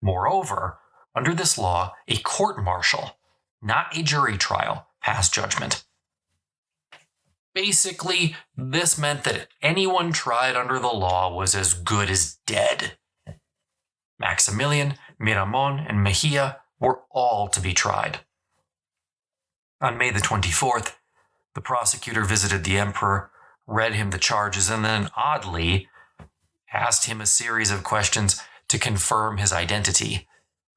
Moreover, under this law, a court-martial, not a jury trial, passed judgment. Basically, this meant that anyone tried under the law was as good as dead. Maximilian, Miramon, and Mejia were all to be tried. On May the 24th, the prosecutor visited the emperor, read him the charges, and then, oddly, asked him a series of questions to confirm his identity.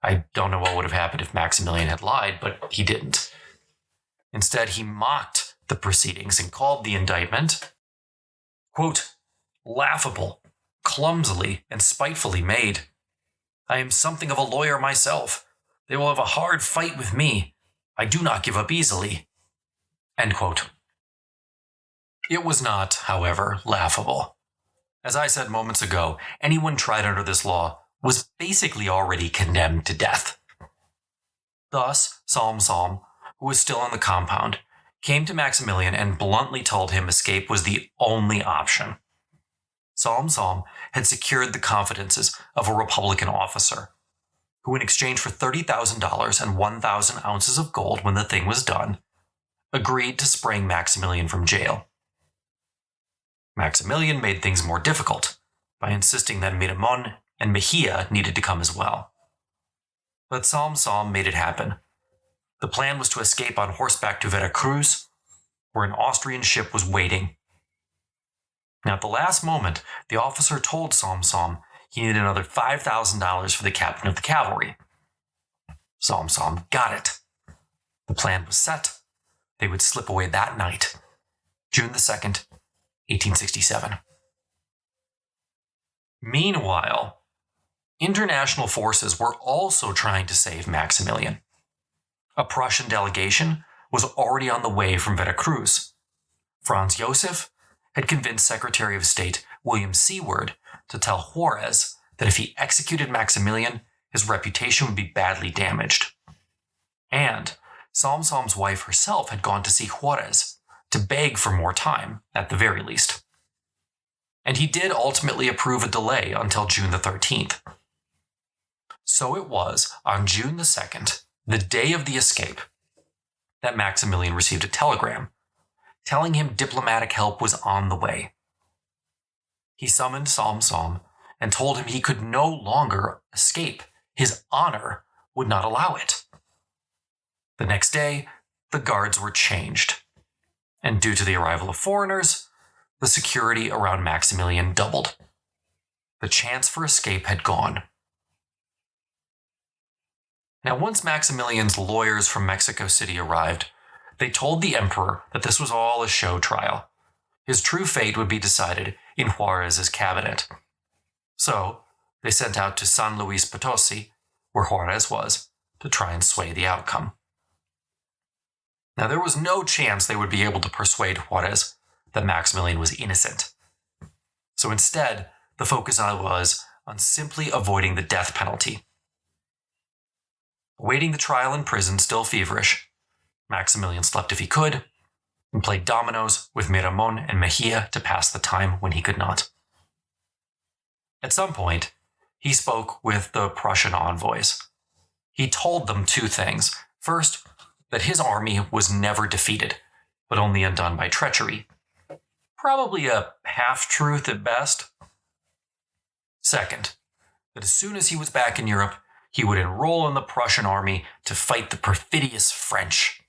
I don't know what would have happened if Maximilian had lied, but he didn't. Instead, he mocked the proceedings and called the indictment, quote, laughable, clumsily, and spitefully made. I am something of a lawyer myself. They will have a hard fight with me. I do not give up easily. End quote. It was not, however, laughable. As I said moments ago, anyone tried under this law was basically already condemned to death. Thus, Salm, who was still on the compound, came to Maximilian and bluntly told him escape was the only option. Salm had secured the confidences of a Republican officer, who in exchange for $30,000 and 1,000 ounces of gold when the thing was done, agreed to spring Maximilian from jail. Maximilian made things more difficult by insisting that Miramon and Mejia needed to come as well. But Salm made it happen. The plan was to escape on horseback to Veracruz, where an Austrian ship was waiting. Now, at the last moment, the officer told Salm he needed another $5,000 for the captain of the cavalry. Salm got it. The plan was set. They would slip away that night, June the 2nd, 1867. Meanwhile, international forces were also trying to save Maximilian. A Prussian delegation was already on the way from Veracruz. Franz Josef had convinced Secretary of State William Seward to tell Juarez that if he executed Maximilian, his reputation would be badly damaged. And Salm's wife herself had gone to see Juarez to beg for more time, at the very least. And he did ultimately approve a delay until June the 13th. So it was on June the 2nd, the day of the escape, that Maximilian received a telegram telling him diplomatic help was on the way. He summoned Salm and told him he could no longer escape. His honor would not allow it. The next day, the guards were changed, and due to the arrival of foreigners, the security around Maximilian doubled. The chance for escape had gone. Now, once Maximilian's lawyers from Mexico City arrived, they told the emperor that this was all a show trial. His true fate would be decided in Juarez's cabinet. So, they sent out to San Luis Potosi, where Juarez was, to try and sway the outcome. Now, there was no chance they would be able to persuade Juarez that Maximilian was innocent. So instead, the focus was on simply avoiding the death penalty. Awaiting the trial in prison, still feverish, Maximilian slept if he could, and played dominoes with Miramon and Mejia to pass the time when he could not. At some point, he spoke with the Prussian envoys. He told them two things. First, that his army was never defeated, but only undone by treachery. Probably a half-truth at best. Second, that as soon as he was back in Europe, he would enroll in the Prussian army to fight the perfidious French.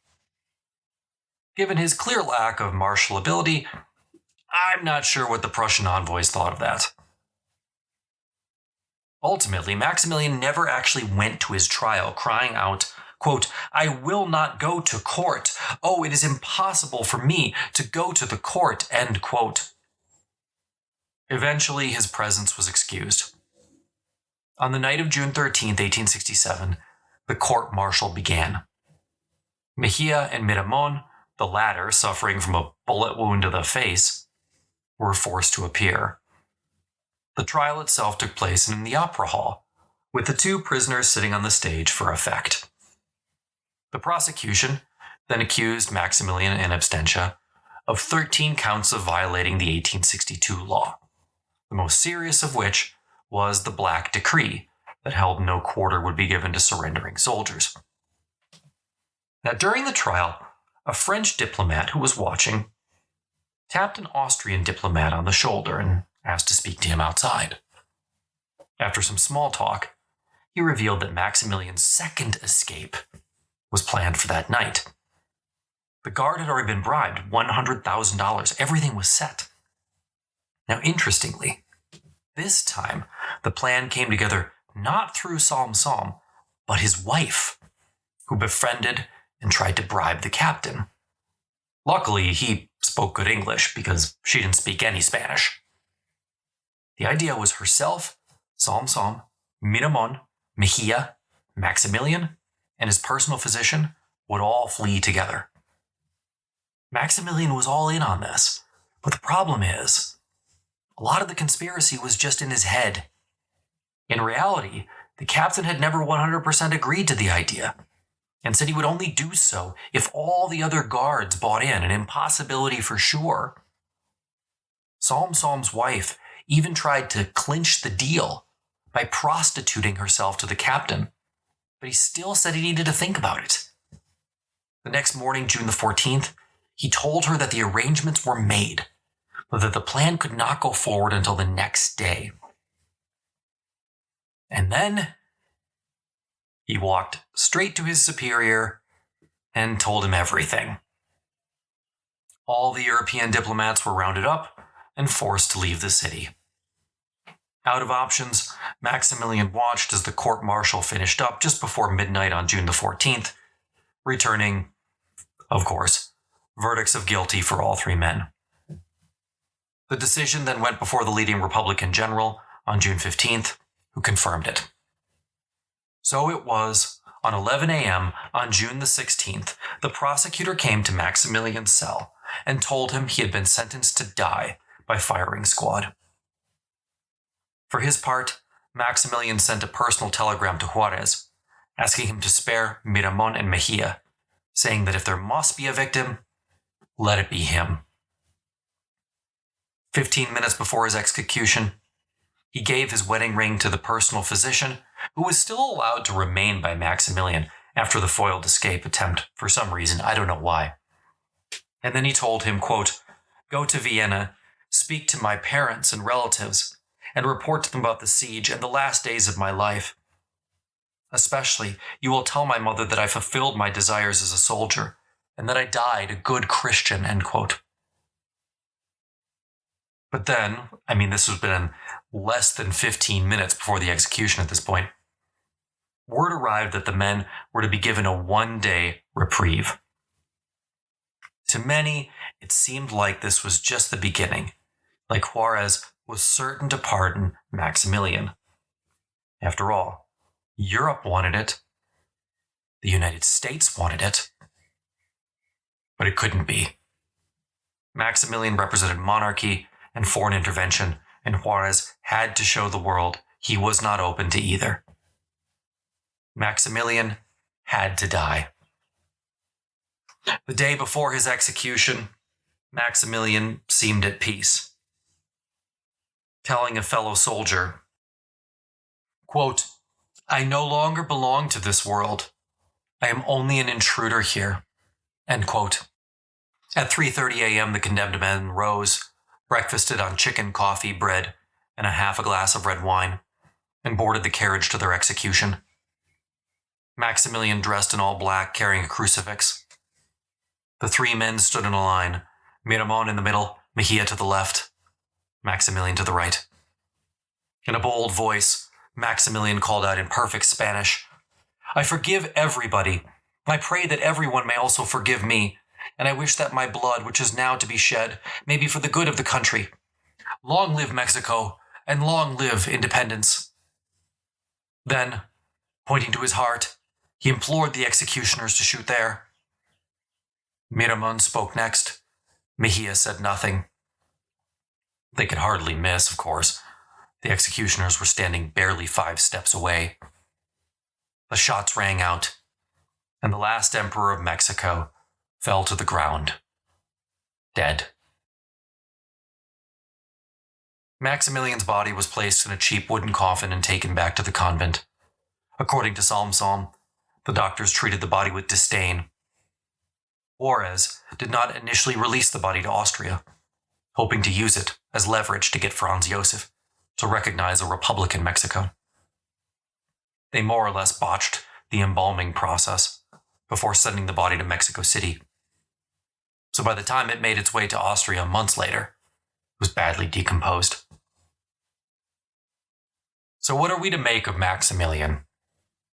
Given his clear lack of martial ability, I'm not sure what the Prussian envoys thought of that. Ultimately, Maximilian never actually went to his trial, crying out, quote, "I will not go to court. Oh, it is impossible for me to go to the court," end quote. Eventually, his presence was excused. On the night of June 13, 1867, the court-martial began. Mejia and Miramon, the latter suffering from a bullet wound to the face, were forced to appear. The trial itself took place in the opera hall, with the two prisoners sitting on the stage for effect. The prosecution then accused Maximilian in absentia of 13 counts of violating the 1862 law, the most serious of which was the Black Decree that held no quarter would be given to surrendering soldiers. Now, during the trial, a French diplomat who was watching tapped an Austrian diplomat on the shoulder and asked to speak to him outside. After some small talk, he revealed that Maximilian's second escape was planned for that night. The guard had already been bribed, $100,000. Everything was set. Now, interestingly, this time the plan came together not through Psalm, but his wife, who befriended and tried to bribe the captain. Luckily, he spoke good English because she didn't speak any Spanish. The idea was herself, Psalm, Miramon, Mejia, Maximilian, and his personal physician would all flee together. Maximilian was all in on this, but the problem is, a lot of the conspiracy was just in his head. In reality, the captain had never 100% agreed to the idea, and said he would only do so if all the other guards bought in, an impossibility for sure. Psalm's wife even tried to clinch the deal by prostituting herself to the captain, but he still said he needed to think about it. The next morning, June the 14th, he told her that the arrangements were made, but that the plan could not go forward until the next day. And then he walked straight to his superior and told him everything. All the European diplomats were rounded up and forced to leave the city. Out of options, Maximilian watched as the court-martial finished up just before midnight on June the 14th, returning, of course, verdicts of guilty for all three men. The decision then went before the leading Republican general on June 15th, who confirmed it. So it was, on 11 a.m. on June the 16th, the prosecutor came to Maximilian's cell and told him he had been sentenced to die by firing squad. For his part, Maximilian sent a personal telegram to Juarez, asking him to spare Miramon and Mejia, saying that if there must be a victim, let it be him. 15 minutes before his execution, he gave his wedding ring to the personal physician, who was still allowed to remain by Maximilian after the foiled escape attempt for some reason, I don't know why. And then he told him, quote, "Go to Vienna, speak to my parents and relatives, and report to them about the siege and the last days of my life. Especially, you will tell my mother that I fulfilled my desires as a soldier, and that I died a good Christian," end quote. But then, this has been less than 15 minutes before the execution at this point, word arrived that the men were to be given a one-day reprieve. To many, it seemed like this was just the beginning, like Juarez was certain to pardon Maximilian. After all, Europe wanted it. The United States wanted it. But it couldn't be. Maximilian represented monarchy and foreign intervention, and Juarez had to show the world he was not open to either. Maximilian had to die. The day before his execution, Maximilian seemed at peace, telling a fellow soldier, quote, "I no longer belong to this world. I am only an intruder here," end quote. At 3:30 a.m., the condemned men rose, breakfasted on chicken, coffee, bread, and a half a glass of red wine, and boarded the carriage to their execution. Maximilian dressed in all black, carrying a crucifix. The three men stood in a line, Miramon in the middle, Mejia to the left, Maximilian to the right. In a bold voice, Maximilian called out in perfect Spanish, "I forgive everybody. I pray that everyone may also forgive me, and I wish that my blood, which is now to be shed, may be for the good of the country. Long live Mexico, and long live independence. Then, pointing to his heart, he implored the executioners to shoot there. Miramon spoke next. Mejia said nothing. They could hardly miss, of course. The executioners were standing barely 5 steps away. The shots rang out, and the last emperor of Mexico fell to the ground, dead. Maximilian's body was placed in a cheap wooden coffin and taken back to the convent. According to Psalm, the doctors treated the body with disdain. Juarez did not initially release the body to Austria, hoping to use it as leverage to get Franz Josef to recognize a republic in Mexico. They more or less botched the embalming process before sending the body to Mexico City. So by the time it made its way to Austria months later, it was badly decomposed. So what are we to make of Maximilian?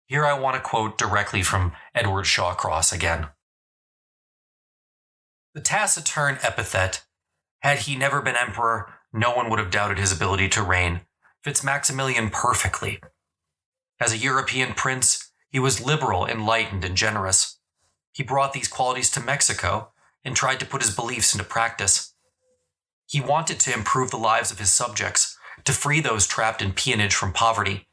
Here I want to quote directly from Edward Shawcross again. The taciturn epithet, "Had he never been emperor, no one would have doubted his ability to reign," fits Maximilian perfectly. As a European prince, he was liberal, enlightened, and generous. He brought these qualities to Mexico and tried to put his beliefs into practice. He wanted to improve the lives of his subjects, to free those trapped in peonage from poverty,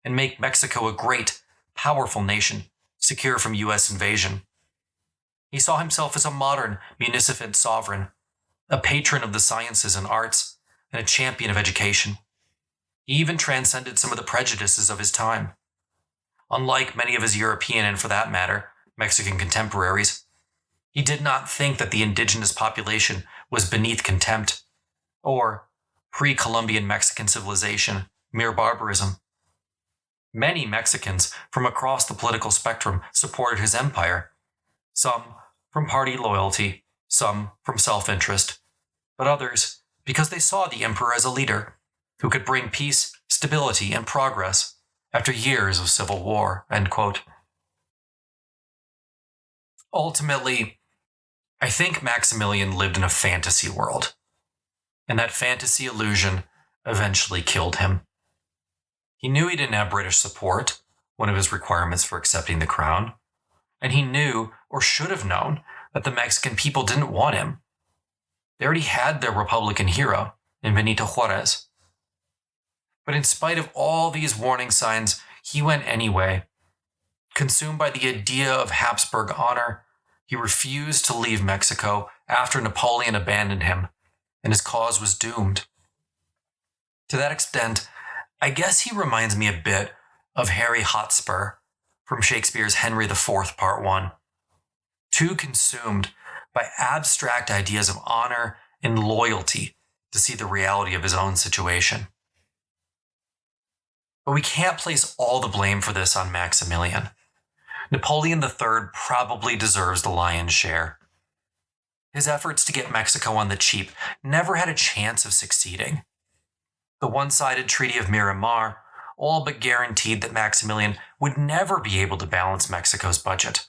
and make Mexico a great, powerful nation, secure from U.S. invasion. He saw himself as a modern, munificent sovereign, a patron of the sciences and arts, and a champion of education. He even transcended some of the prejudices of his time. Unlike many of his European and, for that matter, Mexican contemporaries, he did not think that the indigenous population was beneath contempt, or pre-Columbian Mexican civilization, mere barbarism. Many Mexicans from across the political spectrum supported his empire, some from party loyalty, some from self-interest, but others because they saw the emperor as a leader who could bring peace, stability, and progress after years of civil war, end quote. Ultimately, I think Maximilian lived in a fantasy world, and that fantasy illusion eventually killed him. He knew he didn't have British support, one of his requirements for accepting the crown, and he knew, or should have known, that the Mexican people didn't want him. They already had their Republican hero in Benito Juarez. But in spite of all these warning signs, he went anyway. Consumed by the idea of Hapsburg honor, he refused to leave Mexico after Napoleon abandoned him, and his cause was doomed. To that extent, I guess he reminds me a bit of Harry Hotspur from Shakespeare's Henry IV, Part 1. Too consumed by abstract ideas of honor and loyalty to see the reality of his own situation. But we can't place all the blame for this on Maximilian. Napoleon III probably deserves the lion's share. His efforts to get Mexico on the cheap never had a chance of succeeding. The one-sided Treaty of Miramar all but guaranteed that Maximilian would never be able to balance Mexico's budget.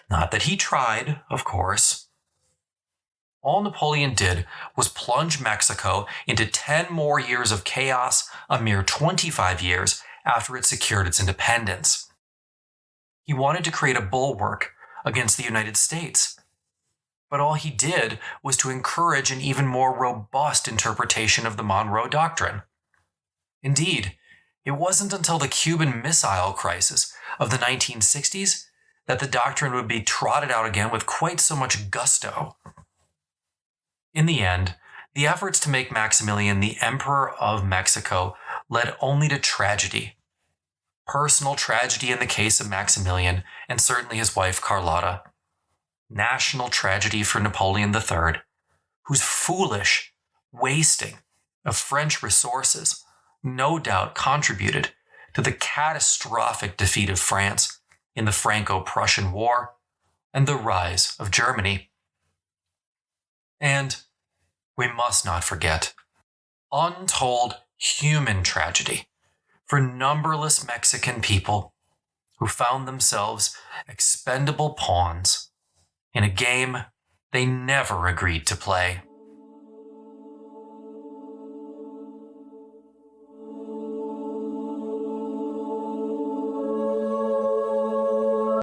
Not that he tried, of course. All Napoleon did was plunge Mexico into 10 more years of chaos a mere 25 years after it secured its independence. He wanted to create a bulwark against the United States. But all he did was to encourage an even more robust interpretation of the Monroe Doctrine. Indeed, it wasn't until the Cuban Missile Crisis of the 1960s that the doctrine would be trotted out again with quite so much gusto. In the end, the efforts to make Maximilian the Emperor of Mexico led only to tragedy. Personal tragedy in the case of Maximilian, and certainly his wife Carlotta. National tragedy for Napoleon III, whose foolish wasting of French resources no doubt contributed to the catastrophic defeat of France in the Franco-Prussian War and the rise of Germany. And we must not forget untold human tragedy for numberless Mexican people who found themselves expendable pawns in a game they never agreed to play.